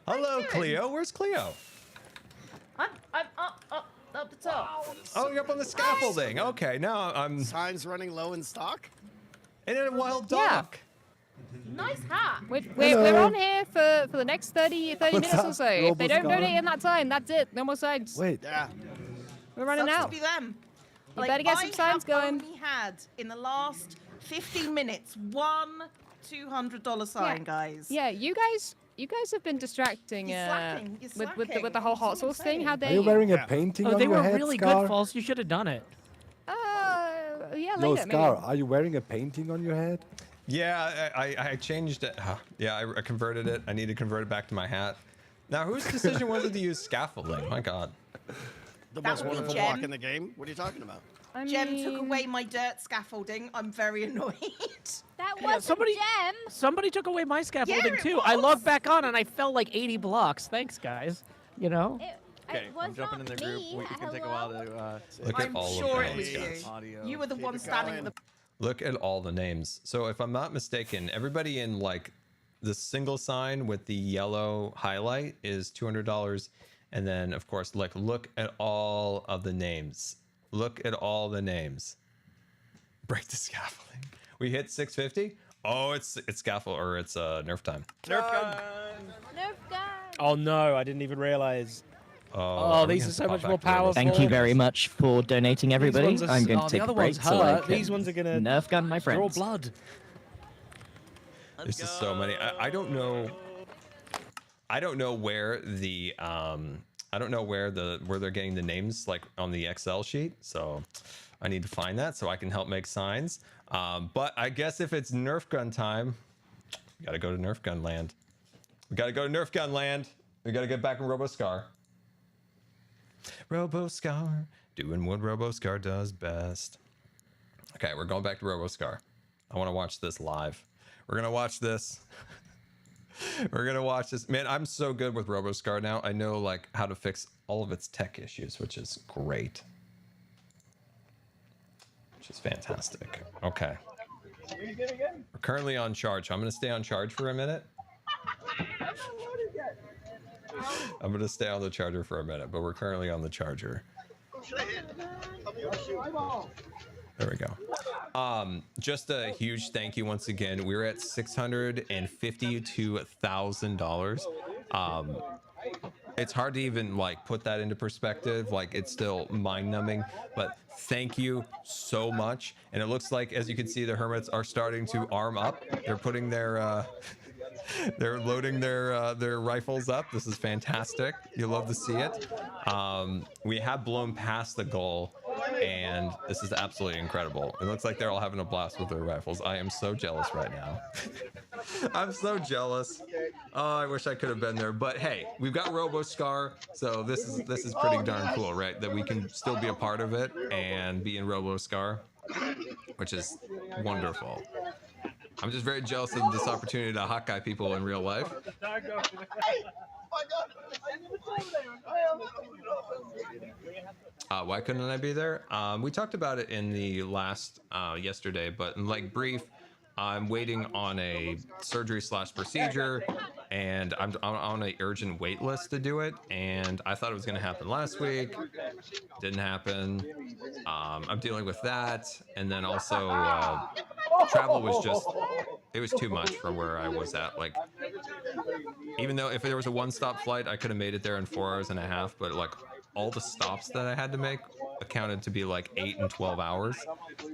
S1: Hello, Cleo. Where's Cleo?
S15: I'm up the top.
S1: Oh, you're up on the scaffolding. Okay, now I'm.
S13: Signs running low in stock.
S1: And in a wild dog.
S15: Nice hat.
S16: We're on here for the next 30 minutes or so. If they don't
S17: RoboScar?
S16: donate in that time, that's it. No more signs.
S17: Wait.
S13: Yeah.
S16: We're running
S15: Sucks
S16: out.
S15: to be them.
S16: You better get some signs going.
S15: I only had in the last 15 minutes one $200 sign, guys.
S16: Yeah, you guys have been distracting
S15: You're slacking. You're
S16: with the whole hot sauce thing. How
S17: Are
S16: dare
S17: you
S16: you?
S17: wearing a painting on
S18: they
S17: your
S18: were
S17: head,
S18: really
S17: Scar?
S18: good, False. You should have done it.
S16: Yeah,
S17: Yo,
S16: later,
S17: Scar,
S16: maybe.
S17: are you wearing a painting on your head?
S1: Yeah, I changed it. Yeah, I converted it. I need to convert it back to my hat. Now, whose decision was it to use scaffolding? My God.
S13: The
S15: That
S13: most
S15: would be
S13: wonderful
S15: Gem.
S13: block in the game. What are you talking about?
S15: Gem took away my dirt scaffolding. I'm very annoyed.
S8: That
S18: Yeah,
S8: wasn't
S18: somebody-
S8: Gem.
S18: Somebody took away my scaffolding
S15: it
S18: too. I logged
S15: was.
S18: back on and I fell like 80 blocks. Thanks, guys. You know?
S8: Okay,
S19: I'm jumping in the group. We can take a while to.
S1: Look at
S15: I'm
S1: all
S15: sure
S1: of
S15: it was
S1: those
S15: you.
S1: guys.
S19: Audio.
S15: You were the
S13: Keep
S15: one
S13: it
S15: standing
S13: going.
S15: at the.
S1: Look at all the names. So if I'm not mistaken, everybody in like the single sign with the yellow highlight is $200. And then of course, like, look at all of the names. Look at all the names. Break the scaffolding. We hit 650. Oh, it's scaffold, or it's Nerf time.
S15: Nerf gun.
S8: Nerf gun.
S18: Oh no, I didn't even realize.
S1: Oh,
S18: Oh, these are so much more powerful.
S11: Thank you very much for donating, everybody.
S18: ones are
S11: I'm
S18: s-
S11: going
S18: oh,
S11: to
S18: the
S11: take a
S18: other
S11: break
S18: ones
S11: so I
S18: hurt.
S11: can
S18: These ones are gonna
S11: Nerf gun my
S18: draw
S11: friends.
S18: blood.
S1: There's just so many. I don't know. I don't know where the I don't know where they're getting the names like on the Excel sheet. So I need to find that so I can help make signs. But I guess if it's Nerf gun time, we gotta go to Nerf gun land. We gotta go to Nerf gun land. We gotta get back in RoboScar. RoboScar, doing what RoboScar does best. Okay, we're going back to RoboScar. I want to watch this live. We're gonna watch this. We're gonna watch this. Man, I'm so good with RoboScar now. I know like how to fix all of its tech issues, which is great. Which is fantastic. Okay. We're currently on charge. I'm gonna stay on charge for a minute. I'm gonna stay on the charger for a minute, but we're currently on the charger. There we go. Just a huge thank you once again. We're at $652,000. It's hard to even like put that into perspective. Like it's still mind-numbing, but thank you so much. And it looks like, as you can see, the hermits are starting to arm up. They're putting their they're loading their rifles up. This is fantastic. You love to see it. We have blown past the goal, and this is absolutely incredible. It looks like they're all having a blast with their rifles. I am so jealous right now. I'm so jealous. Oh, I wish I could have been there. But hey, we've got RoboScar, so this is pretty darn cool, right? That we can still be a part of it and be in RoboScar, which is wonderful. I'm just very jealous of this opportunity to Hawkeye people in real life. Why couldn't I be there? We talked about it in the last yesterday, but in like brief, I'm waiting on a surgery/procedure, and I'm on an urgent wait list to do it. And I thought it was going to happen last week. Didn't happen. I'm dealing with that, and then also travel was it was too much for where I was at. Like, even though if there was a one-stop flight, I could have made it there in 4 hours and a half, but like all the stops that I had to make accounted to be like 8 and 12 hours.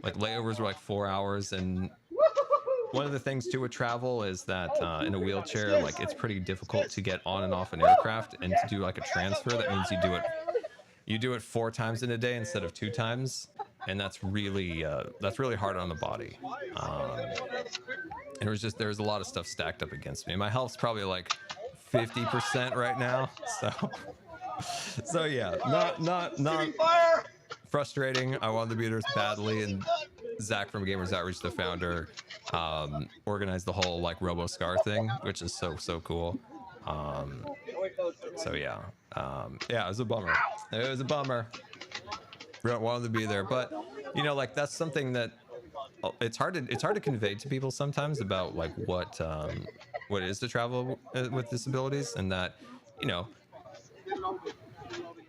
S1: Like layovers were like 4 hours, and one of the things too with travel is that in a wheelchair, like it's pretty difficult to get on and off an aircraft, and to do like a transfer, that means you do it 4 times in a day instead of 2 times, and that's really hard on the body. And there's a lot of stuff stacked up against me. My health's probably like 50% right now, so yeah, not frustrating. I wanted to be there badly, and Zach from GamersOutreach, the founder, organized the whole like RoboScar thing, which is so cool. So yeah, it was a bummer. It was a bummer. Wanted to be there, but you know, like that's something that it's hard to convey to people sometimes about like what is to travel with disabilities, and that, you know,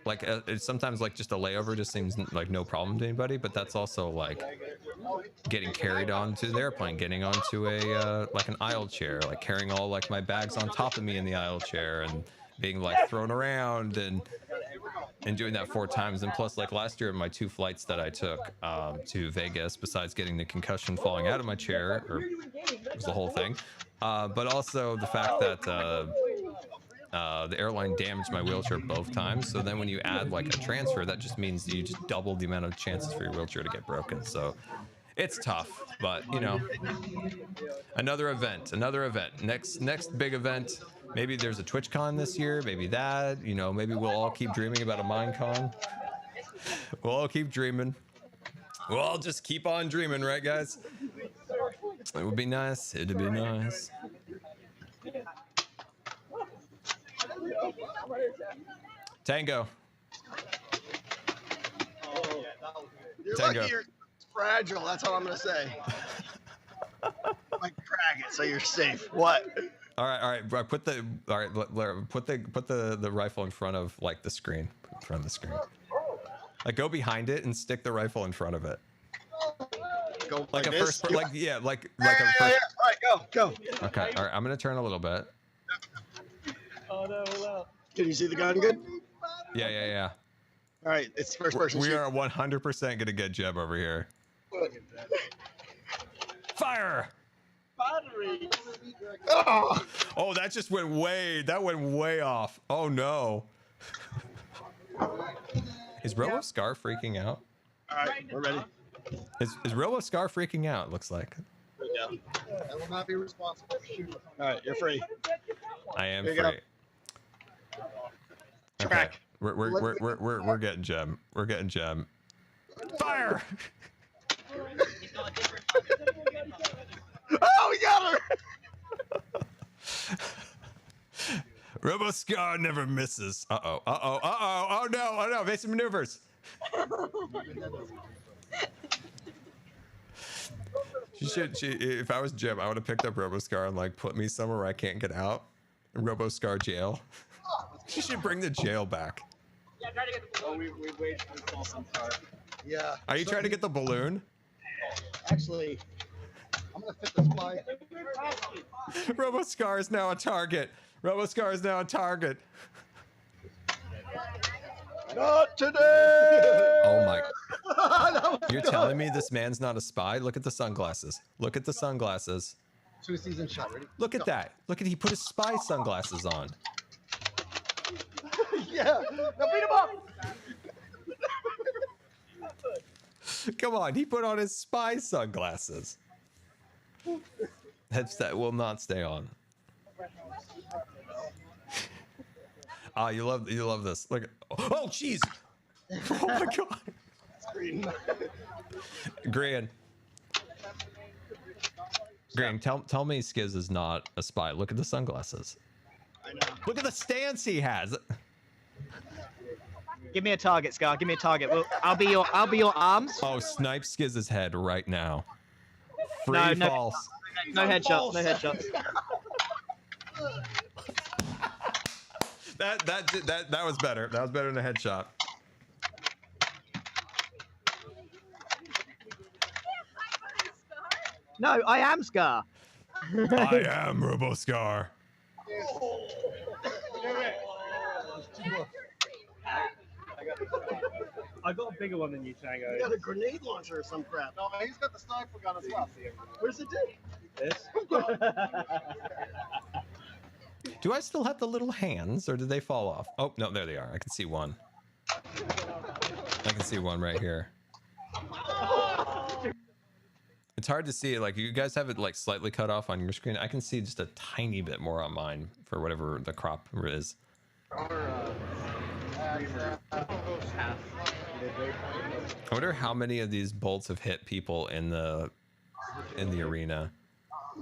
S1: like it's sometimes like just a layover just seems like no problem to anybody, but that's also like getting carried onto the airplane, getting onto a like an aisle chair, like carrying all like my bags on top of me in the aisle chair, and being like thrown around, and doing that 4 times. And plus, like last year, my 2 flights that I took to Vegas, besides getting the concussion falling out of my chair, or it was the whole thing, but also the fact that the airline damaged my wheelchair both times. So then when you add like a transfer, that just means you just double the amount of chances for your wheelchair to get broken. So it's tough, but you know, another event, next big event. Maybe there's a TwitchCon this year, maybe that, you know, maybe we'll all keep dreaming about a Minecon. We'll all keep dreaming. We'll all just keep on dreaming, right guys? It would be nice, it'd be nice. Tango.
S13: You're
S1: Tango.
S13: lucky you're fragile, that's all I'm gonna say. Like crag it so you're safe. What?
S1: All right. Put the rifle in front of like the screen. In front of the screen. Like go behind it and stick the rifle in front of it.
S13: Go
S1: like a
S13: this?
S1: first, like yeah, like
S13: Yeah.
S1: a first.
S13: All right, go.
S1: Okay. All right. I'm gonna turn a little bit.
S13: Oh no. Can you see the gun good?
S1: Yeah.
S13: All right, it's first person.
S1: We are 100% gonna get Jeb over here. Fire!
S13: Battery.
S1: Oh, that just went way off. Oh no. Is RoboScar freaking out?
S13: All right, we're ready.
S1: Is RoboScar freaking out? Looks like.
S5: I will not be responsible for shooting.
S13: All right, you're free.
S1: I am
S13: Here you
S1: free.
S13: go.
S1: Okay. We're getting gem. We're getting gem. Fire!
S13: Oh, we got her!
S1: RoboScar never misses. Uh-oh. Uh-oh. Uh-oh. Oh no. Oh no. Evasive maneuvers. If I was Jim, I would have picked up RoboScar and like put me somewhere where I can't get out. RoboScar jail. She should bring the jail back.
S4: Oh, we wait for the FalseSymmetry.
S5: Yeah.
S1: Are you trying to get the balloon?
S5: Actually, I'm gonna fit this pipe.
S1: RoboScar is now a target. RoboScar is now a target.
S13: Not today!
S1: Oh my. You're telling me this man's not a spy? Look at the sunglasses. Look at the sunglasses.
S5: 2 season shot. Ready?
S1: Look at that. Look at he put his spy sunglasses on.
S13: Yeah. Now beat him up.
S1: Come on, he put on his spy sunglasses. Headset will not stay on. Ah, you love this. Look. Oh, jeez. Oh my god. Grian. Grian, tell me Skizz is not a spy. Look at the sunglasses.
S13: I know.
S1: Look at the stance he has.
S11: Give me a target, Scar. Give me a target. Well, I'll be your arms.
S1: Oh, snipe Skizz's head right now. Free
S11: No,
S1: false.
S11: No headshots. No headshots.
S1: That was better. That was better than a headshot.
S11: No, I am Scar.
S1: I am RoboScar.
S4: I got a bigger one than you, Tango.
S13: You got a grenade launcher or some crap.
S2: No, he's got the sniper gun as well.
S13: Where's the dick?
S4: This?
S1: Do I still have the little hands, or did they fall off? Oh, no, there they are. I can see one. I can see one right here. It's hard to see it. Like, you guys have it, like, slightly cut off on your screen. I can see just a tiny bit more on mine for whatever the crop is. I wonder how many of these bolts have hit people in the arena.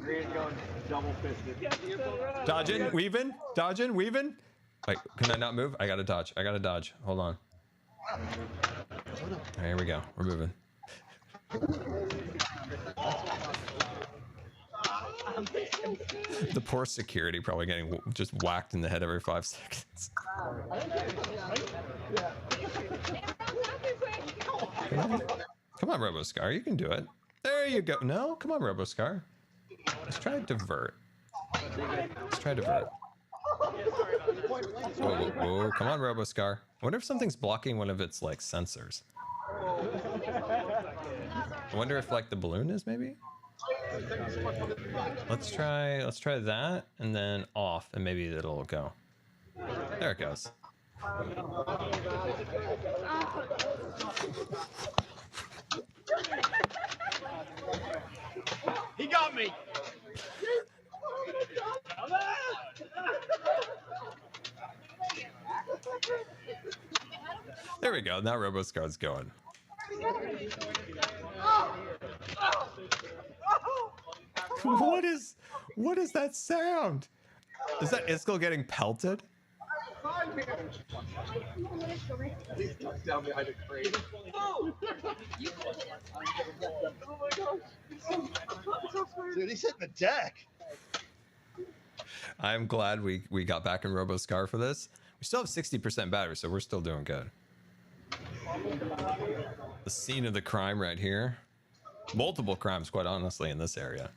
S4: Going double fisted.
S1: Dodging, weaving, dodging, weaving. Wait, can I not move? I gotta dodge. I gotta dodge. Hold on. Right, here we go. We're moving. The poor security probably getting just whacked in the head every 5 seconds. Come on, RoboScar, you can do it. There you go. No, come on, RoboScar. Let's try to divert. Let's try to divert. Whoa, whoa, whoa. Come on, RoboScar. I wonder if something's blocking one of its, like, sensors. I wonder if, like, the balloon is, maybe? Let's try that, and then off, and maybe it'll go. There it goes.
S4: He got me!
S1: There we go. Now RoboScar's going. What is that sound? Is that Iskall getting pelted?
S4: Down behind a crate.
S5: Dude, he's hitting the deck.
S1: I'm glad we got back in RoboScar for this. We still have 60% battery, so we're still doing good. The scene of the crime right here. Multiple crimes, quite honestly, in this area.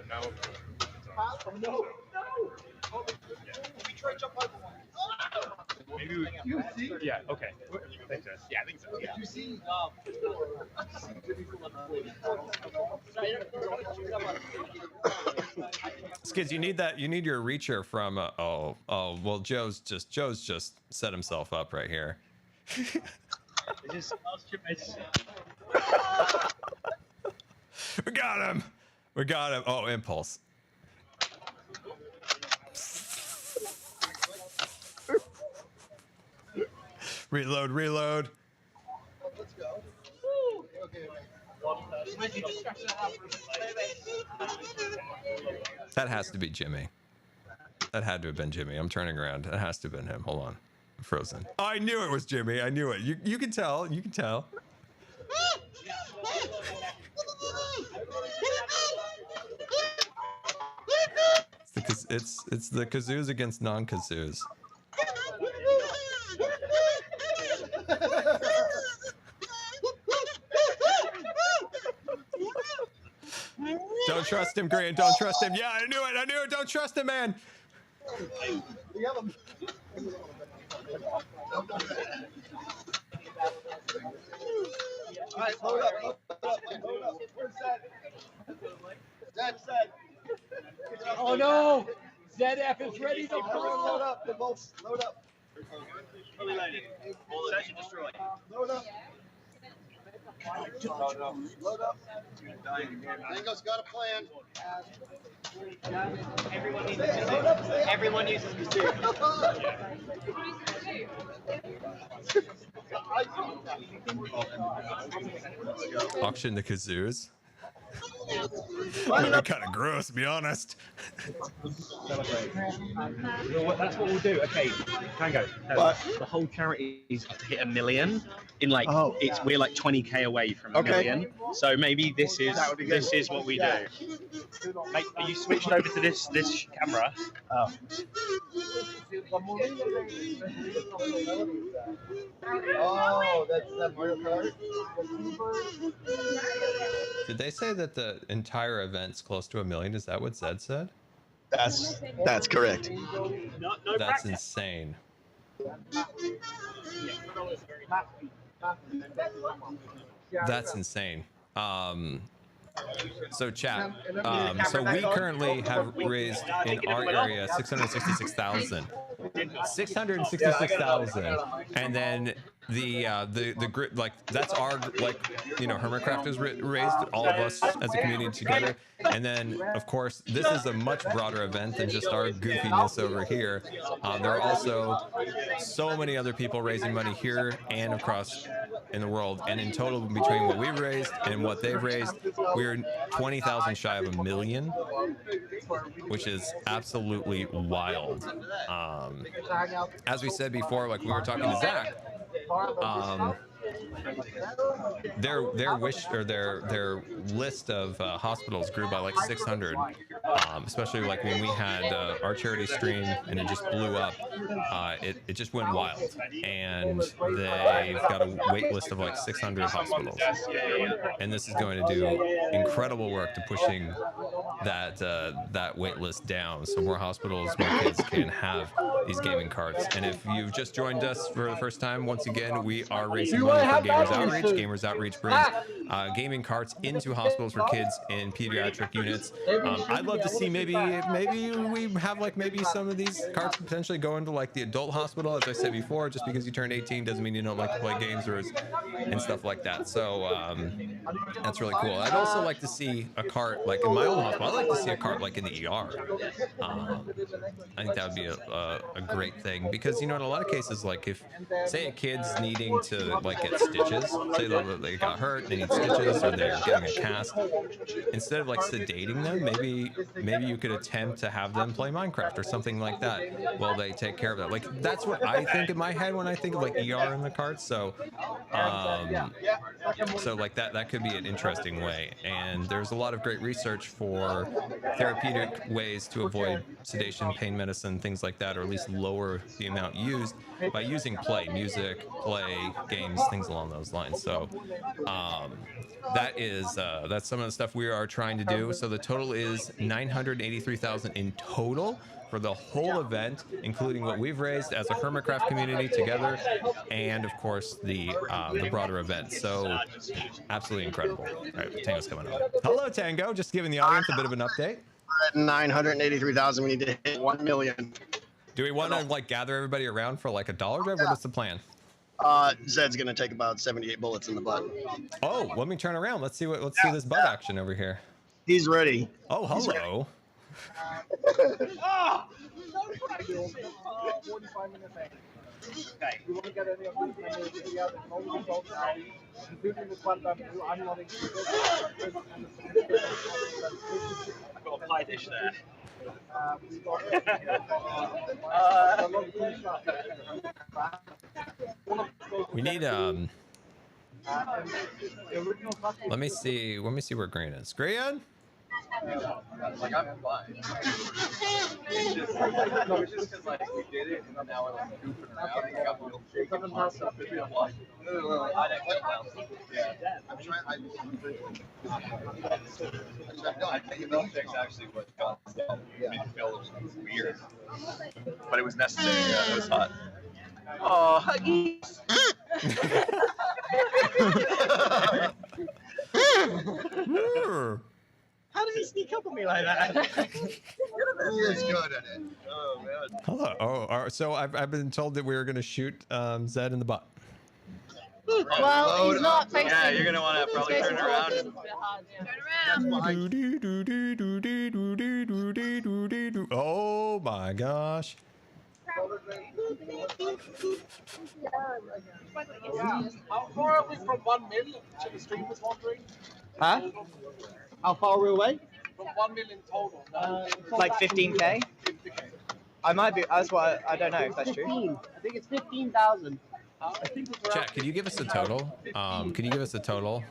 S4: No. Maybe we yeah, okay. Thanks, Jess. Yeah, I think so. Yeah.
S5: You see,
S1: Skizz, you need that. You need your reacher from. Well, Joe's just set himself up right here.
S3: I was
S1: We got him. We got him. Oh, impulse. Reload, reload.
S2: Let's go. Okay.
S1: That has to be Jimmy. That had to have been Jimmy. I'm turning around. That has to have been him. Hold on. I'm frozen. Oh, I knew it was Jimmy. I knew it. You can tell. You can tell. It's the kazoos against non-kazoos. Don't trust him, Grian. Don't trust him. Yeah, I knew it. I knew it. Don't trust him, man.
S2: We have him. All right, load up. Where's Zed?
S20: Oh no! Zedaph is ready to
S2: Load up. The bolts. Load up.
S4: Session destroyed.
S2: Load up. Load up. Tango's got a plan.
S20: Everyone uses kazoo.
S1: Auction the kazoos. That'd be kind of gross, to be honest.
S9: Well, that's what we'll do. Okay, Tango. The whole charity is to hit 1 million. In like, we're like 20k away from 1 million. So maybe this is what we do. Mate, are you switched over to this camera?
S2: Oh, that's that Mario Kart.
S1: Did they say that the entire event's close to 1 million? Is that what Zed said?
S13: That's correct.
S1: That's insane. That's insane. So chat, so we currently have raised in our area 666,000, and then the group, like, that's our, like, you know, Hermitcraft is raised, all of us as a community together, and then of course this is a much broader event than just our goofiness over here. There are also so many other people raising money here and across in the world, and in total between what we've raised and what they've raised, we're 20,000 shy of 1 million, which is absolutely wild. As we said before, like we were talking to Zach, their wish, or their list of hospitals grew by like 600, especially like when we had our charity stream and it just blew up. It just went wild, and they've got a wait list of like 600 hospitals, and this is going to do incredible work to pushing that wait list down, so more hospitals, more kids can have these gaming carts. And if you've just joined us for the first time, once again, we are raising money for Gamers Outreach. Gamers Outreach brings gaming carts into hospitals for kids in pediatric units. I'd love to see maybe we have like maybe some of these carts potentially go into like the adult hospital. As I said before, just because you turned 18 doesn't mean you don't like to play games and stuff like that. So that's really cool. I'd also like to see a cart like in my own hospital. I'd like to see a cart like in the ER. I think that would be a great thing, because you know, in a lot of cases, like if say a kid's needing to like get stitches, say they got hurt, they need stitches, or they're getting a cast, instead of like sedating them, maybe you could attempt to have them play Minecraft or something like that while they take care of that. Like that's what I think in my head when I think of like ER in the carts. So so like that could be an interesting way. And there's a lot of great research for therapeutic ways to avoid sedation, pain medicine, things like that, or at least lower the amount used by using music, games, things along those lines. So that's some of the stuff we are trying to do. So the total is 983,000 in total for the whole event, including what we've raised as a Hermitcraft community together, and of course the broader event. So absolutely incredible. All right, Tango's coming on. Hello, Tango. Just giving the audience a bit of an update.
S13: 983,000. We need to hit 1 million.
S1: Do we want to like gather everybody around for like a dollar drive? What is the plan?
S13: Zed's gonna take about 78 bullets in the butt.
S1: Oh, let me turn around. Let's see this butt action over here.
S13: He's ready.
S1: Oh, hello.
S2: Okay. You want to get any of these results now, including the one that I'm not included.
S4: I've got a pie dish there.
S1: We need let me see where Grian is. Grian?
S4: Like, I'm fine. It's just because like we did it and now we're like goofing around and got real shaky. I didn't get down. Yeah. I'm trying. I think the milkshakes actually what got made me feel weird, but it was necessary. Yeah, it was hot.
S13: Oh, huggies.
S7: How did he sneak up on me like that?
S13: He is good at it.
S4: Oh man.
S1: Hello. Oh, so I've been told that we were gonna shoot Zed in the butt.
S6: Well, he's not facing.
S4: Yeah, you're gonna want to probably turn around.
S6: Turn around.
S1: Oh my gosh.
S2: How far are we from 1 million? The stream was wondering.
S7: Huh? How far are we away?
S2: From 1 million total.
S7: Like 15k? I might be. That's what I don't know if that's true.
S3: 15. I think it's 15,000.
S1: Chat, could you give us a total? Could you give us a total?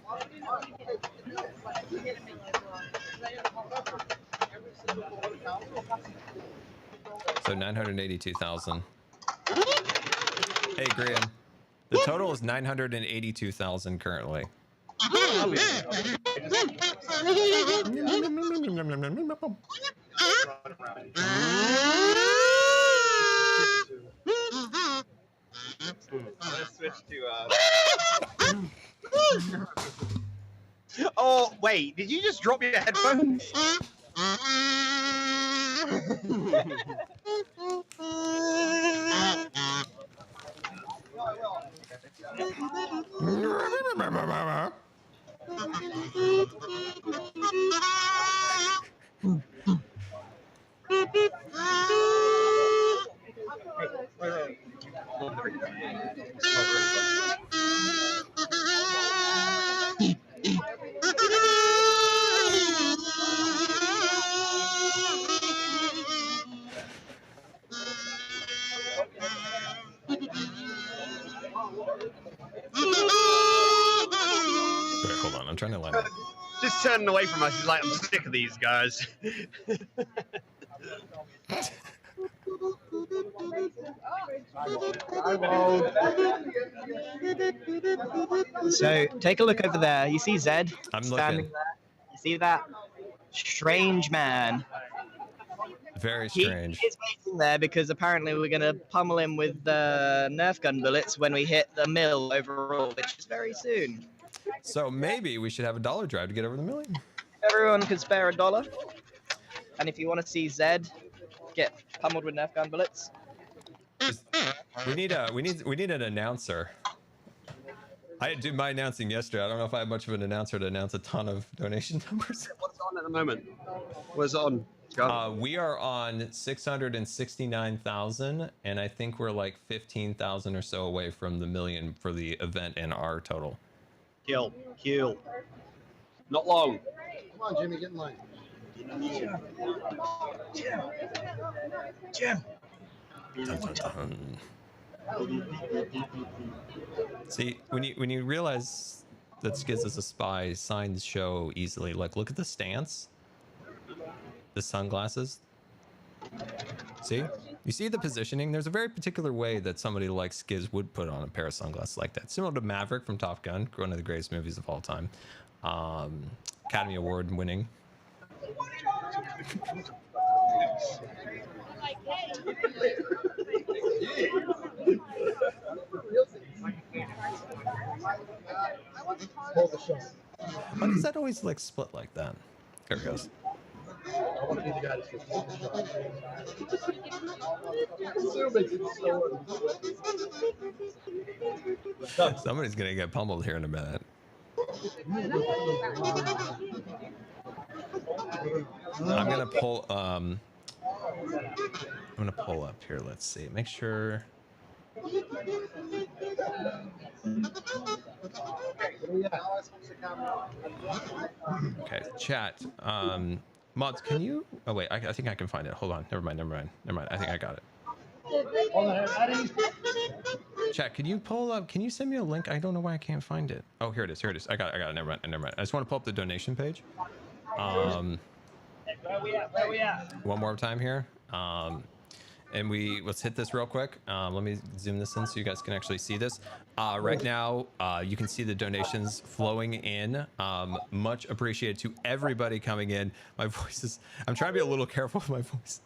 S1: So 982,000. Hey, Grian. The total is 982,000 currently.
S4: Let's switch to
S3: Oh, wait, did you just drop your headphones?
S1: Wait, hold on, I'm trying to line up.
S3: Just turning away from us. He's like, I'm sick of these guys. So take a look over there. You see Zed
S1: I'm
S3: standing
S1: looking.
S3: there. You see that strange man.
S1: Very strange.
S3: He is waiting there because apparently we're going to pummel him with Nerf gun bullets when we hit the mill overall, which is very soon.
S1: So maybe we should have a dollar drive to get over the million.
S3: Everyone could spare $1. And if you want to see Zed get pummeled with Nerf gun bullets,
S1: We need an announcer. I did my announcing yesterday. I don't know if I have much of an announcer to announce a ton of donation numbers.
S13: What's on at the moment? What's it on?
S1: We are on 669,000, and I think we're like 15,000 or so away from the million for the event in our total.
S13: Kill. Not long. Come on, Jimmy, get in line. Jim.
S1: Dun, dun, dun. See, when you realize that Skiz is a spy, signs show easily. Like, look at the stance, the sunglasses. See, you see the positioning. There's a very particular way that somebody like Skiz would put on a pair of sunglasses like that, similar to Maverick from Top Gun, one of the greatest movies of all time, Academy Award winning. Why does that always like split like that? There it goes.
S20: I want to be the guy that's just
S1: Somebody's gonna get pummeled here in a minute. I'm gonna pull up here. Let's see. Make sure. Okay, chat. Mods, can you? Oh wait, I think I can find it. Hold on. Never mind. I think I got it. Chat, can you pull up? Can you send me a link? I don't know why I can't find it. Oh, here it is. I got it. Never mind. I just want to pull up the donation page. Where we at? One more time here. And let's hit this real quick. Let me zoom this in so you guys can actually see this. Right now, you can see the donations flowing in. Much appreciated to everybody coming in. My voice is, I'm trying to be a little careful with my voice.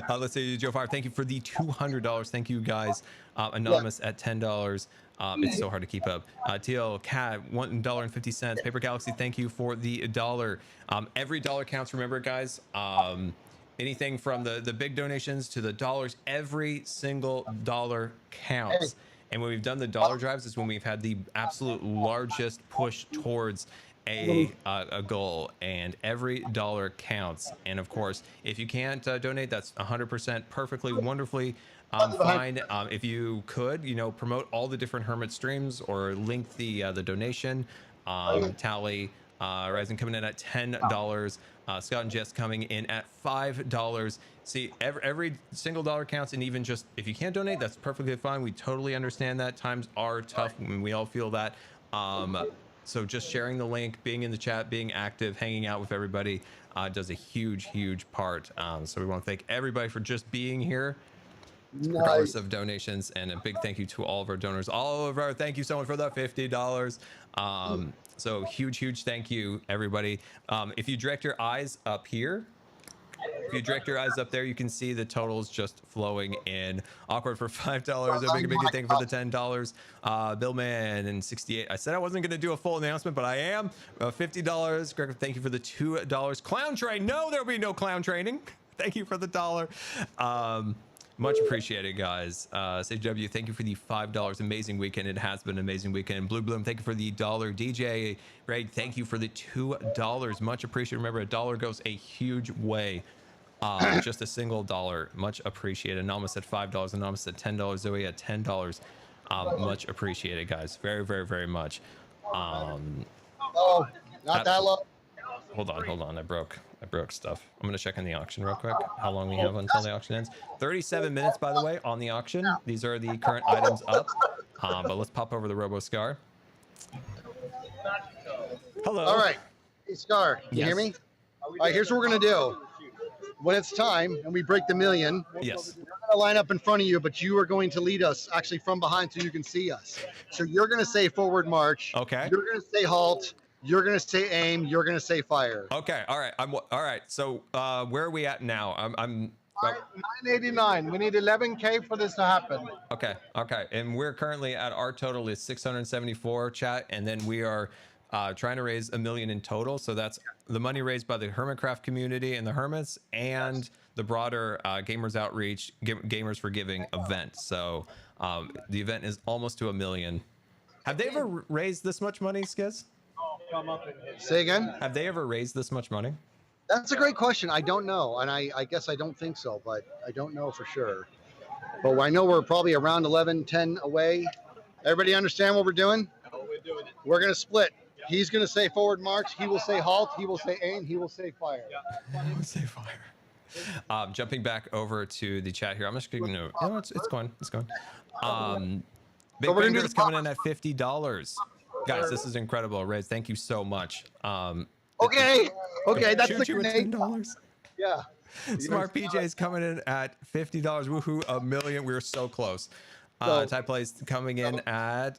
S1: Let's say Joe Fire, thank you for the $200. Thank you guys. Anonymous at $10. It's so hard to keep up. TL Cat, $1.50. Paper Galaxy, thank you for the $1. Every dollar counts, remember guys. Anything from the big donations to the dollars, every single dollar counts. And when we've done the dollar drives is when we've had the absolute largest push towards a goal, and every dollar counts. And of course, if you can't donate, that's 100% perfectly wonderfully fine. If you could, promote all the different Hermit streams or link the donation tally. Ryzen coming in at $10. Scott and Jess coming in at $5. See, every single dollar counts, and even just if you can't donate, that's perfectly fine. We totally understand that times are tough, and we all feel that. So just sharing the link, being in the chat, being active, hanging out with everybody does a huge part. So we want to thank everybody for just being here. Regardless of donations, and a big thank you to all of our donors. Thank you so much for the $50. So huge thank you, everybody. If you direct your eyes up here, if you direct your eyes up there, you can see the totals just flowing in. Awkward for $5. A big thank you for the $10. Billman and 68. I said I wasn't going to do a full announcement, but I am. $50. Greg, thank you for the $2. Clown train. No, there'll be no clown training. Thank you for the $1. Much appreciated, guys. Sage W, thank you for the $5. Amazing weekend. It has been an amazing weekend. Blue Bloom, thank you for the $1. DJ Raid, thank you for the $2. Much appreciated. Remember, a dollar goes a huge way. Just a single dollar. Much appreciated. Anonymous at $5. Anonymous at $10. Zoe at $10. Much appreciated, guys. Very much.
S5: Oh, not that low.
S1: Hold on. I broke stuff. I'm gonna check in the auction real quick. How long we have until the auction ends? 37 minutes, by the way, on the auction. These are the current items up. But let's pop over the RoboScar. Hello.
S5: All right. Hey, Scar, can you hear me? All right, here's what we're gonna do. When it's time and we break the million,
S1: yes,
S5: we're gonna line up in front of you, but you are going to lead us actually from behind so you can see us. So you're gonna say forward march.
S1: Okay.
S5: You're gonna say halt. You're gonna say aim. You're gonna say fire.
S1: Okay. All right. All right. So where are we at now? I'm
S2: 989. We need 11K for this to happen.
S1: Okay. And we're currently at, our total is 674, chat, and then we are trying to raise $1 million in total. So that's the money raised by the Hermitcraft community and the Hermits, and the broader Gamers Outreach, Gamers for Giving event. So the event is almost to $1 million. Have they ever raised this much money, Skiz?
S5: Say again?
S1: Have they ever raised this much money?
S5: That's a great question. I don't know, and I guess I don't think so, but I don't know for sure. But I know we're probably around 11, 10 away. Everybody understand what we're doing?
S4: We're doing it.
S5: We're going to split. He's going to say forward march. He will say halt. He will say aim. He will say fire.
S1: He will say fire. Jumping back over to the chat here. I'm just going to, no, it's going. Big Banger is coming in at $50. Guys, this is incredible. Rez, thank you so much.
S5: Okay, that's
S1: shoot you with $10.
S5: Yeah.
S1: Smart PJ is coming in at $50. Woohoo, $1 million. We were so close. Type Plays coming in at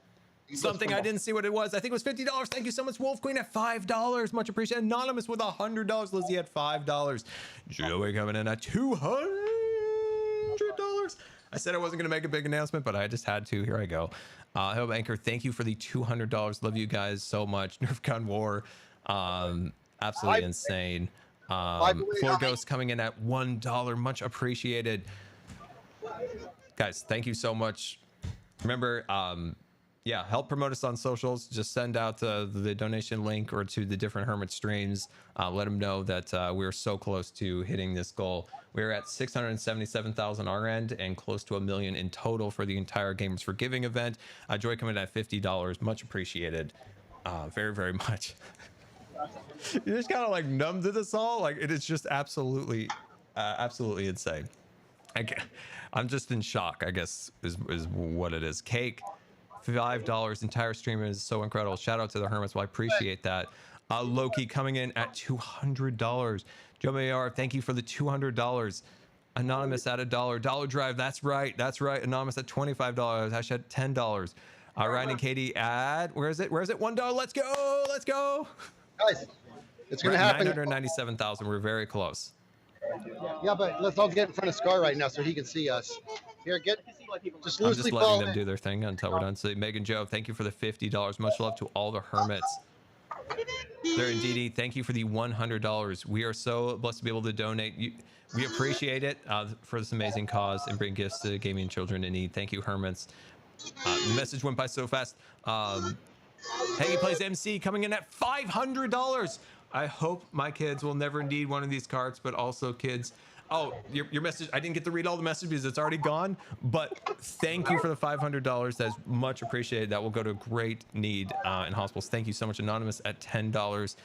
S1: something I didn't see what it was. I think it was $50. Thank you so much. Wolf Queen at $5. Much appreciated. Anonymous with $100. Lizzie at $5. Joey coming in at $200. I said I wasn't going to make a big announcement, but I just had to. Here I go. Hello, Anchor. Thank you for the $200. Love you guys so much. Nerf Gun War. Absolutely insane. Floor Ghost coming in at $1. Much appreciated. Guys, thank you so much. Remember, yeah, help promote us on socials. Just send out the donation link or to the different Hermit streams. Let them know that we're so close to hitting this goal. We're at 677,000 our end and close to 1 million in total for the entire Gamers for Giving event. Joy coming in at $50. Much appreciated. Very, very much. You're just kind of like numb to this all. Like, it is just absolutely insane. I'm just in shock, I guess, is what it is. Cake, $5. Entire stream is so incredible. Shout out to the Hermits. Well, I appreciate that. Loki coming in at $200. Joe Mayor, thank you for the $200. Anonymous at $1. Dollar Drive, that's right. Anonymous at $25. Hashtag $10. Ryan and Katie at, where is it? $1. Let's go.
S5: Guys, it's going to happen.
S1: 997,000. We're very close.
S5: Yeah, but let's all get in front of Scar right now so he can see us. Here, just loosely
S1: I'm just letting
S5: fall
S1: them
S5: in.
S1: do their thing until we're done. So Megan Joe, thank you for the $50. Much love to all the Hermits. There indeed, thank you for the $100. We are so blessed to be able to donate. We appreciate it for this amazing cause and bring gifts to gaming children in need. Thank you, Hermits. The message went by so fast. Peggy Plays MC coming in at $500. I hope my kids will never need one of these cards, but also kids. Oh, your message. I didn't get to read all the messages because it's already gone, but thank you for the $500. That's much appreciated. That will go to great need in hospitals. Thank you so much. Anonymous at $10.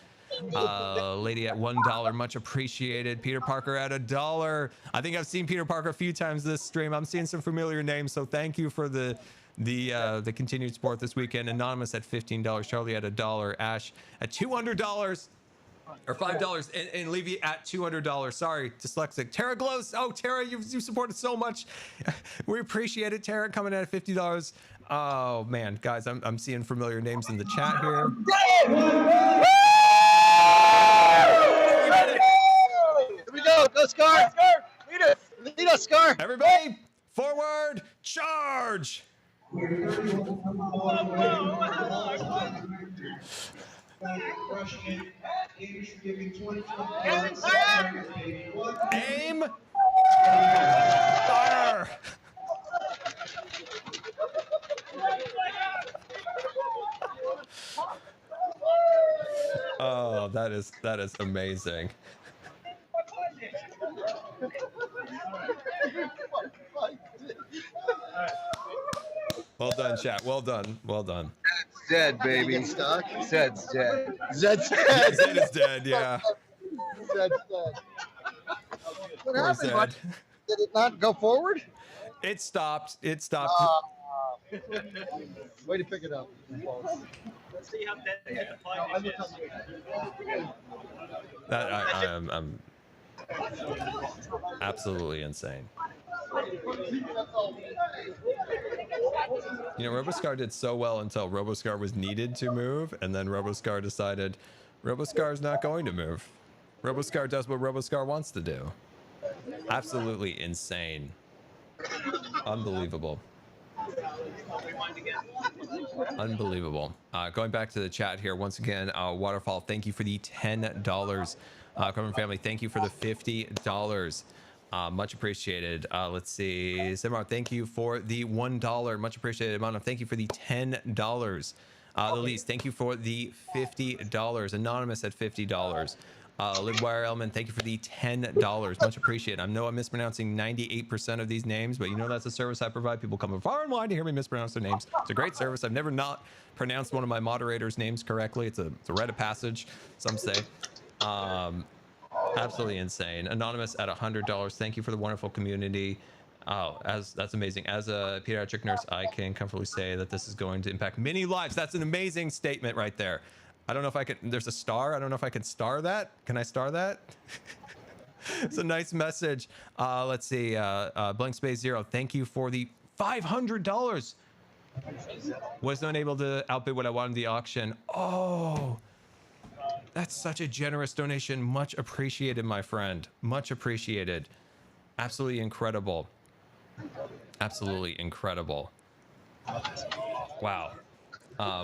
S1: Lady at $1. Much appreciated. Peter Parker at $1. I think I've seen Peter Parker a few times this stream. I'm seeing some familiar names, so thank you for the continued support this weekend. Anonymous at $15. Charlie at $1. Ash at $200. Or $5 and Levy at $200. Sorry, dyslexic. Tara Glows. Oh, Tara, you supported so much. We appreciate it. Tara coming in at $50. Oh man, guys, I'm seeing familiar names in the chat here.
S5: Here we go. Go Scar. Lead us, Scar.
S1: Everybody, forward, charge. Aim. Fire. Oh, that is amazing. Well done, chat. Well done.
S21: Dead, baby. Zed's dead.
S5: Zed's
S1: dead. Zed is dead, yeah.
S5: Zed's dead. What
S1: Poor
S5: happened,
S1: Zed.
S5: bud? Did it not go forward?
S1: It stopped.
S5: Way to pick it up.
S3: Let's see how dead the fight is.
S1: I'm absolutely insane. You know, RoboScar did so well until RoboScar was needed to move, and then RoboScar decided RoboScar's not going to move. RoboScar does what RoboScar wants to do. Absolutely insane. Unbelievable. Unbelievable. Going back to the chat here once again, Waterfall, thank you for the $10. Common Family, thank you for the $50. Much appreciated. Let's see. Simar, thank you for the $1. Much appreciated. Mono, thank you for the $10. Elise, thank you for the $50. Anonymous at $50. Livewire Element, thank you for the $10. Much appreciated. I know I'm mispronouncing 98% of these names, but you know that's a service I provide. People come from far and wide to hear me mispronounce their names. It's a great service. I've never not pronounced one of my moderators' names correctly. It's a rite of passage, some say. Absolutely insane. Anonymous at $100. Thank you for the wonderful community. Oh, that's amazing. As a pediatric nurse, I can comfortably say that this is going to impact many lives. That's an amazing statement right there. I don't know if I can. There's a star. I don't know if I can star that. Can I star that? It's a nice message. Let's see. Blank Space Zero. Thank you for the $500. Was not able to outbid what I wanted in the auction. Oh. That's such a generous donation. Much appreciated, my friend. Much appreciated. Absolutely incredible. Absolutely incredible. Wow.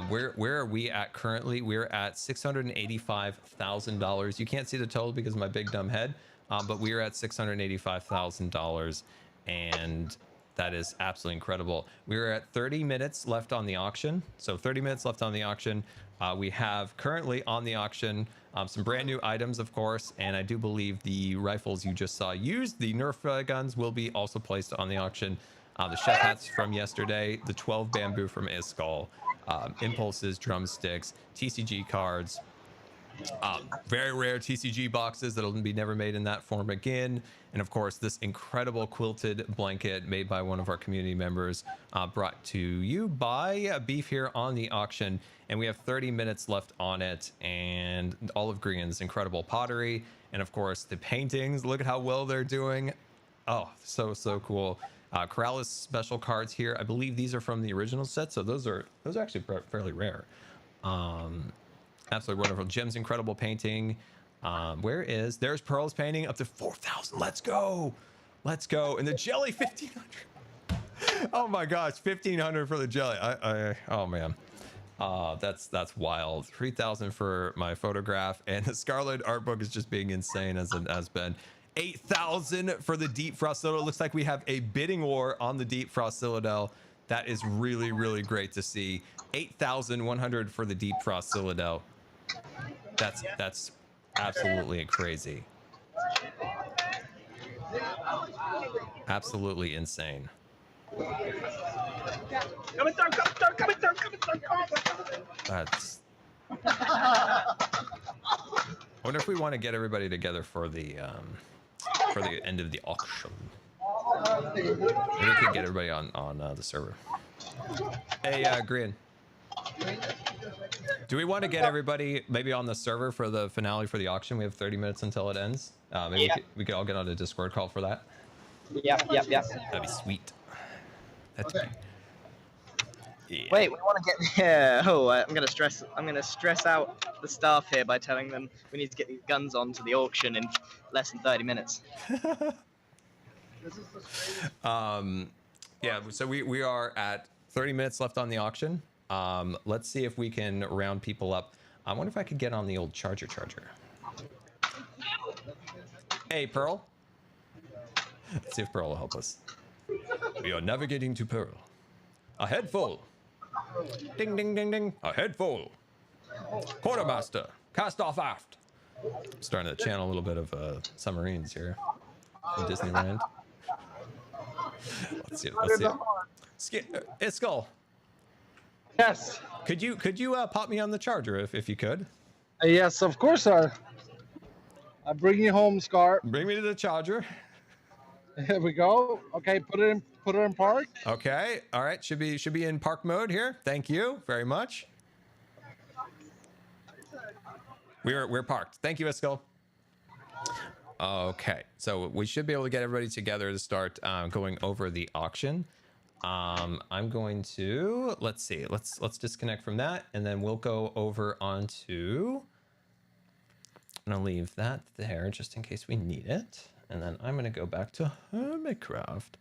S1: Where are we at currently? We're at $685,000. You can't see the total because of my big dumb head, but we are at $685,000, and that is absolutely incredible. We're at 30 minutes left on the auction. So 30 minutes left on the auction. We have currently on the auction some brand new items, of course, and I do believe the rifles you just saw used, the Nerf guns, will be also placed on the auction. The chef hats from yesterday, the 12 bamboo from Iskall, impulses, drumsticks, TCG cards, very rare TCG boxes that'll be never made in that form again, and of course this incredible quilted blanket made by one of our community members, brought to you by Beef here on the auction. And we have 30 minutes left on it, and all of Grian's incredible pottery, and of course the paintings. Look at how well they're doing. Oh, so cool. Corrales special cards here. I believe these are from the original set, so those are actually fairly rare. Absolutely wonderful. Jim's incredible painting. There's Pearl's painting up to 4,000. Let's go. And the jelly 1,500. Oh my gosh, 1,500 for the jelly. Oh man. That's wild. 3,000 for my photograph, and the Scarlet art book is just being insane as it has been. 8,000 for the Deep Frost Citadel. Looks like we have a bidding war on the Deep Frost Citadel. That is really, really great to see. 8,100 for the Deep Frost Citadel. That's absolutely crazy. Absolutely insane.
S9: Coming through.
S1: That's. I wonder if we want to get everybody together for the end of the auction. Maybe we could get everybody on the server. Hey, Grian. Do we want to get everybody maybe on the server for the finale for the auction? We have 30 minutes until it ends. Maybe we could all get on a Discord call for that.
S7: Yep.
S1: That'd be sweet. That's yeah.
S11: Wait, we want to get here. Oh, I'm gonna stress out the staff here by telling them we need to get these guns onto the auction in less than 30 minutes.
S1: Yeah. So we are at 30 minutes left on the auction. Let's see if we can round people up. I wonder if I could get on the old charger. Hey, Pearl. Let's see if Pearl will help us. We are navigating to Pearl. A head full. Ding, ding, ding, ding. A head full. Quartermaster, cast off aft. Starting to channel a little bit of submarines here in Disneyland. Let's see it. Iskall.
S2: Yes.
S1: Could you pop me on the charger if you could?
S2: Yes, of course, sir. I bring you home, Scar.
S1: Bring me to the charger.
S2: Here we go. Okay, put it in park.
S1: Okay. All right. Should be in park mode here. Thank you very much. We're parked. Thank you, Iskall. Okay. So we should be able to get everybody together to start going over the auction. I'm going to let's see. Let's disconnect from that, and then we'll go over onto. I'm gonna leave that there just in case we need it. And then I'm going to go back to Hermitcraft.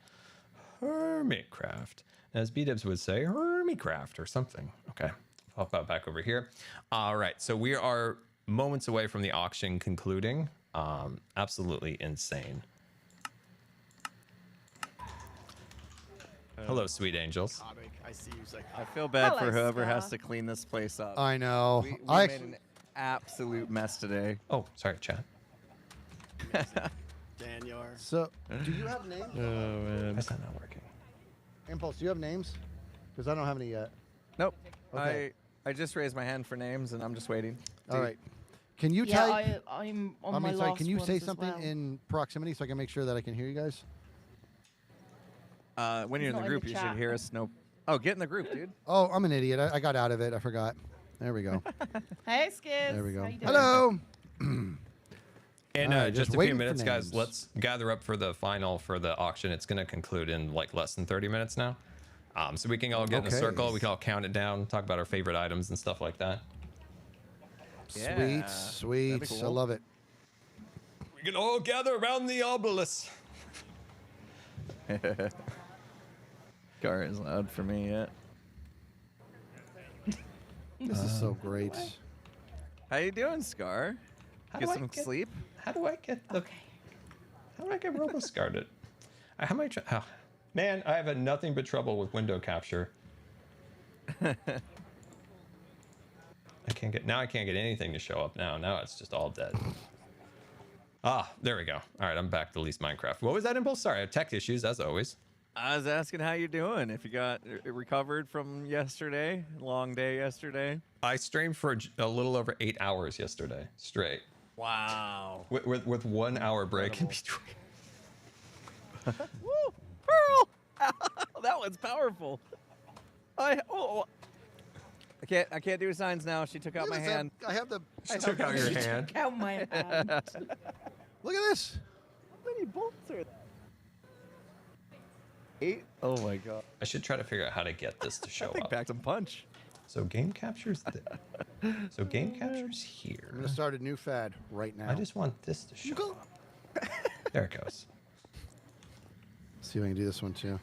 S1: As B-Dibs would say, Hermitcraft or something. Okay, pop out back over here. All right, so we are moments away from the auction concluding. Absolutely insane. Hello, sweet angels.
S19: I see you. I feel bad for whoever has to clean this place up.
S14: I know.
S19: We made an absolute mess today.
S1: Oh, sorry, chat.
S14: So, do you have names?
S19: Oh man,
S1: that's not working.
S14: Impulse, do you have names? Because I don't have any yet.
S19: Nope.
S14: Okay.
S19: I just raised my hand for names, and I'm just waiting.
S14: All right. Can you
S15: type? I'm on my last
S14: can you say
S15: ones as
S14: something
S15: well.
S14: in proximity so I can make sure that I can hear you guys?
S19: When you're in the
S15: not in
S19: group,
S15: the
S19: you
S15: chat.
S19: should hear us. No. Oh, get in the group, dude.
S14: Oh, I'm an idiot. I got out of it. I forgot. There we go.
S15: Hey, Skiz.
S14: There we go.
S15: How you doing?
S14: Hello.
S1: And
S14: All right,
S1: just a few
S14: waiting for
S1: minutes, guys.
S14: names.
S1: Let's gather up for the final for the auction. It's going to conclude in like less than 30 minutes now. So we can all get in a
S14: Okay.
S1: circle. We can all count it down, talk about our favorite items and stuff like that.
S14: Sweet, sweet.
S19: That'd be
S14: I
S19: cool.
S14: love it.
S1: We can all gather around the obelisk.
S19: Gar isn't loud for me yet.
S14: This is so great.
S19: How you doing, Scar? Get some sleep?
S1: How do I get the... How do I get robo-scarred? How many... Man, I have had nothing but trouble with window capture. I can't get... Now I can't get anything to show up now. Now it's just all dead. Ah, there we go. All right, I'm back to Least Minecraft. What was that, Impulse? Sorry, I have tech issues, as always.
S19: I was asking how you doing. If you got recovered from yesterday, long day yesterday.
S1: I streamed for a little over 8 hours yesterday, straight.
S19: Wow.
S1: With 1 hour break in between.
S19: Woo! Pearl! That one's powerful. I can't do signs now. She took out my hand.
S14: I have the.
S1: She took out your hand.
S15: Took out my hand.
S14: Look at this.
S19: How many bolts are there? 8? Oh my god.
S1: I should try to figure out how to get this to show up.
S19: Back some punch.
S1: So game capture's so game capture's here.
S14: I'm gonna start a new fad right now.
S1: I just want this to show up. There it goes.
S14: See if I can do this one too.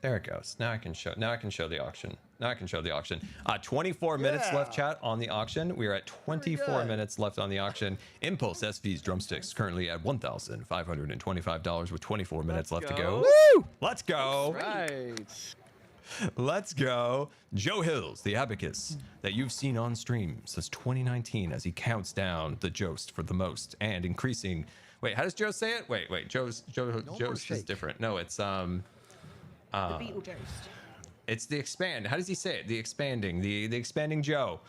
S1: There it goes. Now I can show. Now I can show the auction. Now I can show the auction. 24 minutes left, chat, on the auction. We are at 24 minutes left on the auction. impulseSV's drumsticks currently at $1,525 with 24 minutes left to go. Woo! Let's go.
S19: Right.
S1: Let's go. Joe Hills, the abacus that you've seen on stream since 2019 as he counts down the Jost for the most and increasing. Wait, how does Joe say it? Wait. Joe's is different. No, it's
S15: the Beetlejuice.
S1: It's the expand. How does he say it? The expanding. The expanding Joe.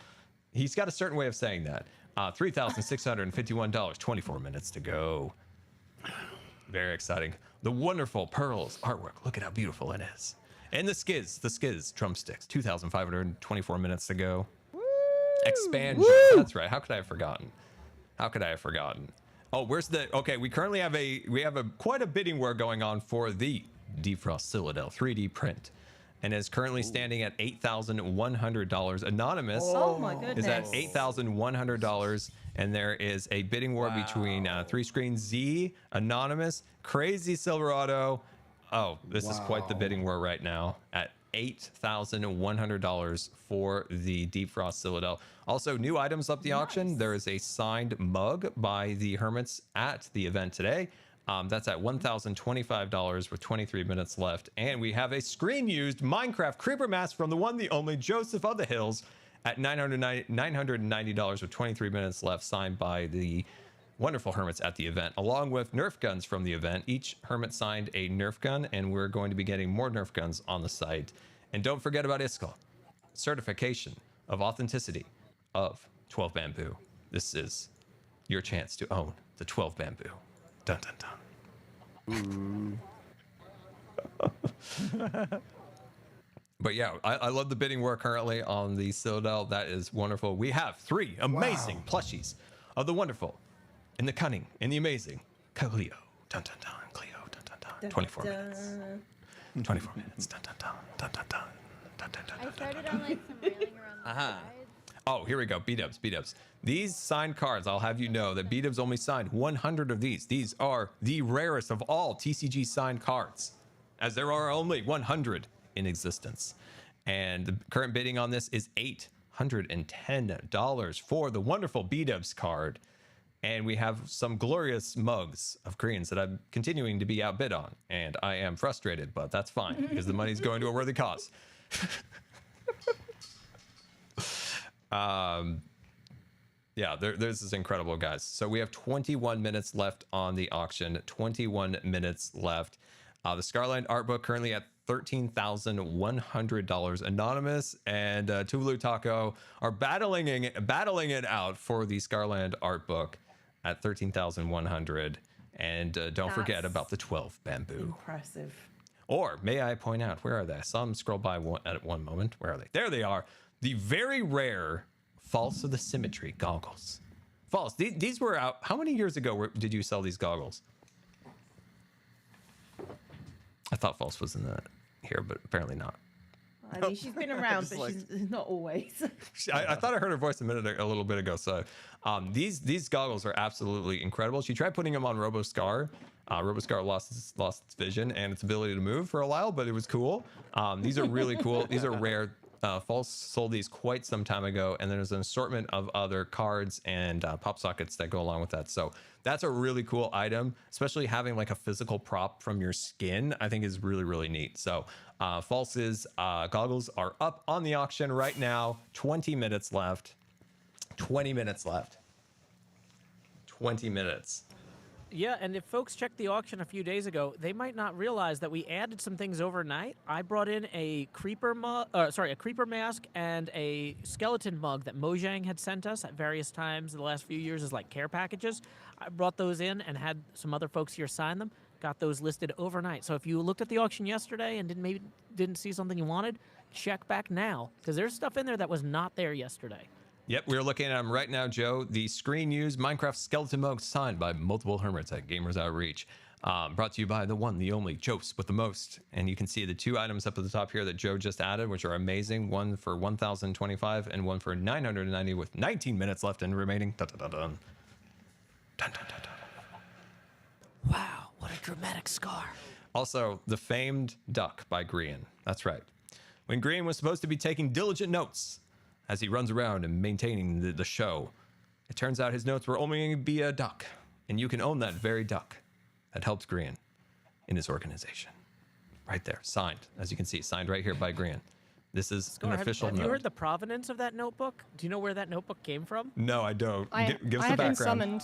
S1: He's got a certain way of saying that. $3,651. 24 minutes to go. Very exciting. The wonderful Pearls artwork. Look at how beautiful it is. And the Skiz drumsticks. 2,524 minutes to go. Woo! Expand. Woo! That's right. How could I have forgotten? Oh, where's the? Okay, we currently have quite a bidding war going on for the Defrost Citadel 3D print, and is currently standing at $8,100. Anonymous is at $8,100, and there is a bidding war between 3 Screen Z, Anonymous, Crazy Silverado. Oh, this is quite the bidding war right now at $8,100 for the Defrost Citadel. Also, new items up the auction. There is a signed mug by the Hermits at the event today. That's at $1,025 with 23 minutes left. And we have a screen-used Minecraft Creeper Mask from the one, the only Joseph of the Hills at $990 with 23 minutes left, signed by the wonderful Hermits at the event, along with Nerf guns from the event. Each Hermit signed a Nerf gun, and we're going to be getting more Nerf guns on the site. And don't forget about ISKL, certification of authenticity of 12 Bamboo. This is your chance to own the 12 Bamboo. Dun dun dun. But yeah, I love the bidding war currently on the Citadel. That is wonderful. We have 3 amazing plushies of the wonderful and the cunning and the amazing Cleo. Dun dun dun. Cleo. Dun dun dun. 24 minutes. 24 minutes. Dun dun dun. Dun dun dun. Dun dun dun.
S8: I started on like some railing around the sides.
S1: Oh, here we go. B-dubs. These signed cards, I'll have you know that B-dubs only signed 100 of these. These are the rarest of all TCG signed cards, as there are only 100 in existence. And the current bidding on this is $810 for the wonderful B-dubs card. And we have some glorious mugs of Grians that I'm continuing to be outbid on. And I am frustrated, but that's fine because the money's going to a worthy cause. Yeah, this is incredible, guys. So we have 21 minutes left on the auction. 21 minutes left. The Scarland art book currently at $13,100. Anonymous and Tulu Taco are battling it out for the Scarland art book at $13,100. And don't forget about the 12 Bamboo.
S15: Impressive.
S1: Or may I point out, where are they? I saw them scroll by at one moment. Where are they? There they are. The very rare False of the Symmetry goggles. False. These were out. How many years ago did you sell these goggles? I thought False was in here, but apparently not.
S15: I mean, she's been around, but she's not always.
S1: I thought I heard her voice a little bit ago. So these goggles are absolutely incredible. She tried putting them on RoboScar. RoboScar lost its vision and its ability to move for a while, but it was cool. These are really cool. These are rare. False sold these quite some time ago, and there's an assortment of other cards and pop sockets that go along with that. So that's a really cool item, especially having like a physical prop from your skin, I think is really, really neat. So False's goggles are up on the auction right now. 20 minutes left. 20 minutes left. 20 minutes.
S18: Yeah, and if folks checked the auction a few days ago, they might not realize that we added some things overnight. I brought in a creeper mask and a skeleton mug that Mojang had sent us at various times in the last few years as like care packages. I brought those in and had some other folks here sign them. Got those listed overnight. So if you looked at the auction yesterday and didn't see something you wanted, check back now, because there's stuff in there that was not there yesterday.
S1: Yep, we're looking at them right now, Joe. The screen used Minecraft skeleton mug signed by multiple hermits at GamersOutreach. Brought to you by the one, the only, Jose with the most. And you can see the two items up at the top here that Joe just added, which are amazing. One for 1,025 and one for 990 with 19 minutes left and remaining. Dun, dun, dun, dun. Dun, dun, dun, dun.
S18: Wow, what a dramatic scar.
S1: Also, the famed duck by Grian. That's right. When Grian was supposed to be taking diligent notes as he runs around and maintaining the show, it turns out his notes were only going to be a duck. And you can own that very duck that helps Grian in his organization. Right there, signed. As you can see, signed right here by Grian. This is
S18: Scar,
S1: an official
S18: have
S1: note.
S18: you heard the provenance of that notebook? Do you know where that notebook came from?
S1: No, I don't. Give us
S16: I
S1: the
S16: have been
S1: background.
S16: summoned.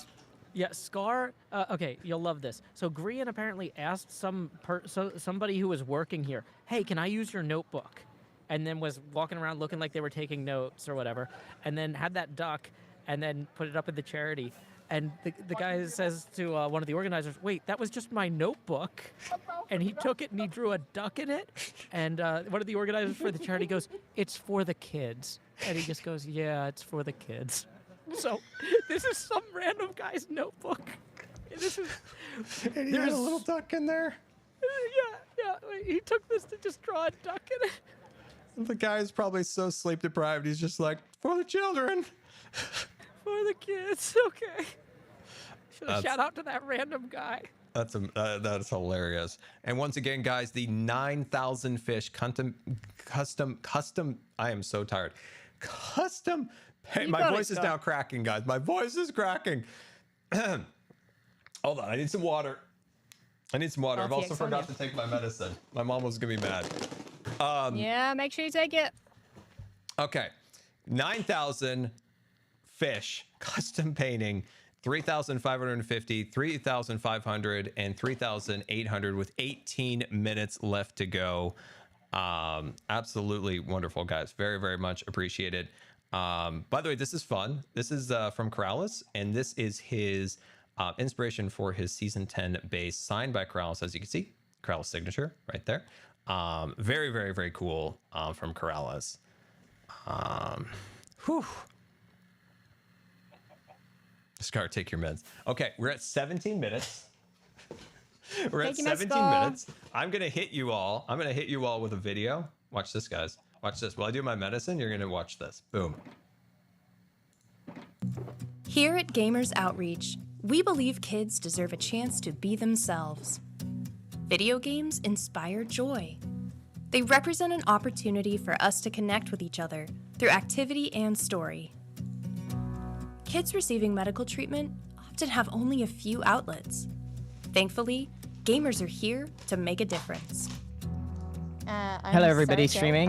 S18: Yeah, Scar. Okay, you'll love this. So Grian apparently asked somebody who was working here, "Hey, can I use your notebook?" And then was walking around looking like they were taking notes or whatever, and then had that duck, and then put it up at the charity. And the guy says to one of the organizers, "Wait, that was just my notebook," and he took it and he drew a duck in it. And one of the organizers for the charity goes, "It's for the kids," and he just goes, "Yeah, it's for the kids." So this is some random guy's notebook. This is.
S1: And he had a little duck in there.
S18: Yeah. He took this to just draw a duck in it.
S1: The guy's probably so sleep deprived. He's just like, for the children.
S18: For the kids. Okay. Shout out to that random guy.
S1: That's hilarious. And once again, guys, the 9,000 fish custom. I am so tired. Custom. Hey, my voice is now cracking, guys. My voice is cracking. Hold on, I need some water. I've also forgot to take my medicine. My mom was gonna be mad.
S16: Yeah, make sure you take it.
S1: Okay, 9,000 fish custom painting, 3,550, 3,500, and 3,800 with 18 minutes left to go. Absolutely wonderful, guys. Very, very much appreciated. By the way, this is fun. This is from Corrales, and this is his inspiration for his season 10 base, signed by Corrales, as you can see. Corrales' signature right there. Very, very, very cool from Corrales. Scar, take your meds. Okay, we're at 17 minutes. We're at 17 minutes. I'm gonna hit you all with a video. Watch this, guys. Watch this. While I do my medicine, you're gonna watch this. Boom.
S12: Here at Gamers Outreach, we believe kids deserve a chance to be themselves. Video games inspire joy. They represent an opportunity for us to connect with each other through activity and story. Kids receiving medical treatment often have only a few outlets. Thankfully, gamers are here to make a difference.
S11: Hello everybody streaming.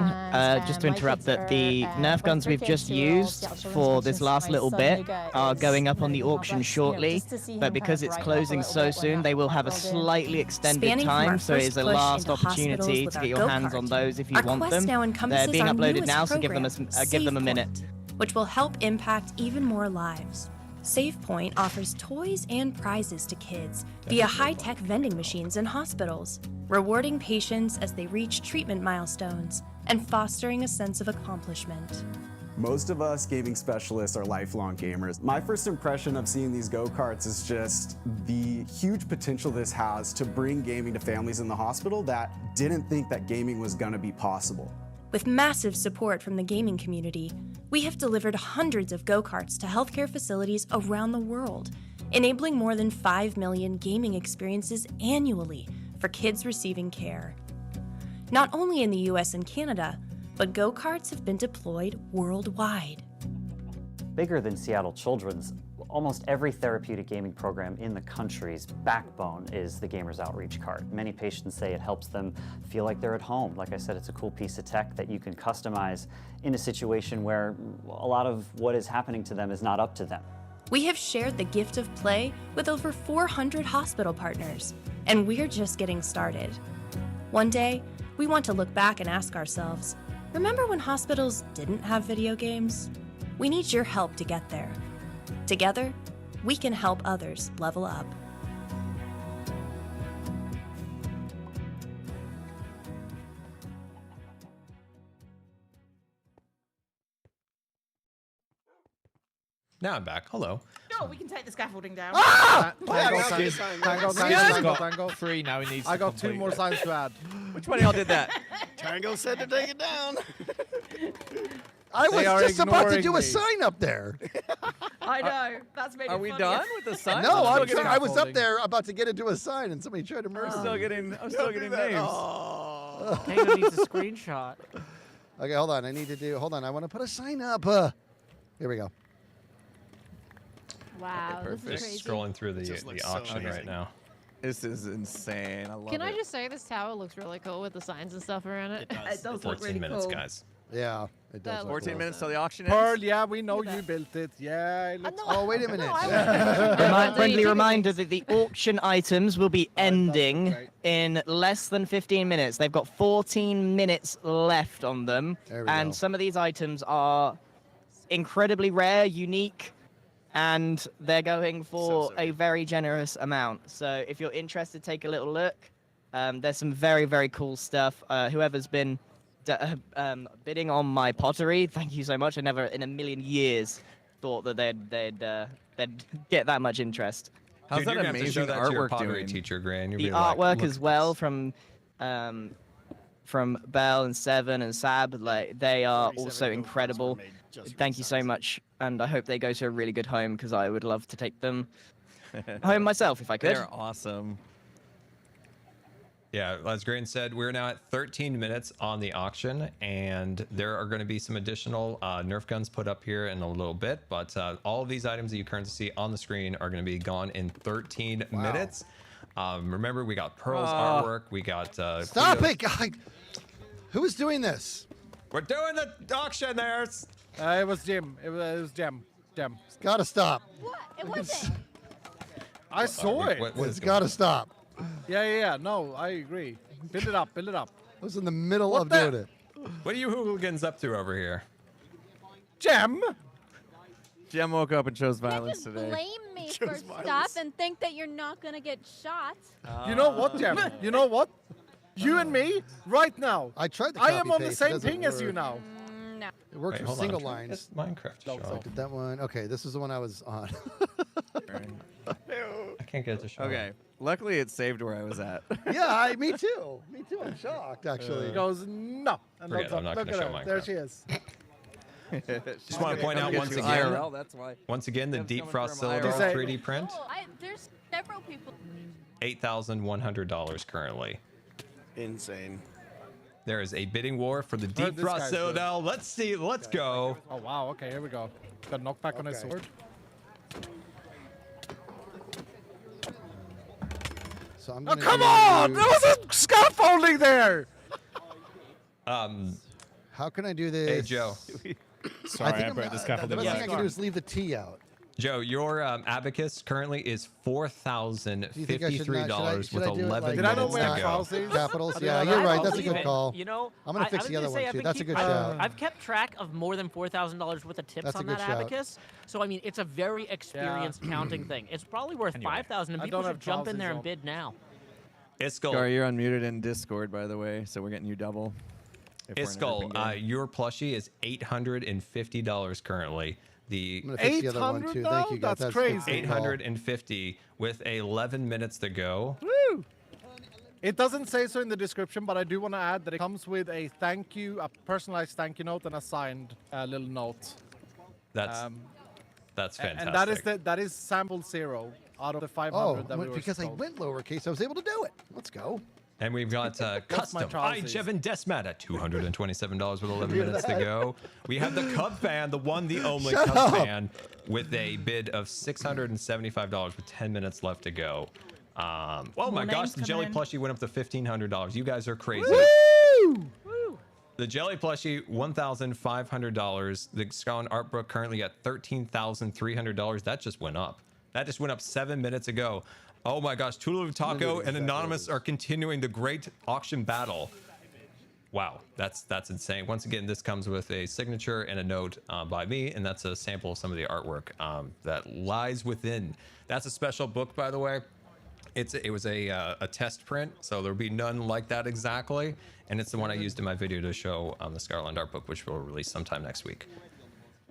S11: Just to interrupt that the Nerf guns we've just used for this last little bit are going up on the auction shortly, but because it's closing so soon, they will have a slightly extended time, so it is a last opportunity to get your hands on those if you want them. They're being uploaded now, so give them a minute.
S12: Which will help impact even more lives. SavePoint offers toys and prizes to kids via high-tech vending machines in hospitals, rewarding patients as they reach treatment milestones and fostering a sense of accomplishment.
S22: Most of us gaming specialists are lifelong gamers. My first impression of seeing these go-karts is just the huge potential this has to bring gaming to families in the hospital that didn't think that gaming was gonna be possible.
S12: With massive support from the gaming community, we have delivered hundreds of go-karts to healthcare facilities around the world, enabling more than 5 million gaming experiences annually for kids receiving care. Not only in the US and Canada, but go-karts have been deployed worldwide.
S10: Bigger than Seattle Children's, almost every therapeutic gaming program in the country's backbone is the Gamers Outreach cart. Many patients say it helps them feel like they're at home. Like I said, it's a cool piece of tech that you can customize in a situation where a lot of what is happening to them is not up to them.
S12: We have shared the gift of play with over 400 hospital partners, and we're just getting started. One day, we want to look back and ask ourselves, remember when hospitals didn't have video games? We need your help to get there. Together, we can help others level up.
S1: Now I'm back. Hello.
S15: No, we can take the scaffolding down.
S14: Ah!
S17: Tango. Three now. He needs.
S23: I got 2 more signs to add.
S19: Which one of y'all did that?
S5: Tango said to take it down.
S14: I was
S23: They are
S14: just about to do
S23: ignoring
S14: a
S23: me.
S14: sign up there.
S15: I know. That's made
S19: Are
S15: it
S19: we
S15: funnier.
S19: done with the sign?
S14: No,
S19: I'm still
S14: I was up
S23: scaffolding.
S14: there about to get into a sign, and somebody tried to murder
S19: I'm
S14: me.
S19: still getting. I'm still getting names.
S18: Tango needs a screenshot.
S14: Okay, hold on. I need to do. Hold on. I want to put a sign up. Here we go.
S16: Wow, this
S1: Perfect.
S16: is crazy.
S1: Scrolling through the auction right now.
S19: This is insane. I love
S16: Can
S19: it.
S16: I just say this tower looks really cool with the signs and stuff around it?
S15: It does look
S1: 14
S15: really
S1: minutes,
S15: cool.
S1: guys.
S14: Yeah, it does.
S16: That
S14: look
S16: looks
S19: 14
S14: cool.
S19: minutes till the auction
S23: Pearl,
S19: ends.
S23: yeah, we know you built it. Yeah, it looks
S14: Oh, wait a minute.
S11: Friendly reminder that the auction items will be ending in less than 15 minutes. They've got 14 minutes left on them.
S14: There we
S11: And
S14: go.
S11: some of these items are incredibly rare, unique, and they're going for a very generous amount. So if you're interested, take a little look. There's some very, very cool stuff. Whoever's been bidding on my pottery, thank you so much. I never in a million years thought that they'd get that much interest.
S19: How's
S1: Dude,
S19: that
S1: you're gonna have to show
S19: amazing
S1: that to your
S19: artwork
S1: pottery
S19: doing?
S1: teacher, Grian. You'll
S11: The
S1: be like,
S11: artwork
S1: "Look
S11: as
S1: at
S11: well
S1: this."
S11: from Bell and Seven and Sab, like they are also incredible. Thank you so much, and I hope they go to a really good home because I would love to take them home myself if I could.
S19: They're awesome.
S1: Yeah, as Grian said, we're now at 13 minutes on the auction, and there are going to be some additional Nerf guns put up here in a little bit, but all of these items that you currently see on the screen are going to be gone in 13 minutes. Remember, we got Pearl's artwork, we got...
S14: Stop
S1: Cleo's-
S14: it, guy! Who is doing this?
S1: We're doing the auction there!
S23: It was Jim. It was Jem. Jem.
S14: It's gotta stop.
S16: What? It wasn't.
S23: I saw it.
S14: It's gotta stop.
S23: Yeah. No, I agree. Build it up. Build it up.
S14: I was in the middle
S23: What
S14: of
S23: the-
S14: doing it.
S1: What are you hooligans up to over here?
S23: Jem.
S19: Jem woke up and chose violence
S16: Just
S19: today.
S16: blame me for stuff and think that you're not gonna get shot.
S23: You know what, Jem? You know what? You and me, right now.
S14: I tried to
S23: I am
S14: copy
S23: on the
S14: paste, it
S23: same
S14: doesn't
S23: ping as you
S14: work.
S23: now.
S16: No.
S14: It works
S1: Wait,
S14: with
S1: hold on,
S14: single
S1: I'm trying to
S14: lines.
S1: get Minecraft to show
S14: So I
S1: up.
S14: did that one. Okay, this is the one I was on.
S1: I can't get it to show
S19: Okay. Luckily, it saved where I was at.
S14: Yeah, me too. Me too. I'm shocked, actually.
S23: He goes, no. And
S1: Forget it, I'm not
S23: look
S1: gonna
S23: at
S1: show
S23: her.
S1: Minecraft.
S23: There she is.
S1: Just want to point out once again,
S19: IRL, that's why.
S1: once again, the
S19: Jem's
S1: Deep
S19: coming
S1: Frost
S19: from
S1: Cylinder
S19: IRL.
S1: 3D print,
S16: Oh, there's several people.
S1: $8,100 currently.
S5: Insane.
S1: There is a bidding war for the
S23: Heard
S1: Deep
S23: this
S1: Frost
S23: guy's good.
S1: Citadel. Let's see. Let's go.
S23: Oh, wow. Okay, here we go. Got knockback on his
S14: Okay.
S23: sword.
S14: So I'm
S23: Oh,
S14: gonna
S23: come
S14: do-
S23: on! There was a scaffolding there!
S14: How can I do this?
S1: Hey, Joe.
S17: Sorry, I
S14: think
S17: broke the
S14: the
S17: scaffolding.
S14: best thing I
S17: back.
S14: can do is leave the T out.
S1: Joe, your abacus currently is $4,053
S14: should
S1: with
S14: I do it
S1: 11
S14: like-
S23: Did I know
S1: minutes
S23: where
S1: to go.
S23: Charles is?
S14: Capitals.
S23: I don't
S14: Yeah,
S23: know
S14: you're
S23: that.
S14: right.
S23: I'll
S14: That's a
S23: believe
S14: good
S23: it.
S14: call.
S18: You know,
S14: I'm gonna
S18: I
S14: fix
S18: was
S14: the other
S18: gonna say,
S14: one
S18: I've
S14: too.
S18: been
S14: That's a good
S18: keep-
S14: shout.
S18: I've kept track of more than $4,000 worth of tips
S14: That's a
S18: on
S14: good
S18: that
S14: shout.
S18: abacus. So I mean, it's a very experienced counting thing. It's probably worth
S17: Anyway.
S18: 5,000, and
S23: I
S18: people
S23: don't
S18: should
S23: have
S18: jump in there and
S23: Charles's
S18: bid now.
S1: Iskall,
S19: Gar, you're unmuted in Discord, by the way, so we're getting you double. if we're in a grouping game.
S1: your plushie is $850 currently. The
S14: I'm gonna fix the other one
S23: 800
S14: too.
S23: now?
S14: Thank you, guys.
S23: That's
S14: a good
S23: crazy.
S14: call.
S1: 850 with 11 minutes to go.
S23: Woo! It doesn't say so in the description, but I do want to add that it comes with a thank you, a personalized thank you note, and a signed little note.
S1: That's fantastic.
S23: And that is sample 0 out of the 500
S14: Oh,
S23: that we were
S14: because I
S23: told.
S14: went lowercase, I was able to do it. Let's go.
S1: And we've got custom iJevin Desmat at $227 with 11 minutes to go. We have the Cub fan, the one, the only Cub fan, with a bid of $675 with 10 minutes left to go. Oh my gosh, the jelly plushie went up to $1,500. You guys are crazy.
S15: Woo!
S1: The jelly plushie, $1,500. The Scotland art book currently at $13,300. That just went up. That just went up 7 minutes ago. Oh my gosh, Tulu Taco and Anonymous are continuing the great auction battle. Wow, that's insane. Once again, this comes with a signature and a note by me, and that's a sample of some of the artwork that lies within. That's a special book, by the way. It was a test print, so there'll be none like that exactly, and it's the one I used in my video to show the Scarland art book, which we'll release sometime next week.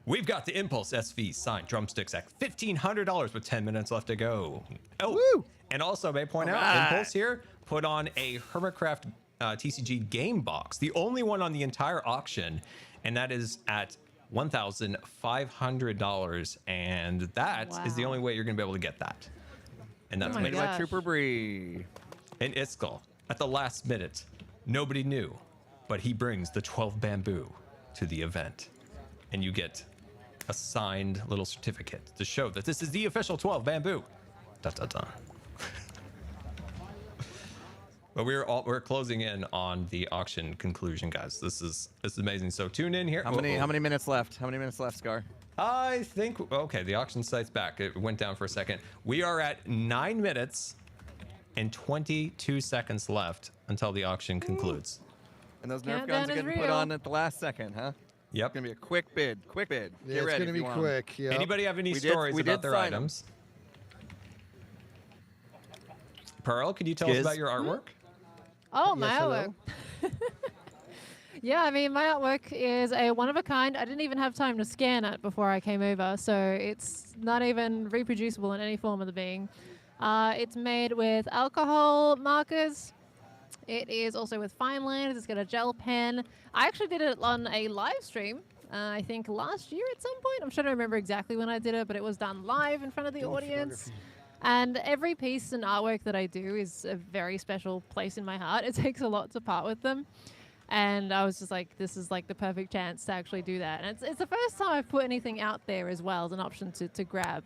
S1: We've got the impulseSV signed drumsticks at $1,500 with 10 minutes left to go. Oh, woo! And also, may I point out, Impulse here put on a Hermitcraft TCG game box, the only one on the entire auction, and that is at $1,500, and that is the only way you're going to be able to get that. And that's made by
S19: Trooper Bree.
S1: And Iskall, at the last minute, nobody knew, but he brings the 12 bamboo to the event, and you get a signed little certificate to show that this is the official 12 bamboo. Dun, dun, dun. But we're closing in on the auction conclusion, guys. This is amazing. So tune in here.
S19: How many minutes left? How many minutes left, Scar?
S1: I think okay. The auction site's back. It went down for a second. We are at 9 minutes and 22 seconds left until the auction concludes.
S19: And those Nerf guns are getting put on at the last second, huh?
S1: Yep.
S19: It's gonna be a quick bid. Quick bid.
S14: Yeah,
S19: Get ready.
S14: It's gonna be quick. Yeah.
S1: Anybody have any stories about their items? Pearl, could you tell us about your artwork?
S16: Oh, my artwork. Yeah, I mean, my artwork is a one-of-a-kind. I didn't even have time to scan it before I came over, so it's not even reproducible in any form of the being. It's made with alcohol markers. It is also with fine lines. It's got a gel pen. I actually did it on a live stream, I think last year at some point. I'm trying to remember exactly when I did it, but it was done live in front of the audience. And every piece and artwork that I do is a very special place in my heart. It takes a lot to part with them. And I was just like, this is like the perfect chance to actually do that. And it's the first time I've put anything out there as well as an option to grab.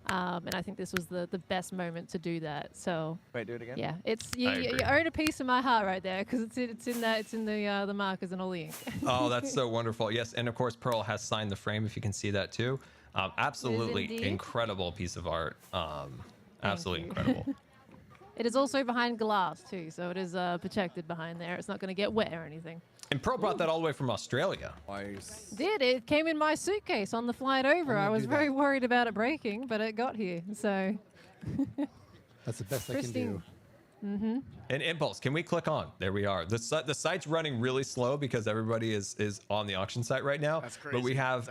S16: And I think this was the best moment to do that. So
S19: wait, do it again.
S16: Yeah, it's you own a piece of my heart right there because it's in the markers and all the ink.
S1: Oh, that's so wonderful. Yes, and of course Pearl has signed the frame if you can see that too. Absolutely incredible piece of art. Absolutely incredible.
S16: It is also behind glass too, so it is protected behind there. It's not going to get wet or anything.
S1: And Pearl brought that all the way from Australia.
S19: Nice.
S16: It came in my suitcase on the flight over. I was very worried about it breaking, but it got here. So
S14: that's the best I can do.
S16: Mm-hmm.
S1: And Impulse, can we click on? There we are. The site's running really slow because everybody is on the auction site right now.
S23: That's crazy.
S1: But we have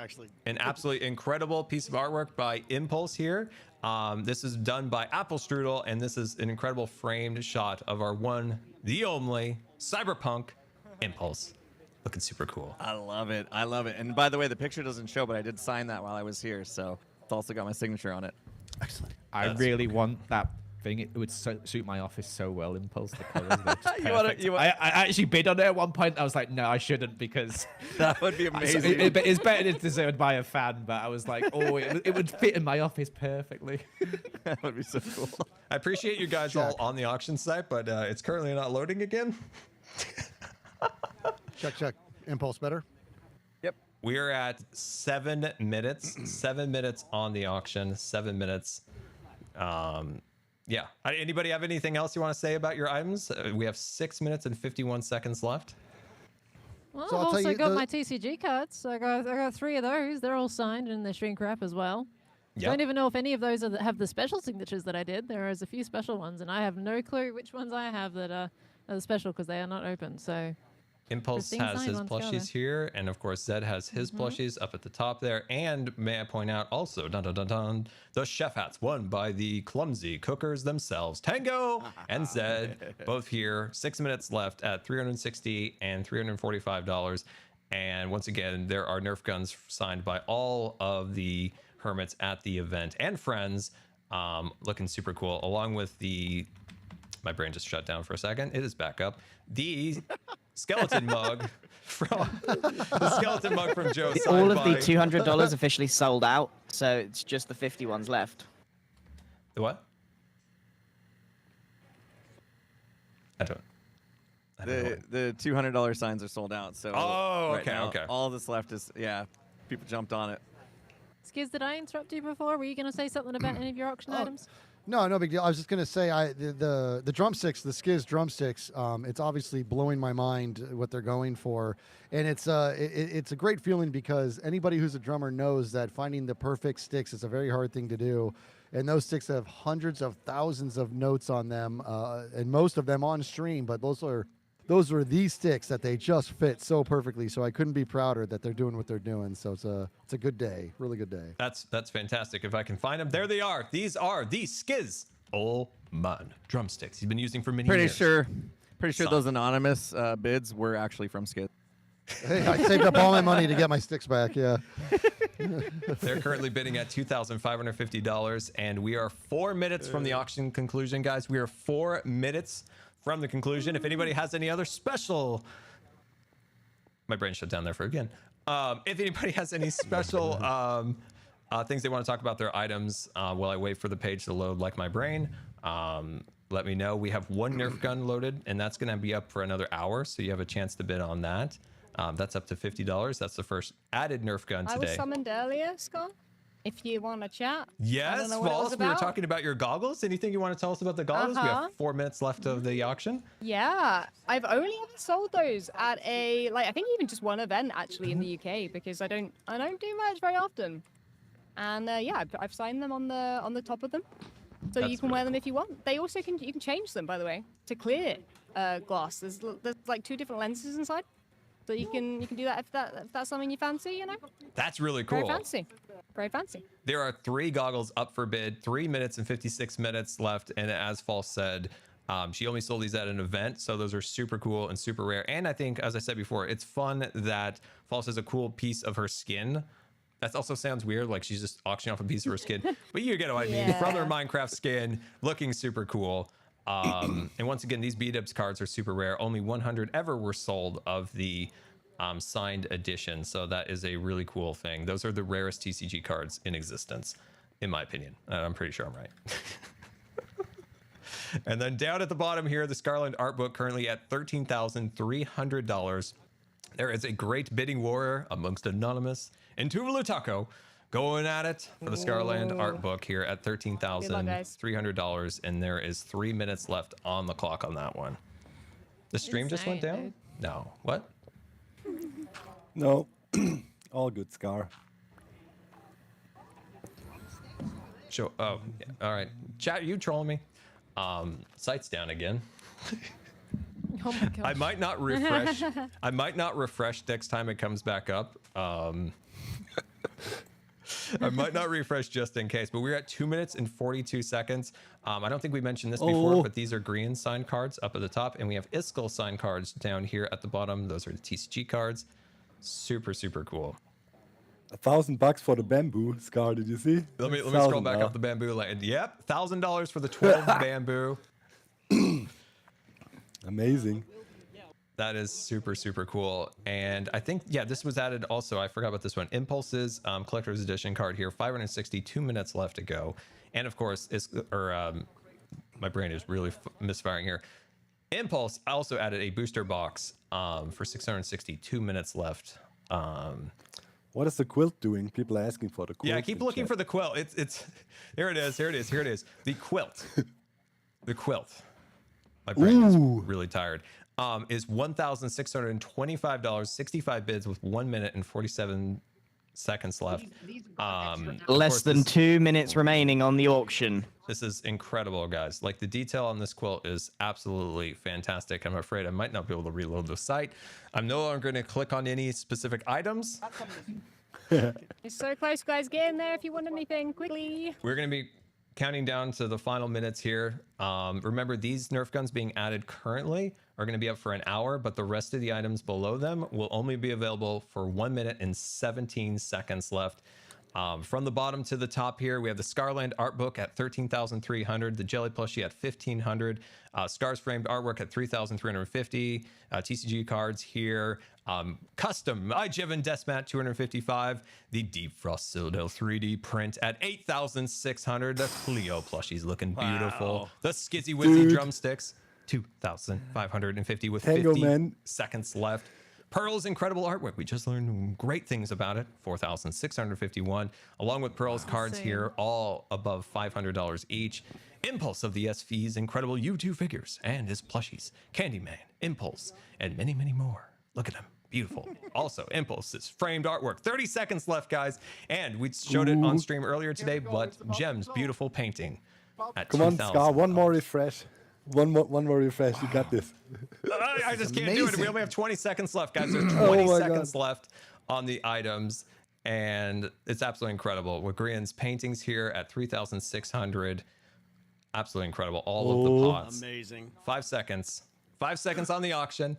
S1: an absolutely incredible piece of artwork by Impulse here. This is done by Apple Strudel, and this is an incredible framed shot of our one, the only Cyberpunk Impulse. Looking super cool.
S19: I love it. I love it. And by the way, the picture doesn't show, but I did sign that while I was here, so it's also got my signature on it.
S14: Excellent.
S17: I really want that thing. It would suit my office so well. Impulse, the colors. I actually bid on it at one point. I was like, no, I shouldn't because
S19: that would be amazing.
S17: It's better than deserved by a fan, but I was like, oh, it would fit in my office perfectly.
S19: That would be so cool.
S1: I appreciate you guys all on the auction site, but it's currently not loading again.
S14: Check. Impulse better?
S19: Yep.
S1: We are at 7 minutes. 7 minutes on the auction. 7 minutes. Yeah. Anybody have anything else you want to say about your items? We have 6 minutes and 51 seconds left.
S16: Well, I've also got my TCG cards. I got 3 of those. They're all signed and they're shrink wrap as well. Yep. Don't even know if any of those have the special signatures that I did. There is a few special ones, and I have no clue which ones I have that are special because they are not open. So
S1: Impulse has his plushies here, and of course Zed has his plushies up at the top there. And may I point out also, the chef hats won by the clumsy cookers themselves, Tango and Zed, both here. 6 minutes left at $360 and $345. And once again, there are Nerf guns signed by all of the hermits at the event and friends, looking super cool, along with the My brain just shut down for a second. It is back up. The skeleton mug from Joe.
S11: All of the $200 officially sold out, so it's just the 50 ones left.
S1: The what? I don't know.
S19: The $200 signs are sold out. So
S1: okay,
S19: now,
S1: okay.
S19: All that's left is people jumped on it.
S16: Skiz, did I interrupt you before? Were you going to say something about any of your auction items?
S14: No, no big deal. I was just gonna say, the drumsticks, the Skiz drumsticks. It's obviously blowing my mind what they're going for, and it's a great feeling because anybody who's a drummer knows that finding the perfect sticks is a very hard thing to do, and those sticks have hundreds of thousands of notes on them, and most of them on stream. But those are these sticks that they just fit so perfectly. So I couldn't be prouder that they're doing what they're doing. So it's a good day, really good day.
S1: That's fantastic. If I can find them, there they are. These are the Skizzleman drumsticks he's been using for many years.
S19: Pretty sure those anonymous bids were actually from Skiz.
S14: Hey, I saved up all my money to get my sticks back. Yeah.
S1: They're currently bidding at $2,550, and we are 4 minutes from the auction conclusion, guys. We are 4 minutes from the conclusion. If anybody has any other special, my brain shut down there for again. If anybody has any special things they want to talk about their items while I wait for the page to load, like my brain, let me know. We have one Nerf gun loaded, and that's going to be up for another hour, so you have a chance to bid on that. That's up to $50. That's the first added Nerf gun today.
S6: I was summoned earlier, Scott. If you want to chat.
S1: Yes, False. We were talking about your goggles. Anything you want to tell us about the goggles? We have 4 minutes left of the auction.
S6: Yeah, I've only ever sold those at I think even just one event actually in the UK, because I don't do merch very often. And I've signed them on the top of them, so you can wear them if you want. They also you can change them, by the way, to clear glass. There's like 2 different lenses inside. So you can do that if that's something you fancy, you know.
S1: That's really cool.
S6: Very fancy. Very fancy.
S1: There are 3 goggles up for bid, 3 minutes and 56 minutes left. And as False said, she only sold these at an event. So those are super cool and super rare. And I think, as I said before, it's fun that False has a cool piece of her skin. That also sounds weird, like she's just auctioning off a piece of her skin. But you get what I mean. From her Minecraft skin, looking super cool. And once again, these B-Dubs cards are super rare. Only 100 ever were sold of the signed edition, so that is a really cool thing. Those are the rarest TCG cards in existence, in my opinion. I'm pretty sure I'm right. And then down at the bottom here, the Scarland art book currently at $13,300. There is a great bidding war amongst Anonymous and Tuvalu Taco going at it for the Scarland art book here at $13,300, and there is 3 minutes left on the clock on that one. The stream just went down? Dude. No. What?
S21: No. All good, Scar.
S1: Sure. Oh, yeah. All right. Chat, you trolling me? Site's down again.
S16: Oh my gosh.
S1: I might not refresh. I might not refresh next time it comes back up. I might not refresh just in case, but we're at 2 minutes and 42 seconds. I don't think we mentioned this before, but these are Grian signed cards up at the top, and we have Iskall signed cards down here at the bottom. Those are the TCG cards. Super, super cool.
S21: $1,000 for the bamboo, Scar. Did you see?
S1: Let me scroll back up the bamboo land. Yep, $1,000 for the 12 bamboo.
S21: Amazing.
S1: That is super, super cool. And I think, yeah, this was added also. I forgot about this one. Impulse's collector's edition card here. 562 minutes left to go. And of course, my brain is really misfiring here. Impulse also added a booster box for 662 minutes left.
S21: What is the quilt doing? People are asking for the quilt.
S1: Yeah, keep looking for the quilt. It's here it is. Here it is. Here it is. The quilt. The quilt. My brain is really tired. Is $1,625, 65 bids with 1 minute and 47 seconds left.
S11: Less than 2 minutes remaining on the auction.
S1: This is incredible, guys. Like, the detail on this quilt is absolutely fantastic. I'm afraid I might not be able to reload the site. I'm no longer going to click on any specific items.
S6: It's so close, guys. Get in there if you want anything quickly.
S1: We're going to be counting down to the final minutes here. Remember, these Nerf guns being added currently are going to be up for an hour, but the rest of the items below them will only be available for 1 minute and 17 seconds left. From the bottom to the top here, we have the Scarland art book at $13,300, the Jelly plushie at $1,500, Scars framed artwork at $3,350, TCG cards here, custom iJevon Desmat $255, the Deep Frost Citadel 3D print at $8,600, the Cleo plushies looking beautiful, the Skizzy Wizzy drumsticks $2,550 with 50 seconds left. Pearl's incredible artwork. We just learned great things about it. $4,651, along with Pearl's cards here, all above $500 each. Impulse of the SV's incredible U2 figures and his plushies. Candyman, Impulse, and many, many more. Look at them. Beautiful. Also, Impulse's framed artwork. 30 seconds left, guys. And we showed it on stream earlier today, but Gem's beautiful painting at
S21: Come on, Scar, one more refresh. One more refresh. You got this.
S1: I just can't do it. We only have 20 seconds left, guys. There's 20 seconds left on the items, and it's absolutely incredible. With Grian's paintings here at $3,600. Absolutely incredible. All of the pots.
S19: Amazing.
S1: 5 seconds. 5 seconds on the auction.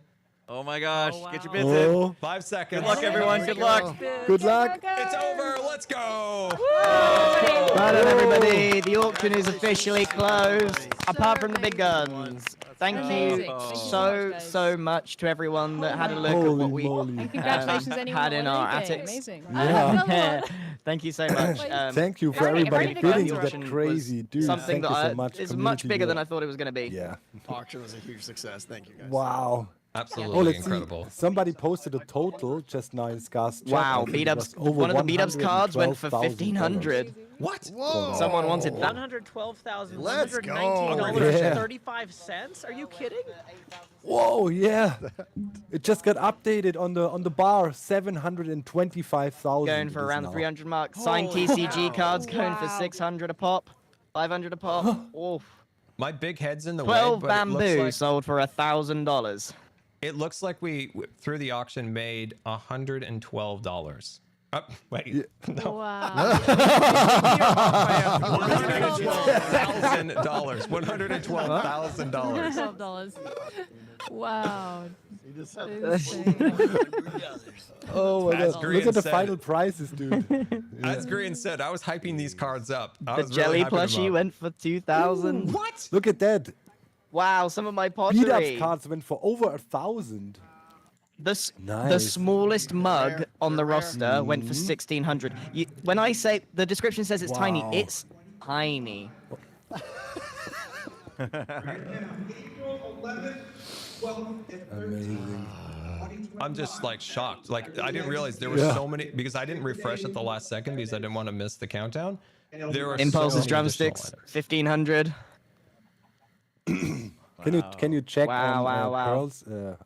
S19: Oh my gosh. Get your bids in.
S1: 5 seconds.
S19: Good luck, everyone. Good luck.
S21: Good luck.
S1: It's over. Let's go.
S11: Well done, everybody. The auction is officially closed, apart from the big guns. Thank you so much to everyone that had a look at what we had in our attics.
S6: Amazing.
S11: Yeah. Thank you so much.
S21: Thank you for everybody bidding that crazy, dude.
S11: Something
S21: Thank you so
S11: that
S21: much.
S11: is much bigger than I thought it was going to be.
S21: Yeah.
S5: Auction was a huge success. Thank you, guys.
S21: Wow.
S1: Absolutely
S21: let's
S1: incredible.
S21: See. Somebody posted a total just now in Scar's chat.
S11: Wow, beat-ups. One of the beat-ups cards went for $1,500.
S1: What?
S11: Whoa. Someone wanted that.
S18: $112,119.35. Are you kidding?
S21: Whoa, yeah. It just got updated on the bar. 725,000.
S11: Going for around the 300 mark. Signed TCG cards going for 600 a pop, 500 a pop. Oh.
S1: My big head's in the
S11: 12
S1: way, but
S11: bamboo sold for $1,000.
S1: It looks like we, through the auction, made $112. Oh, wait. No.
S16: Wow.
S1: $112,000. $112,000.
S16: Wow.
S21: Oh my
S1: As
S21: god.
S1: Grian
S21: Look at the
S1: said-
S21: final prices, dude.
S1: As Grian said, I was hyping these cards up. I
S11: The
S1: was
S11: jelly
S1: really hyping them
S11: plushie
S1: up.
S11: went for 2,000.
S1: What?
S21: Look at that.
S11: Wow, some of my
S21: Beat-ups
S11: pottery.
S21: cards went for over 1,000.
S11: The
S21: Nice.
S11: smallest mug on the roster went for 1,600. When I say the description says it's tiny,
S21: Wow.
S11: it's tiny.
S21: Amazing.
S1: I'm just like shocked. Like I didn't realize there were so many because I didn't refresh at the last second because I didn't want to miss the countdown. There were
S11: Impulse's
S1: so many
S11: drumsticks,
S1: additional items.
S11: 1,500.
S21: Can you check
S11: Wow,
S21: on
S11: wow.
S21: Pearl's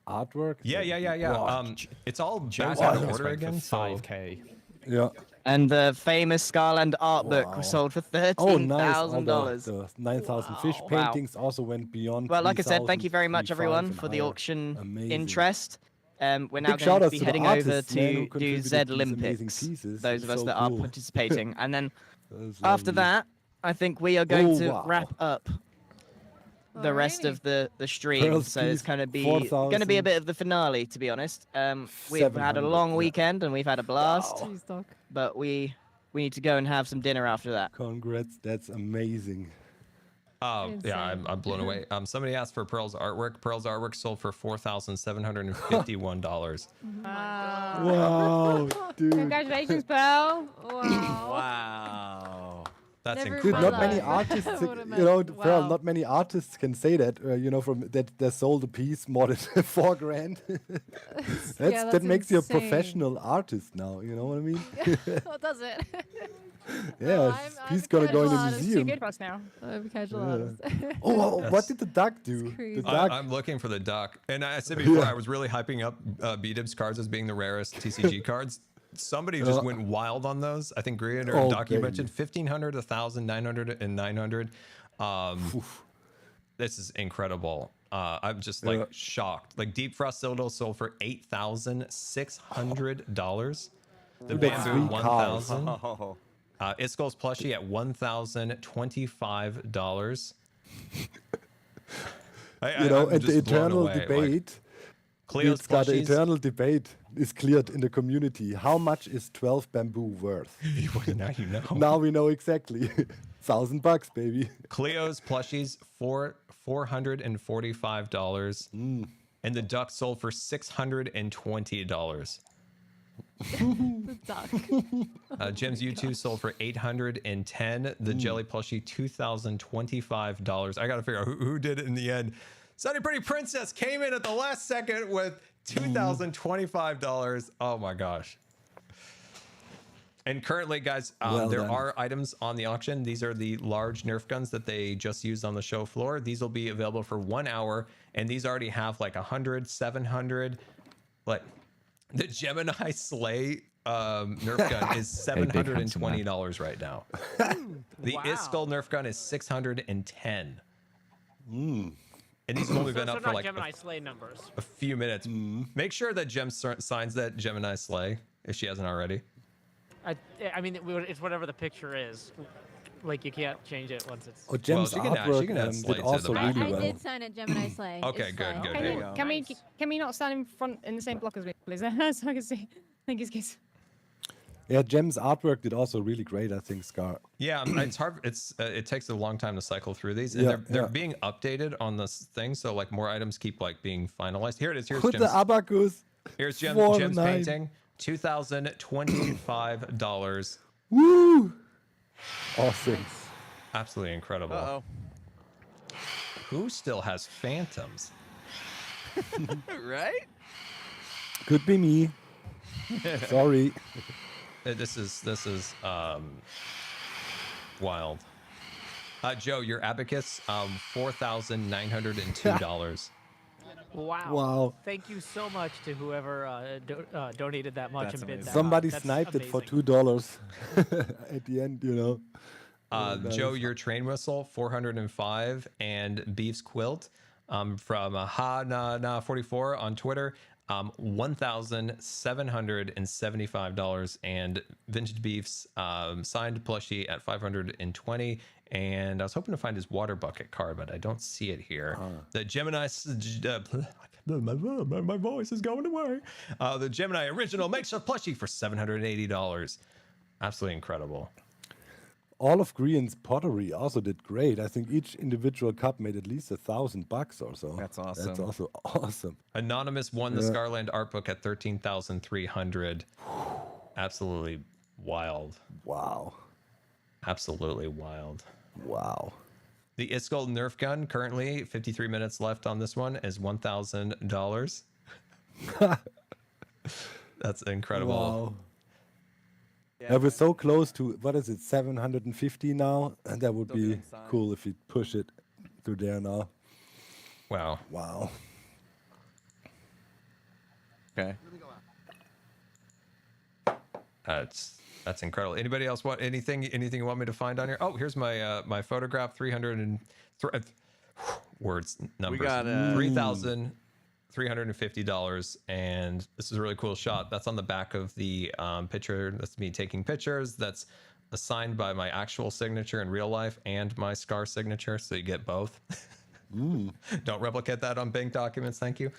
S21: artwork?
S1: Yeah.
S21: Wow.
S1: It's all
S17: Joe's
S1: back in
S17: items
S1: order
S17: went for
S1: again. So
S17: 5K.
S21: Yeah.
S11: And the famous Scarland art book
S21: Wow.
S11: was sold for
S21: Oh, nice. All
S11: $13,000.
S21: the 9,000 fish paintings also went beyond.
S11: Well, like I said, thank
S21: 3,000,
S11: you very much,
S21: 3,500
S11: everyone,
S21: and
S11: for the
S21: higher.
S11: auction
S21: Amazing.
S11: interest. We're now
S21: Big
S11: going to
S21: shout-outs
S11: be
S21: to the
S11: heading over
S21: artists, man, who
S11: to do
S21: contributed
S11: Zed
S21: these amazing
S11: Olympics,
S21: pieces.
S11: those of us
S21: So
S11: that are
S21: cool.
S11: participating. And then
S21: That's
S11: after
S21: lovely.
S11: that, I think we are going to
S21: wow.
S11: wrap up the rest of the stream.
S21: Pearl's
S11: So it's
S21: piece,
S11: going to be
S21: 4,000.
S11: a bit of the finale, to be honest. We've had a
S21: 700,
S11: long
S21: yeah.
S11: weekend and we've had a blast,
S16: Jeez, Doc.
S11: but we need to go and have some dinner after that.
S21: Congrats, that's amazing.
S1: Yeah, I'm blown away. Somebody asked for Pearl's artwork. Pearl's artwork sold for $4,751.
S21: Wow, dude.
S16: Congratulations, Pearl. Wow.
S19: Wow.
S1: That's
S16: Never
S21: Dude,
S1: incredible.
S21: not many
S16: Wow.
S21: artists,
S16: Would've
S21: you know,
S16: meant-
S21: Pearl,
S16: wow.
S21: not many artists can say that, from that they sold a piece more than $4,000.
S16: that's
S21: that makes you a
S16: insane.
S21: professional artist now, you know what I mean?
S16: Well, does it?
S21: Yeah, he's gonna go in the
S6: It's too
S21: museum.
S6: good for us now.
S16: I'm a casual
S21: Yeah.
S16: artist.
S21: Oh,
S1: That's-
S21: what did the duck do?
S16: crazy.
S21: The duck.
S1: I'm looking for the duck. And I said before, I was really hyping up B-Dibs cards as being the rarest TCG cards. Somebody just went wild on those. I think Grian or
S21: Oh,
S1: Doc, you
S21: baby.
S1: mentioned 1,500, 1,000, 900, and 900. This is incredible. I'm just like shocked. Like Deep Frost Citadel sold for $8,600. The
S21: Dude, that's
S1: Bamboo
S21: 3 cars.
S1: 1,000.
S19: Oh.
S1: Isko's plushie at $1,025.
S21: You know,
S1: I'm
S21: and the
S1: just blown
S21: eternal
S1: away. Like,
S21: debate.
S1: Cleo's
S21: It's got the
S1: plushies.
S21: eternal debate. is cleared in the community. How much is 12 bamboo worth?
S1: Now you know.
S21: Now we know exactly. $1,000, baby.
S1: Cleo's plushies for $445, and the duck sold for $620.
S16: The duck.
S1: Jim's U2 sold for $810. The jelly plushie $2,025. I gotta figure out who did it in the end. Sunny Pretty Princess came in at the last second with $2,025. Oh my gosh. And currently, guys, there are items on the auction. These are the large Nerf guns that they just used on the show floor. These will be available for 1 hour, and these already have like 100, 700. Like the Gemini Slay Nerf gun is $720 right now. The Iskall Nerf gun is $610. And these have only been up for like
S18: Gemini Slay numbers.
S1: A few minutes. Make sure that Gem signs that Gemini Slay if she hasn't already.
S18: I mean, it's whatever the picture is. Like, you can't change it once it's...
S21: Oh, Gem's artwork did also really well.
S4: I did sign a Gemini Slay.
S1: Okay, good.
S6: Can we not stand in front in the same block as me, please? So I can see. Thank you, Skiz.
S21: Yeah, Gem's artwork did also really great, I think, Scar.
S1: Yeah, it's hard. It takes a long time to cycle through these, and they're being updated on this thing. So like more items keep like being finalized. Here it is. Here's
S21: Put
S1: Gem's.
S21: the abacus.
S1: Here's Gem's painting. $2,025.
S21: Woo! Awesome.
S1: Absolutely incredible.
S19: Uh-oh.
S1: Who still has phantoms?
S19: Right?
S21: Could be me. Sorry.
S1: This is wild. Joe, your abacus, $4,902.
S21: Wow.
S18: Thank you so much to whoever donated that much and bid that.
S21: Somebody
S18: That's
S21: sniped
S18: amazing.
S21: it for $2 at the end, you know.
S1: Joe, your train whistle, $405, and Beef's quilt from Ha44 on Twitter, $1,775, and Vintage Beef's signed plushie at $520. And I was hoping to find his water bucket card, but I don't see it here. The Gemini, my voice is going away. The Gemini original makeshift plushie for $780. Absolutely incredible.
S21: All of Grian's pottery also did great. I think each individual cup made at least $1,000 or so.
S19: That's awesome.
S21: That's also awesome.
S1: Anonymous won the Scarland art book at $13,300. Absolutely wild.
S21: Wow.
S1: Absolutely wild.
S21: Wow.
S1: The Iskall Nerf gun, currently 53 minutes left on this one, is $1,000. That's incredible.
S21: Wow. Yeah, we're so close to, what is it, 750 now? And that would be cool if we push it to there now.
S1: Wow.
S21: Wow.
S19: Okay.
S1: That's incredible. Anybody else want anything you want me to find on here? Oh, here's my my photograph. 300 words numbers.
S19: We got
S1: $3,350, and this is a really cool shot. That's on the back of the picture. That's me taking pictures. That's signed by my actual signature in real life and my Scar signature, so you get both. Don't replicate that on bank documents, thank you.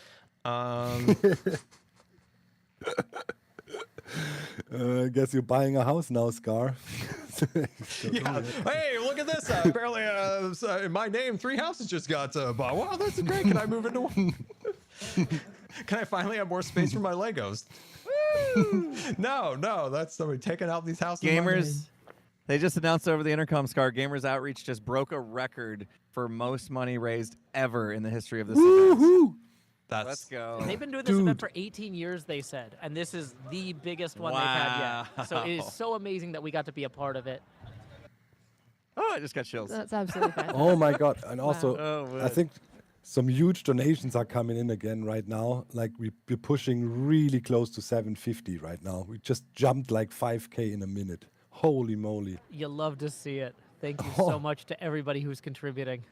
S21: I guess you're buying a house now, Scar.
S1: Yeah. Hey, look at this. Apparently, my name, 3 houses just got bought. Wow, that's great. Can I move into one? Can I finally have more space for my Legos? No, that's somebody taking out these houses.
S19: Gamers, they just announced over the intercom, Scar, Gamers Outreach just broke a record for most money raised ever in the history of this event. Let's go.
S18: They've been doing this event for 18 years, they said, and this is the biggest one they've had yet. So it is so amazing that we got to be a part of it.
S19: Oh, I just got chills.
S4: That's absolutely fantastic.
S21: Oh my God. And also, I think some huge donations are coming in again right now. Like we're pushing really close to 750 right now. We just jumped like 5K in a minute. Holy moly.
S18: You love to see it. Thank you so much to everybody who's contributing.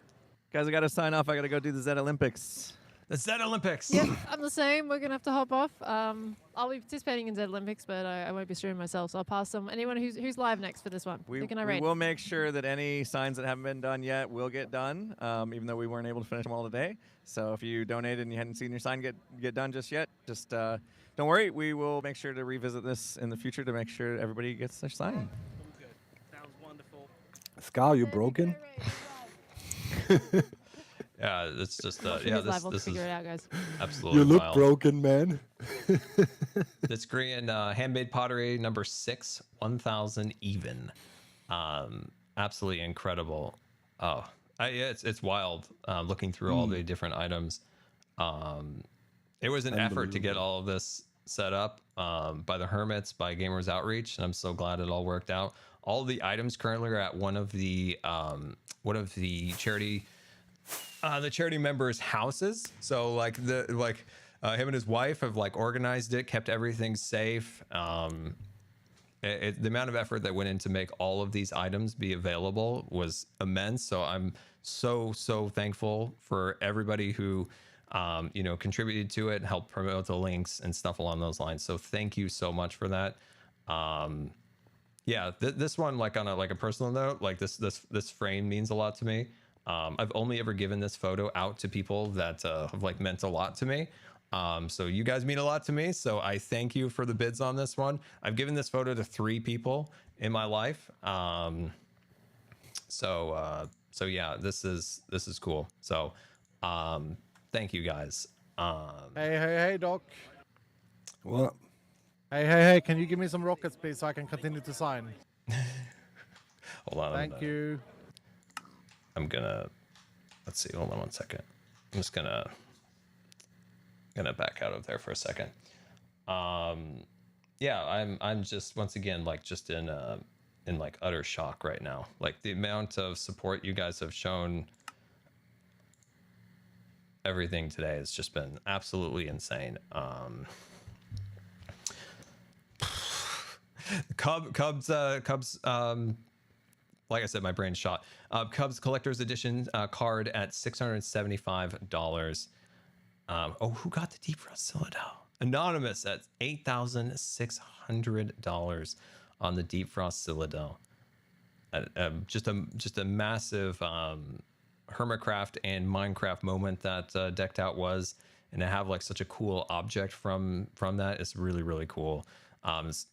S19: Guys, I got to sign off. I got to go do the Zed Olympics.
S1: The Zed Olympics.
S16: Yeah, I'm the same. We're gonna have to hop off. I'll be participating in Zed Olympics, but I won't be streaming myself. So I'll pass some. Anyone who's live next for this one.
S19: We
S16: Who can I raid?
S19: will make sure that any signs that haven't been done yet will get done, even though we weren't able to finish them all today. So if you donated and you hadn't seen your sign get done just yet, just don't worry. We will make sure to revisit this in the future to make sure everybody gets their sign.
S9: Sounds wonderful.
S21: Scar, you broken?
S1: Yeah, it's just
S16: We'll
S1: this
S16: figure
S1: is
S16: it out, guys.
S1: absolutely
S21: You look
S1: wild.
S21: broken, man.
S1: This Grian handmade pottery number 6, 1,000 even. Absolutely incredible. Oh, yeah, it's wild looking through all the different items. It was an effort to get all of this set up by the Hermits, by Gamers Outreach, and I'm so glad it all worked out. All the items currently are at one of the charity members' houses. So like him and his wife have like organized it, kept everything safe. The amount of effort that went in to make all of these items be available was immense. So I'm so thankful for everybody who contributed to it, helped promote the links and stuff along those lines. So thank you so much for that. Yeah, this one, like on a personal note, like this frame means a lot to me. I've only ever given this photo out to people that have like meant a lot to me. So you guys mean a lot to me. So I thank you for the bids on this one. I've given this photo to 3 people in my life. So yeah, this is cool. So thank you guys.
S23: Hey, Doc.
S21: What?
S23: Hey, can you give me some rockets, please, so I can continue to sign?
S1: Hold on.
S23: Thank you.
S1: I'm gonna, let's see, hold on one second. I'm just gonna back out of there for a second. Yeah, I'm just, once again, like just in like utter shock right now. Like the amount of support you guys have shown everything today has just been absolutely insane. Cubs, like I said, my brain's shot. Cubs Collector's Edition card at $675. Oh, who got the Defrost Citadel? Anonymous at $8,600 on the Defrost Citadel. Just a massive Hermitcraft and Minecraft moment that decked out was, and to have like such a cool object from that is really, really cool.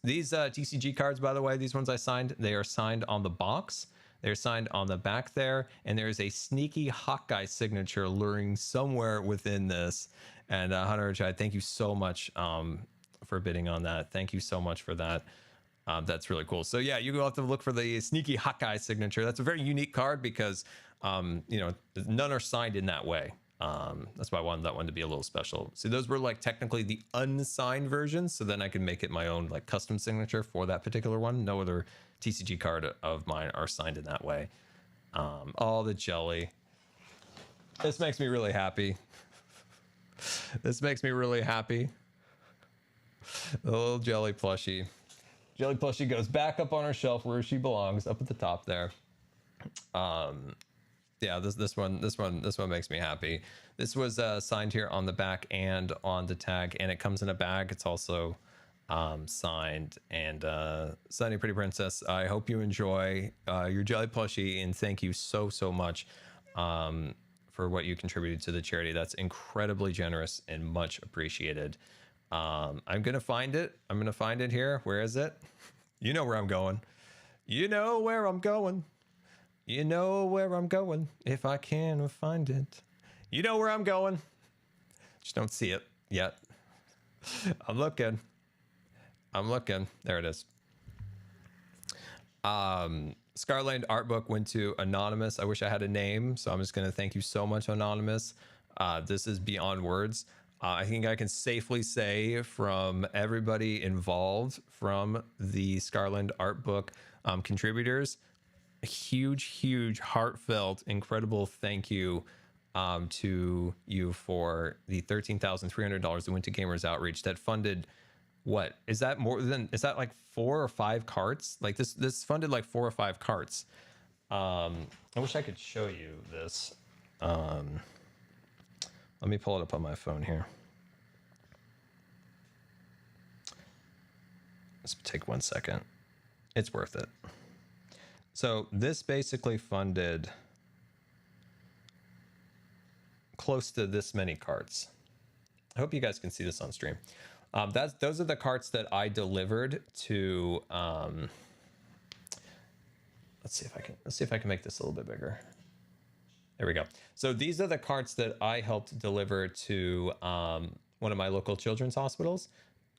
S1: These TCG cards, by the way, these ones I signed, they are signed on the box. They're signed on the back there, and there's a sneaky Hawkeye signature luring somewhere within this. And Hunter Chad, thank you so much for bidding on that. Thank you so much for that. That's really cool. So yeah, you go have to look for the sneaky Hawkeye signature. That's a very unique card because none are signed in that way. That's why I wanted that one to be a little special. So those were like technically the unsigned versions, so then I can make it my own like custom signature for that particular one. No other TCG card of mine are signed in that way. All the jelly. This makes me really happy. This makes me really happy. The little jelly plushie. Jelly plushie goes back up on her shelf where she belongs, up at the top there. Yeah, this one makes me happy. This was signed here on the back and on the tag, and it comes in a bag. It's also signed. And Sunny Pretty Princess, I hope you enjoy your jelly plushie, and thank you so much for what you contributed to the charity. That's incredibly generous and much appreciated. I'm gonna find it. I'm gonna find it here. Where is it? You know where I'm going. You know where I'm going. You know where I'm going, if I can find it. You know where I'm going. Just don't see it yet. I'm looking. There it is. Scarland art book went to Anonymous. I wish I had a name, so I'm just going to thank you so much, Anonymous. This is beyond words. I think I can safely say from everybody involved from the Scarland art book contributors, a huge, heartfelt, incredible thank you to you for the $13,300 that went to Gamers Outreach that funded, what is that, more than, is that like 4 or 5 carts? Like this funded like 4 or 5 carts. I wish I could show you this. Let me pull it up on my phone here. Let's take 1 second. It's worth it. So this basically funded close to this many carts. I hope you guys can see this on stream. Those are the carts that I delivered to. Let's see if I can make this a little bit bigger. There we go. So these are the carts that I helped deliver to one of my local children's hospitals.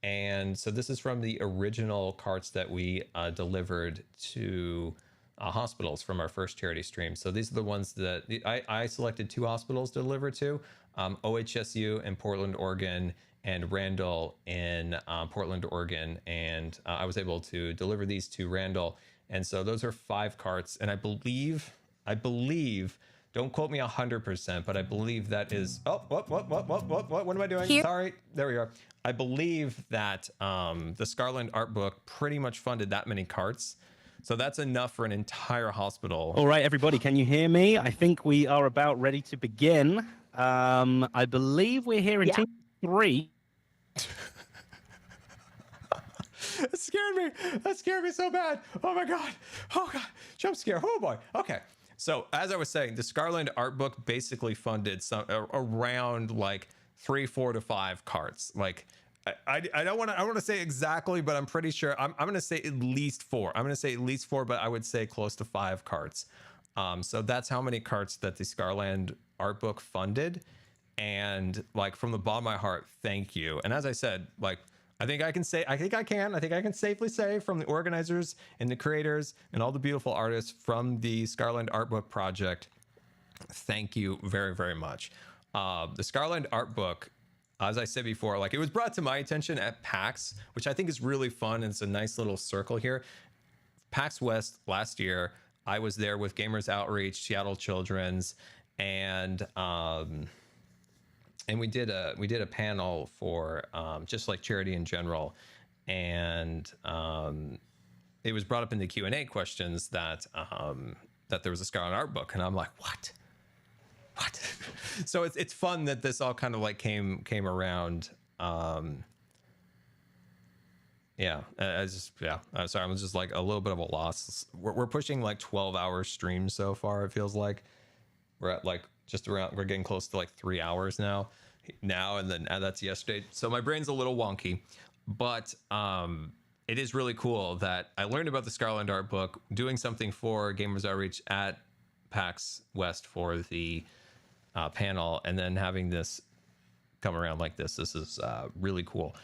S1: And so this is from the original carts that we delivered to hospitals from our first charity stream. So these are the ones that I selected 2 hospitals to deliver to, OHSU in Portland, Oregon, and Randall in Portland, Oregon. And I was able to deliver these to Randall. And so those are 5 carts. And I believe, don't quote me 100%, but I believe that is, what am I doing? Sorry, there we are. I believe that the Scarland art book pretty much funded that many carts. So that's enough for an entire hospital.
S3: All right, everybody, can you hear me? I think we are about ready to begin. I believe we're here in team 3.
S1: That scared me. That scared me so bad. Oh my God. Oh God. Jump scare. Oh boy. Okay. So as I was saying, the Scarland art book basically funded around like 3, 4 to 5 carts. Like I don't want to say exactly, but I'm pretty sure I'm going to say at least 4. I'm going to say at least 4, but I would say close to 5 carts. So that's how many carts that the Scarland art book funded. And like from the bottom of my heart, thank you. And as I said, like, I think I can safely say from the organizers and the creators and all the beautiful artists from the Scarland art book project, thank you very, very much. The Scarland art book, as I said before, like it was brought to my attention at PAX, which I think is really fun. And it's a nice little circle here. PAX West last year, I was there with Gamers Outreach, Seattle Children's, and we did a panel for just like charity in general, and it was brought up in the Q&A questions that that there was a Scarland art book, and I'm like, what? So it's fun that this all kind of like came around. Yeah, sorry, I'm just like a little bit of a loss. We're pushing like 12-hour streams so far. It feels like we're at like just around, we're getting close to like 3 hours now, and then that's yesterday. So my brain's a little wonky, but it is really cool that I learned about the Scarland art book doing something for Gamers Outreach at PAX West for the panel, and then having this come around like this. This is really cool.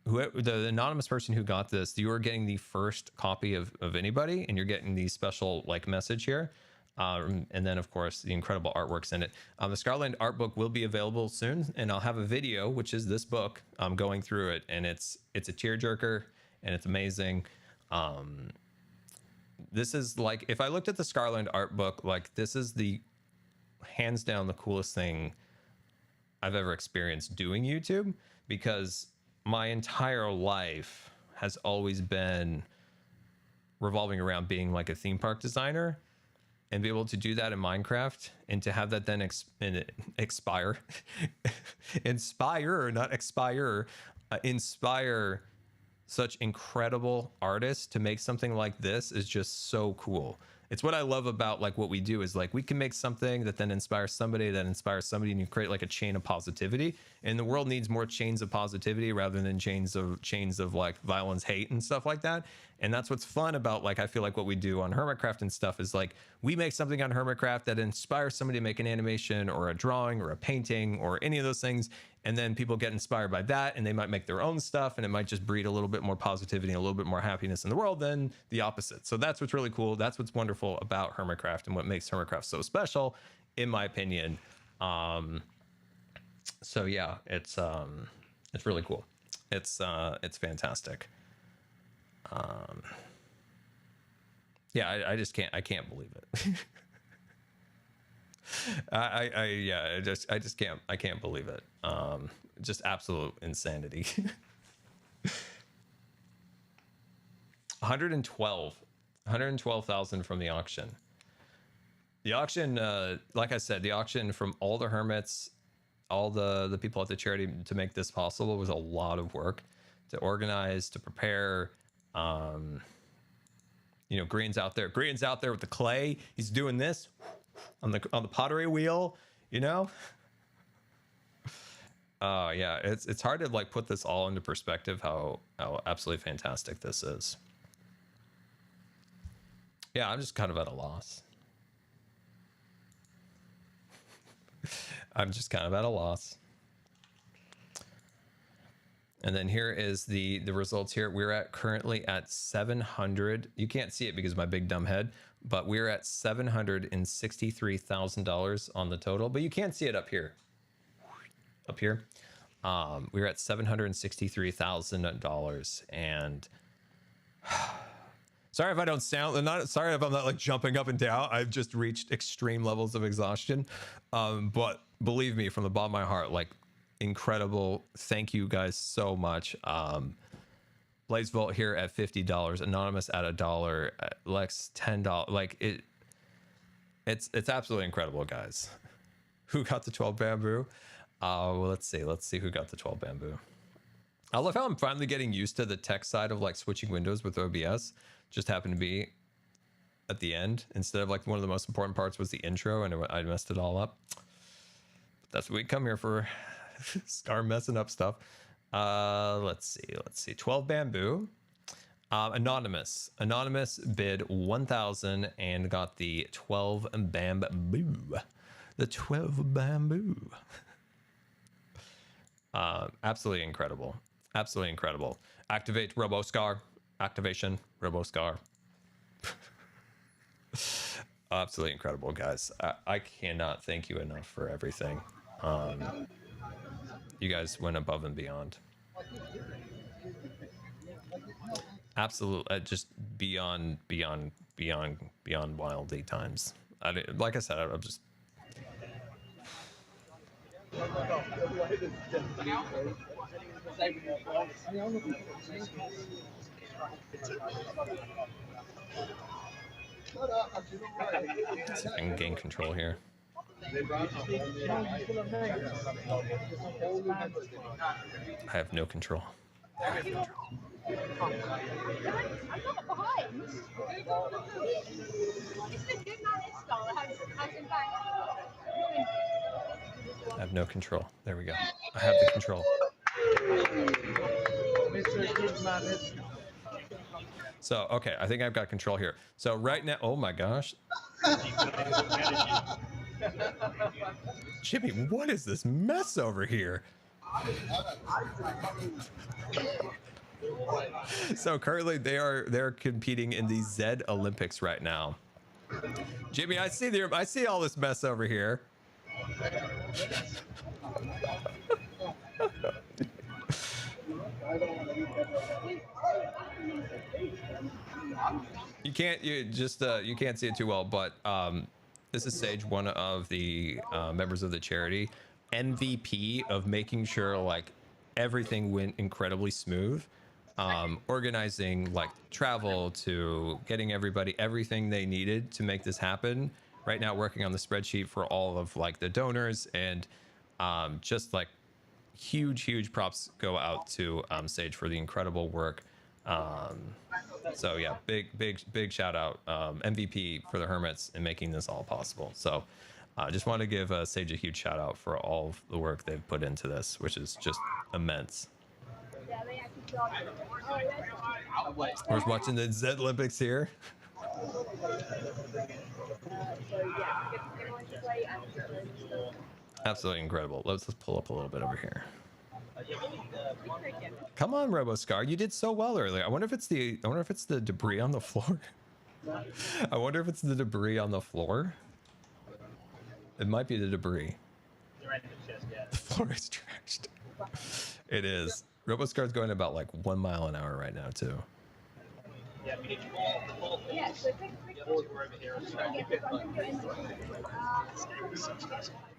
S1: The anonymous person who got this, you are getting the first copy of anybody, and you're getting the special like message here. And then of course the incredible artworks in it. The Scarland art book will be available soon, and I'll have a video, which is this book, going through it, and it's a tearjerker, and it's amazing. This is like, if I looked at the Scarland art book, like this is the hands down the coolest thing I've ever experienced doing YouTube, because my entire life has always been revolving around being like a theme park designer, and be able to do that in Minecraft, and to have that then inspire such incredible artists to make something like this is just so cool. It's what I love about like what we do, is like we can make something that then inspires somebody, and you create like a chain of positivity. And the world needs more chains of positivity rather than chains of like violence, hate, and stuff like that. And that's what's fun about, like, I feel like what we do on Hermitcraft and stuff is like we make something on Hermitcraft that inspires somebody to make an animation or a drawing or a painting or any of those things. And then people get inspired by that, and they might make their own stuff, and it might just breed a little bit more positivity and a little bit more happiness in the world than the opposite. So that's what's really cool. That's what's wonderful about Hermitcraft, and what makes Hermitcraft so special, in my opinion. So yeah, it's really cool. It's fantastic. Yeah, I can't believe it. I can't believe it. Just absolute insanity. 112,000 from the auction. The auction, like I said, the auction from all the hermits all the people at the charity to make this possible. It was a lot of work to organize, to prepare. You know, Grian's out there with the clay. He's doing this on the pottery wheel, you know. Yeah, it's hard to like put this all into perspective how absolutely fantastic this is. Yeah, I'm just kind of at a loss. I'm just kind of at a loss. And then here is the results here. We're currently at 700. You can't see it because of my big dumb head, but we're at $763,000 on the total, but you can't see it up here. Up here. We're at $763,000, and sorry if I don't sound, sorry if I'm not like jumping up and down. I've just reached extreme levels of exhaustion. But believe me, from the bottom of my heart, like, incredible. Thank you guys so much. Blaze Vault here at $50, Anonymous at $1, Lex $10. Like it's absolutely incredible, guys. Who got the 12 bamboo? Well, let's see who got the 12 bamboo. I love how I'm finally getting used to the tech side of like switching windows with OBS. Just happened to be at the end instead of like one of the most important parts was the intro, and I messed it all up. But that's what we come here for. Scar messing up stuff. Let's see. 12 bamboo. Anonymous bid 1,000 and got the 12 bamboo. The 12 bamboo. Absolutely incredible. Absolutely incredible. Activate RoboScar. Activation RoboScar. Absolutely incredible, guys. I cannot thank you enough for everything. You guys went above and beyond. Absolutely, just beyond wildy times. Like I said, I'm just. See if I can gain control here. I have no control. I have no control. There we go. I have the control. So, okay, I think I've got control here. So right now, oh my gosh. Jimmy, what is this mess over here? So currently they're competing in the Zed Olympics right now. Jimmy, I see all this mess over here. You can't see it too well, but this is Sage, one of the members of the charity, MVP of making sure like everything went incredibly smooth, organizing like travel to getting everybody everything they needed to make this happen. Right now working on the spreadsheet for all of like the donors, and just like huge props go out to Sage for the incredible work. So yeah, big shout out, MVP for the Hermits in making this all possible. So just want to give Sage a huge shout out for all of the work they've put into this, which is just immense. We're watching the Zed Olympics here. Absolutely incredible. Let's pull up a little bit over here. Come on, RoboScar, you did so well earlier. I wonder if it's the debris on the floor. I wonder if it's the debris on the floor. It might be the debris. The floor is trashed. It is. RoboScar's going about like 1 mile an hour right now too.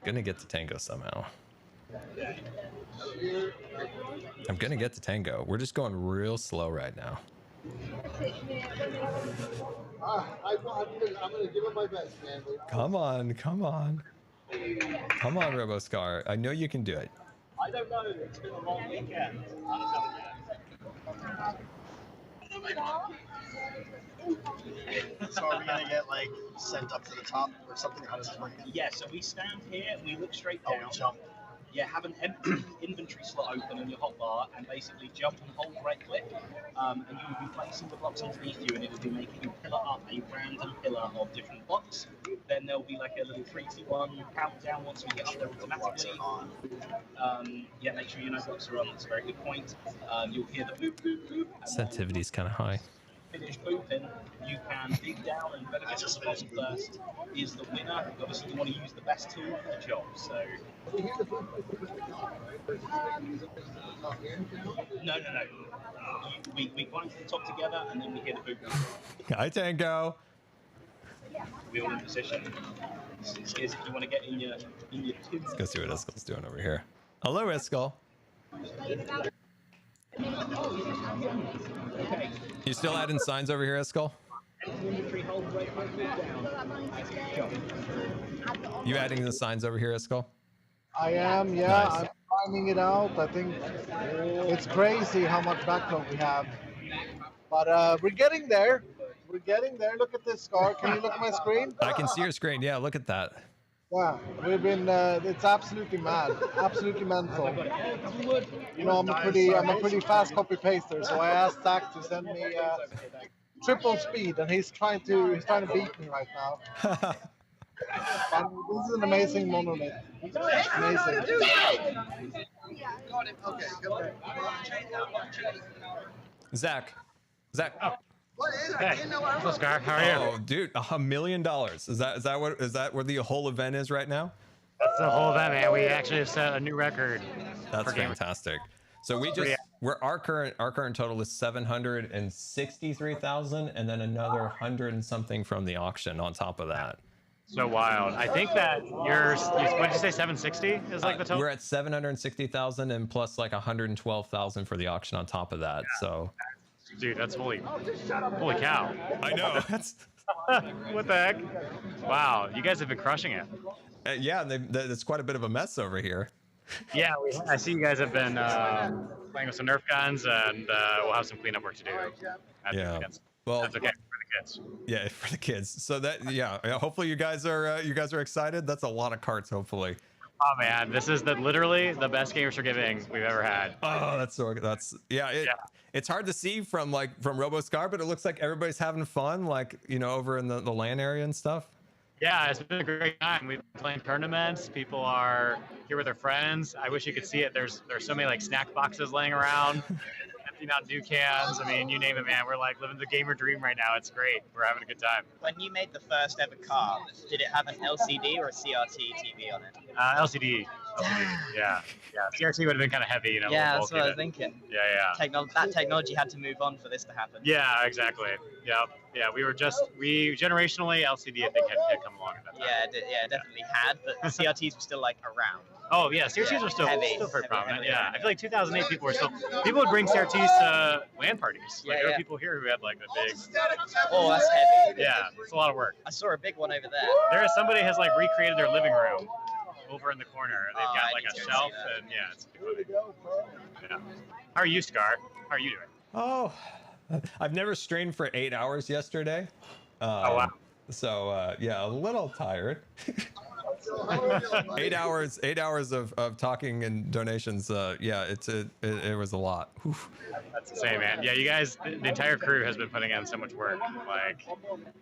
S1: Gonna get to Tango somehow. I'm gonna get to Tango. We're just going real slow right now.
S5: I'm gonna give it my best, man.
S1: Come on. Come on, RoboScar. I know you can do it.
S9: I don't know. It's been a long weekend.
S5: So are we gonna get like sent up to the top or something? How does this work?
S9: Yeah, so we stand here, we look straight down.
S5: Jump.
S9: Yeah, have an empty inventory slot open in your hotbar and basically jump and hold right click. And you will be placing the blocks underneath you and it will be making a pillar up, a random pillar of different blocks. Then there'll be like a little 3, 2, 1 countdown once we get up there automatically. Yeah, make sure your no blocks are on, that's a very good point. You'll hear the boop, boop, boop.
S1: Sensitivity's kind of high.
S9: Finish booping, you can dig down and whoever gets to the bottom first is the winner. Obviously you want to use the best tool for the job, so... No. We climb to the top together and then we hit the boop.
S1: Hi, Tango.
S9: We're all in position. If you want to get in your tube.
S1: Let's go see what Iskal's doing over here. Hello, Iskal. You still adding signs over here, Iskal? You adding the signs over here, Iskal?
S2: I am, yeah.
S1: Nice.
S2: I'm finding it out. I think it's crazy how much backlog we have. But we're getting there. We're getting there. Look at this, Scar. Can you look at my screen?
S1: I can see your screen. Yeah, look at that.
S2: Yeah, we've been. It's absolutely mad, absolutely mental. You know, I'm a pretty fast copy paster, so I asked Zach to send me triple speed, and he's trying to beat me right now. But this is an amazing monolith. Amazing.
S1: Zach.
S7: Hey, Scar, how are you?
S1: Oh, dude, $1 million. Is that what the whole event is right now?
S7: That's the whole event, man. We actually have set a new record.
S1: That's fantastic. So our current total is 763,000, and then another 100 and something from the auction on top of that.
S7: So wild. I think that what did you say, 760 is like the total?
S1: We're at 760,000 and plus like 112,000 for the auction on top of that. So.
S7: Dude, that's holy cow.
S1: I know.
S7: What the heck? Wow, you guys have been crushing it.
S1: Yeah, it's quite a bit of a mess over here.
S7: Yeah, I see you guys have been playing with some Nerf guns, and we'll have some cleanup work to do.
S1: Well,
S7: that's okay for the kids.
S1: Yeah, for the kids. So hopefully you guys are excited. That's a lot of carts, hopefully.
S7: Oh man, this is literally the best Gamers for Giving we've ever had.
S1: Oh, it's hard to see from RoboScar, but it looks like everybody's having fun, over in the LAN area and stuff.
S7: Yeah, it's been a great time. We've been playing tournaments. People are here with their friends. I wish you could see it. There's so many snack boxes laying around, emptying out new cans. I mean, you name it, man. We're living the gamer dream right now. It's great. We're having a good time.
S13: When you made the first ever car, did it have an LCD or a CRT TV on it?
S7: LCD. Yeah. CRT would have been kind of heavy,
S13: Yeah, that's what I was thinking.
S7: Yeah.
S13: That technology had to move on for this to happen.
S7: Yeah, exactly. Yeah. Generationally, LCD I think had come along at that time.
S13: Yeah, it definitely had, but the CRTs were still around.
S7: Oh yeah, CRTs were still very prominent. Yeah, I feel like 2008 people would bring CRTs to LAN parties. There were people here who had the big.
S13: Oh, that's heavy.
S7: Yeah, it's a lot of work.
S13: I saw a big one over there.
S7: Somebody has recreated their living room over in the corner. They've got a shelf, and it's funny. Yeah. How are you, Scar? How are you doing?
S1: Oh, I've never streamed for 8 hours yesterday.
S7: Oh wow.
S1: So a little tired. 8 hours of talking and donations. It was a lot. Oof.
S7: That's insane, man. Yeah, you guys, the entire crew has been putting in so much work.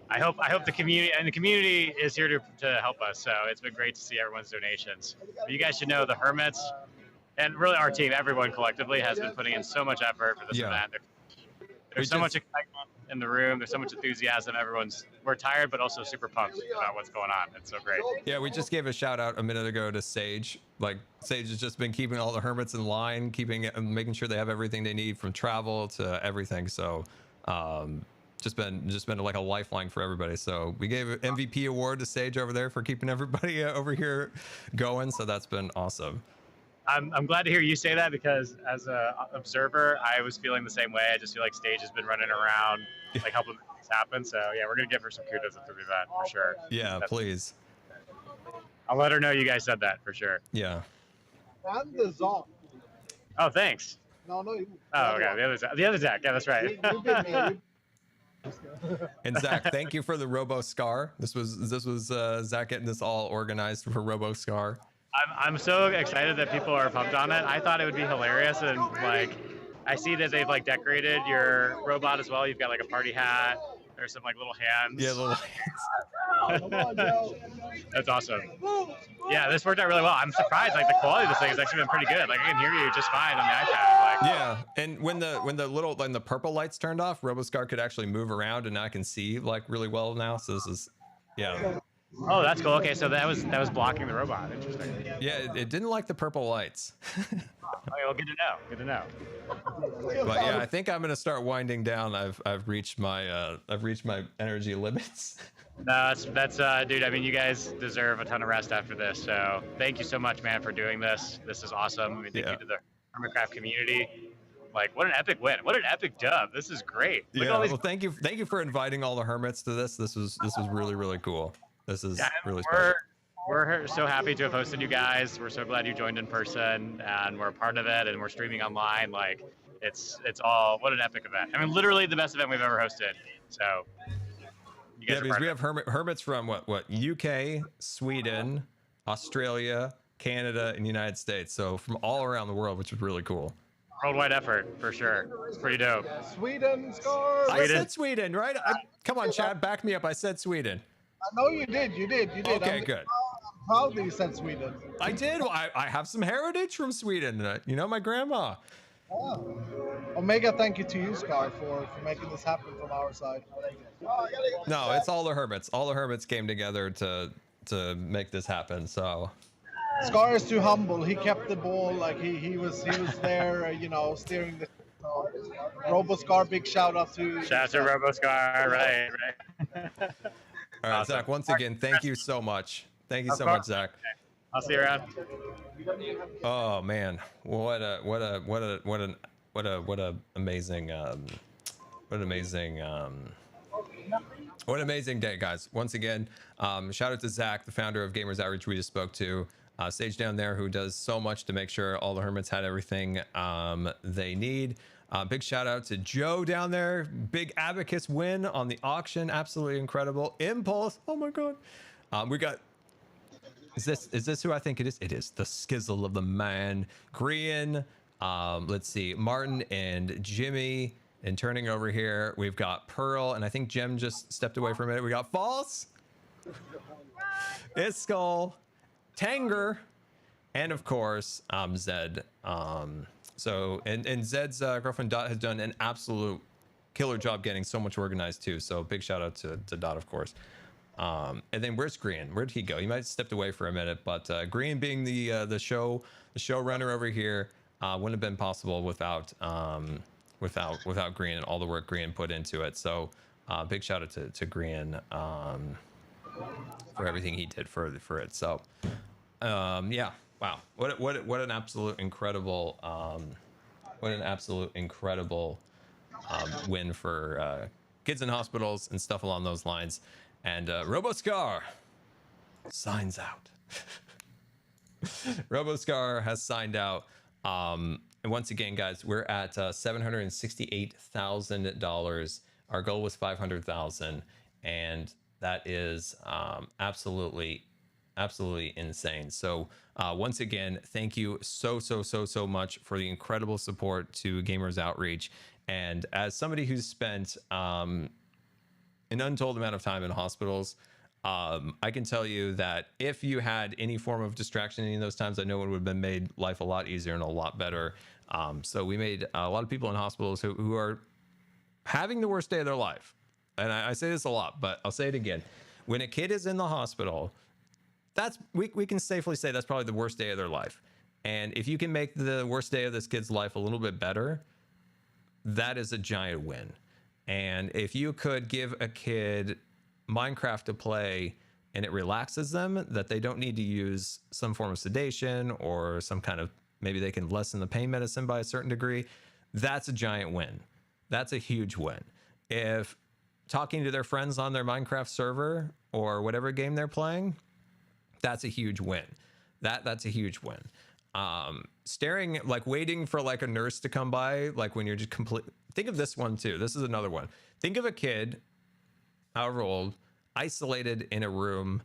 S7: I hope the community is here to help us. So it's been great to see everyone's donations. But you guys should know the Hermits, and really our team, everyone collectively has been putting in so much effort for this event. There's so much excitement in the room. There's so much enthusiasm. We're tired, but also super pumped about what's going on. It's so great.
S1: Yeah, we just gave a shout out a minute ago to Sage. Sage has just been keeping all the Hermits in line, making sure they have everything they need from travel to everything. So, just been like a lifeline for everybody. So we gave an MVP award to Sage over there for keeping everybody over here going. So that's been awesome.
S7: I'm glad to hear you say that, because as an observer, I was feeling the same way. I just feel like Stage has been running around, helping things happen. So yeah, we're gonna give her some kudos at the event for sure.
S1: Yeah, please.
S7: I'll let her know you guys said that for sure.
S1: Yeah.
S2: And the Zop.
S7: Oh, thanks.
S2: No, no.
S7: Oh, okay. The other Zach. Yeah, that's right.
S2: You bit me.
S1: And Zach, thank you for the RoboScar. This was Zach getting this all organized for RoboScar.
S7: I'm so excited that people are pumped on it. I thought it would be hilarious, and like, I see that they've like decorated your robot as well. You've got like a party hat. There's some like little hands.
S1: Yeah, little
S7: hands. That's awesome. Yeah, this worked out really well. I'm surprised. Like the quality of this thing has actually been pretty good. Like I can hear you just fine on the iPad. Like,
S1: yeah, and when the purple lights turned off, RoboScar could actually move around, and I can see like really well now. So this is, yeah.
S7: Oh, that's cool. Okay, so that was blocking the robot. Interesting.
S1: Yeah, it didn't like the purple lights.
S7: Okay, well, good to know. Good to know.
S1: But yeah, I think I'm gonna start winding down. I've reached my energy limits.
S7: No, that's dude. I mean, you guys deserve a ton of rest after this. So thank you so much, man, for doing this. This is awesome. I mean, thank you to the Hermitcraft community. Like, what an epic win! What an epic dub! This is great. Look at all these...
S1: Well, thank you for inviting all the hermits to this. This was really cool. This is really special.
S7: We're so happy to have hosted you guys. We're so glad you joined in person, and we're a part of it, and we're streaming online. Like, it's all, what an epic event. I mean, literally the best event we've ever hosted. So, you guys
S1: because we have hermits from what UK, Sweden, Australia, Canada, and United States. So from all around the world, which is really cool.
S7: Worldwide effort, for sure. It's pretty dope.
S2: Sweden, Scar.
S1: I said Sweden, right? Come on, Chad, back me up. I said Sweden.
S2: I know you did. You did.
S1: Okay, good.
S2: I'm proud that you said Sweden.
S1: I did. I have some heritage from Sweden. You know, my grandma.
S2: Oh. Omega, thank you to you, Scar, for making this happen from our side.
S1: No, it's all the hermits. All the hermits came together to make this happen. So.
S2: Scar is too humble. He kept the ball. Like he was there, you know, steering the. RoboScar, big shout out to.
S7: Shout out to RoboScar, right.
S1: All right, Zach. Once again, thank you so much. Thank you so much, Zach.
S7: I'll see you around.
S1: Oh man, what an amazing day, guys. Once again, shout out to Zach, the founder of Gamers Outreach we just spoke to. Sage down there, who does so much to make sure all the hermits had everything they need. Big shout out to Joe down there. Big Abacus win on the auction. Absolutely incredible. Impulse. Oh my God. We got. Is this who I think it is? It is the Skizzle of the man. Grian. Let's see. Martin and Jimmy. And turning over here, we've got Pearl, and I think Gem just stepped away for a minute. We got False. Iskall. Tanger, and of course Zed. So Zed's girlfriend Dot has done an absolute killer job getting so much organized too. So big shout out to Dot, of course. And then where's Grian? Where did he go? He might have stepped away for a minute, but Grian being the showrunner over here wouldn't have been possible without Grian and all the work Grian put into it. So big shout out to Grian for everything he did for it. So. Yeah, wow, what an absolute incredible win for kids in hospitals and stuff along those lines. And RoboScar signs out. RoboScar has signed out. And once again, guys, we're at $768,000. Our goal was $500,000, and that is absolutely insane. So once again, thank you so much for the incredible support to Gamers Outreach. And as somebody who's spent an untold amount of time in hospitals, I can tell you that if you had any form of distraction any of those times, I know it would have been made life a lot easier and a lot better. So we made a lot of people in hospitals who are having the worst day of their life. And I say this a lot, but I'll say it again. When a kid is in the hospital, we can safely say that's probably the worst day of their life. And if you can make the worst day of this kid's life a little bit better, that is a giant win. And if you could give a kid Minecraft to play and it relaxes them, that they don't need to use some form of sedation or some kind of, maybe they can lessen the pain medicine by a certain degree, that's a giant win. That's a huge win. If talking to their friends on their Minecraft server or whatever game they're playing, That's a huge win. That's a huge win. Staring, like waiting for like a nurse to come by, like when you're just think of this one too. This is another one. Think of a kid, however old, isolated in a room.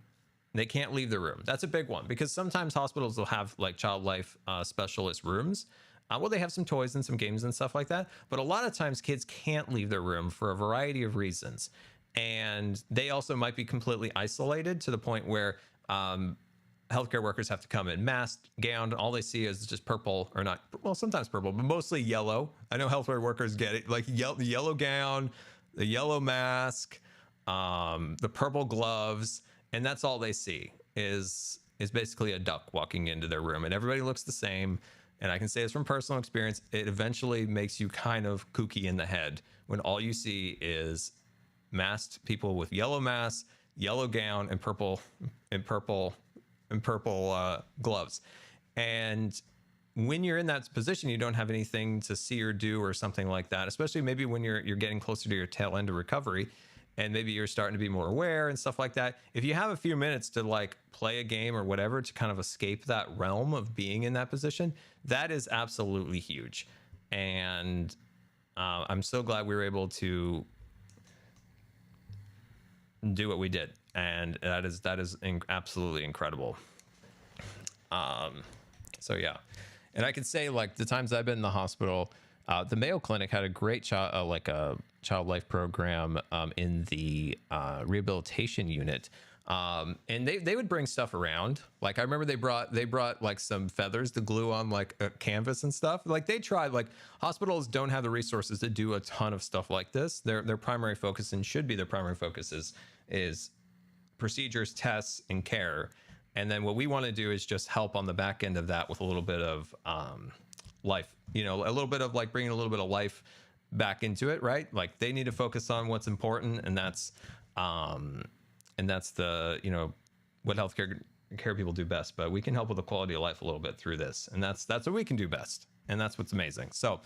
S1: They can't leave the room. That's a big one, because sometimes hospitals will have like child life specialist rooms. Well, they have some toys and some games and stuff like that. But a lot of times kids can't leave their room for a variety of reasons. And they also might be completely isolated to the point where healthcare workers have to come in masked, gowned. All they see is just purple, or not, well, sometimes purple, but mostly yellow. I know healthcare workers get it, like the yellow gown, the yellow mask, the purple gloves, and that's all they see is basically a duck walking into their room, and everybody looks the same. And I can say this from personal experience, it eventually makes you kind of kooky in the head when all you see is masked people with yellow masks, yellow gown, and purple gloves. And when you're in that position, you don't have anything to see or do or something like that, especially maybe when you're getting closer to your tail end of recovery, and maybe you're starting to be more aware and stuff like that. If you have a few minutes to like play a game or whatever to kind of escape that realm of being in that position, that is absolutely huge. And I'm so glad we were able to do what we did, and that is absolutely incredible. So yeah, and I could say, like, the times I've been in the hospital, the Mayo Clinic had a great child life program in the rehabilitation unit, and they would bring stuff around. Like I remember they brought like some feathers to glue on like a canvas and stuff. Like they tried. Like hospitals don't have the resources to do a ton of stuff like this. Their primary focus, and should be their primary focus, is procedures, tests, and care. And then what we want to do is just help on the back end of that with a little bit of life, a little bit of like bringing a little bit of life back into it, right? Like they need to focus on what's important, and that's the what healthcare people do best. But we can help with the quality of life a little bit through this, and that's what we can do best, and that's what's amazing. So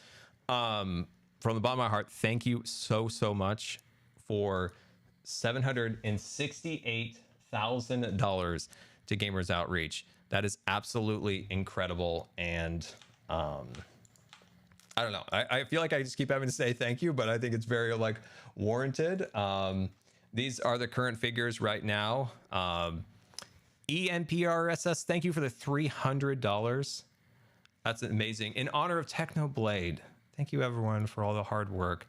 S1: from the bottom of my heart, thank you so much for $768,000 to Gamers Outreach. That is absolutely incredible. And I don't know, I feel like I just keep having to say thank you, but I think it's very like warranted. These are the current figures right now. ENPRSS, thank you for the $300. That's amazing. In honor of Technoblade, thank you everyone for all the hard work.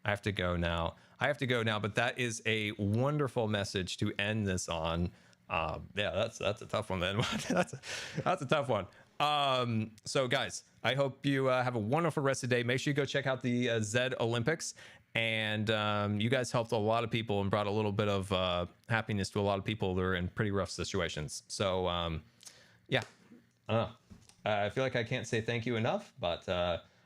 S1: I have to go now, but that is a wonderful message to end this on. Yeah, that's a tough one then. that's a tough one. So guys, I hope you have a wonderful rest of the day. Make sure you go check out the Zed Olympics, and you guys helped a lot of people and brought a little bit of happiness to a lot of people that are in pretty rough situations. So yeah, I don't know, I feel like I can't say thank you enough, but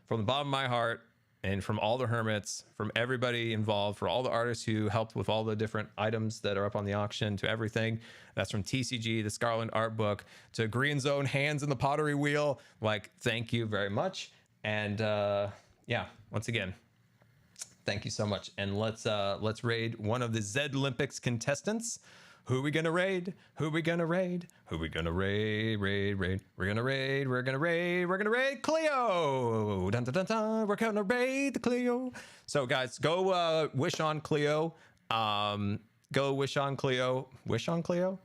S1: from the bottom of my heart, and from all the hermits, from everybody involved, for all the artists who helped with all the different items that are up on the auction, to everything. That's from TCG, the Scarlet Art Book, to Grian's own hands in the pottery wheel. Like, thank you very much. And yeah, once again, thank you so much. And let's raid one of the Zed Olympics contestants. Who are we gonna raid? Who are we gonna raid? Who are we gonna raid? We're gonna raid Cleo. Dun, dun, dun, dun. We're gonna raid the Cleo. So guys, go wish on Cleo. Go wish on Cleo. Wish on Cleo?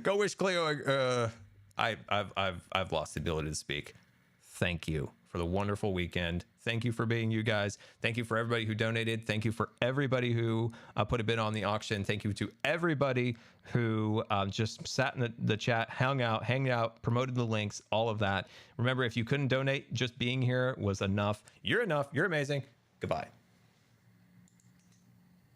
S1: Go wish Cleo. I've lost the ability to speak. Thank you for the wonderful weekend. Thank you for being you guys. Thank you for everybody who donated. Thank you for everybody who put a bid on the auction. Thank you to everybody who just sat in the chat, hung out, promoted the links, all of that. Remember, if you couldn't donate, just being here was enough. You're enough. You're amazing. Goodbye.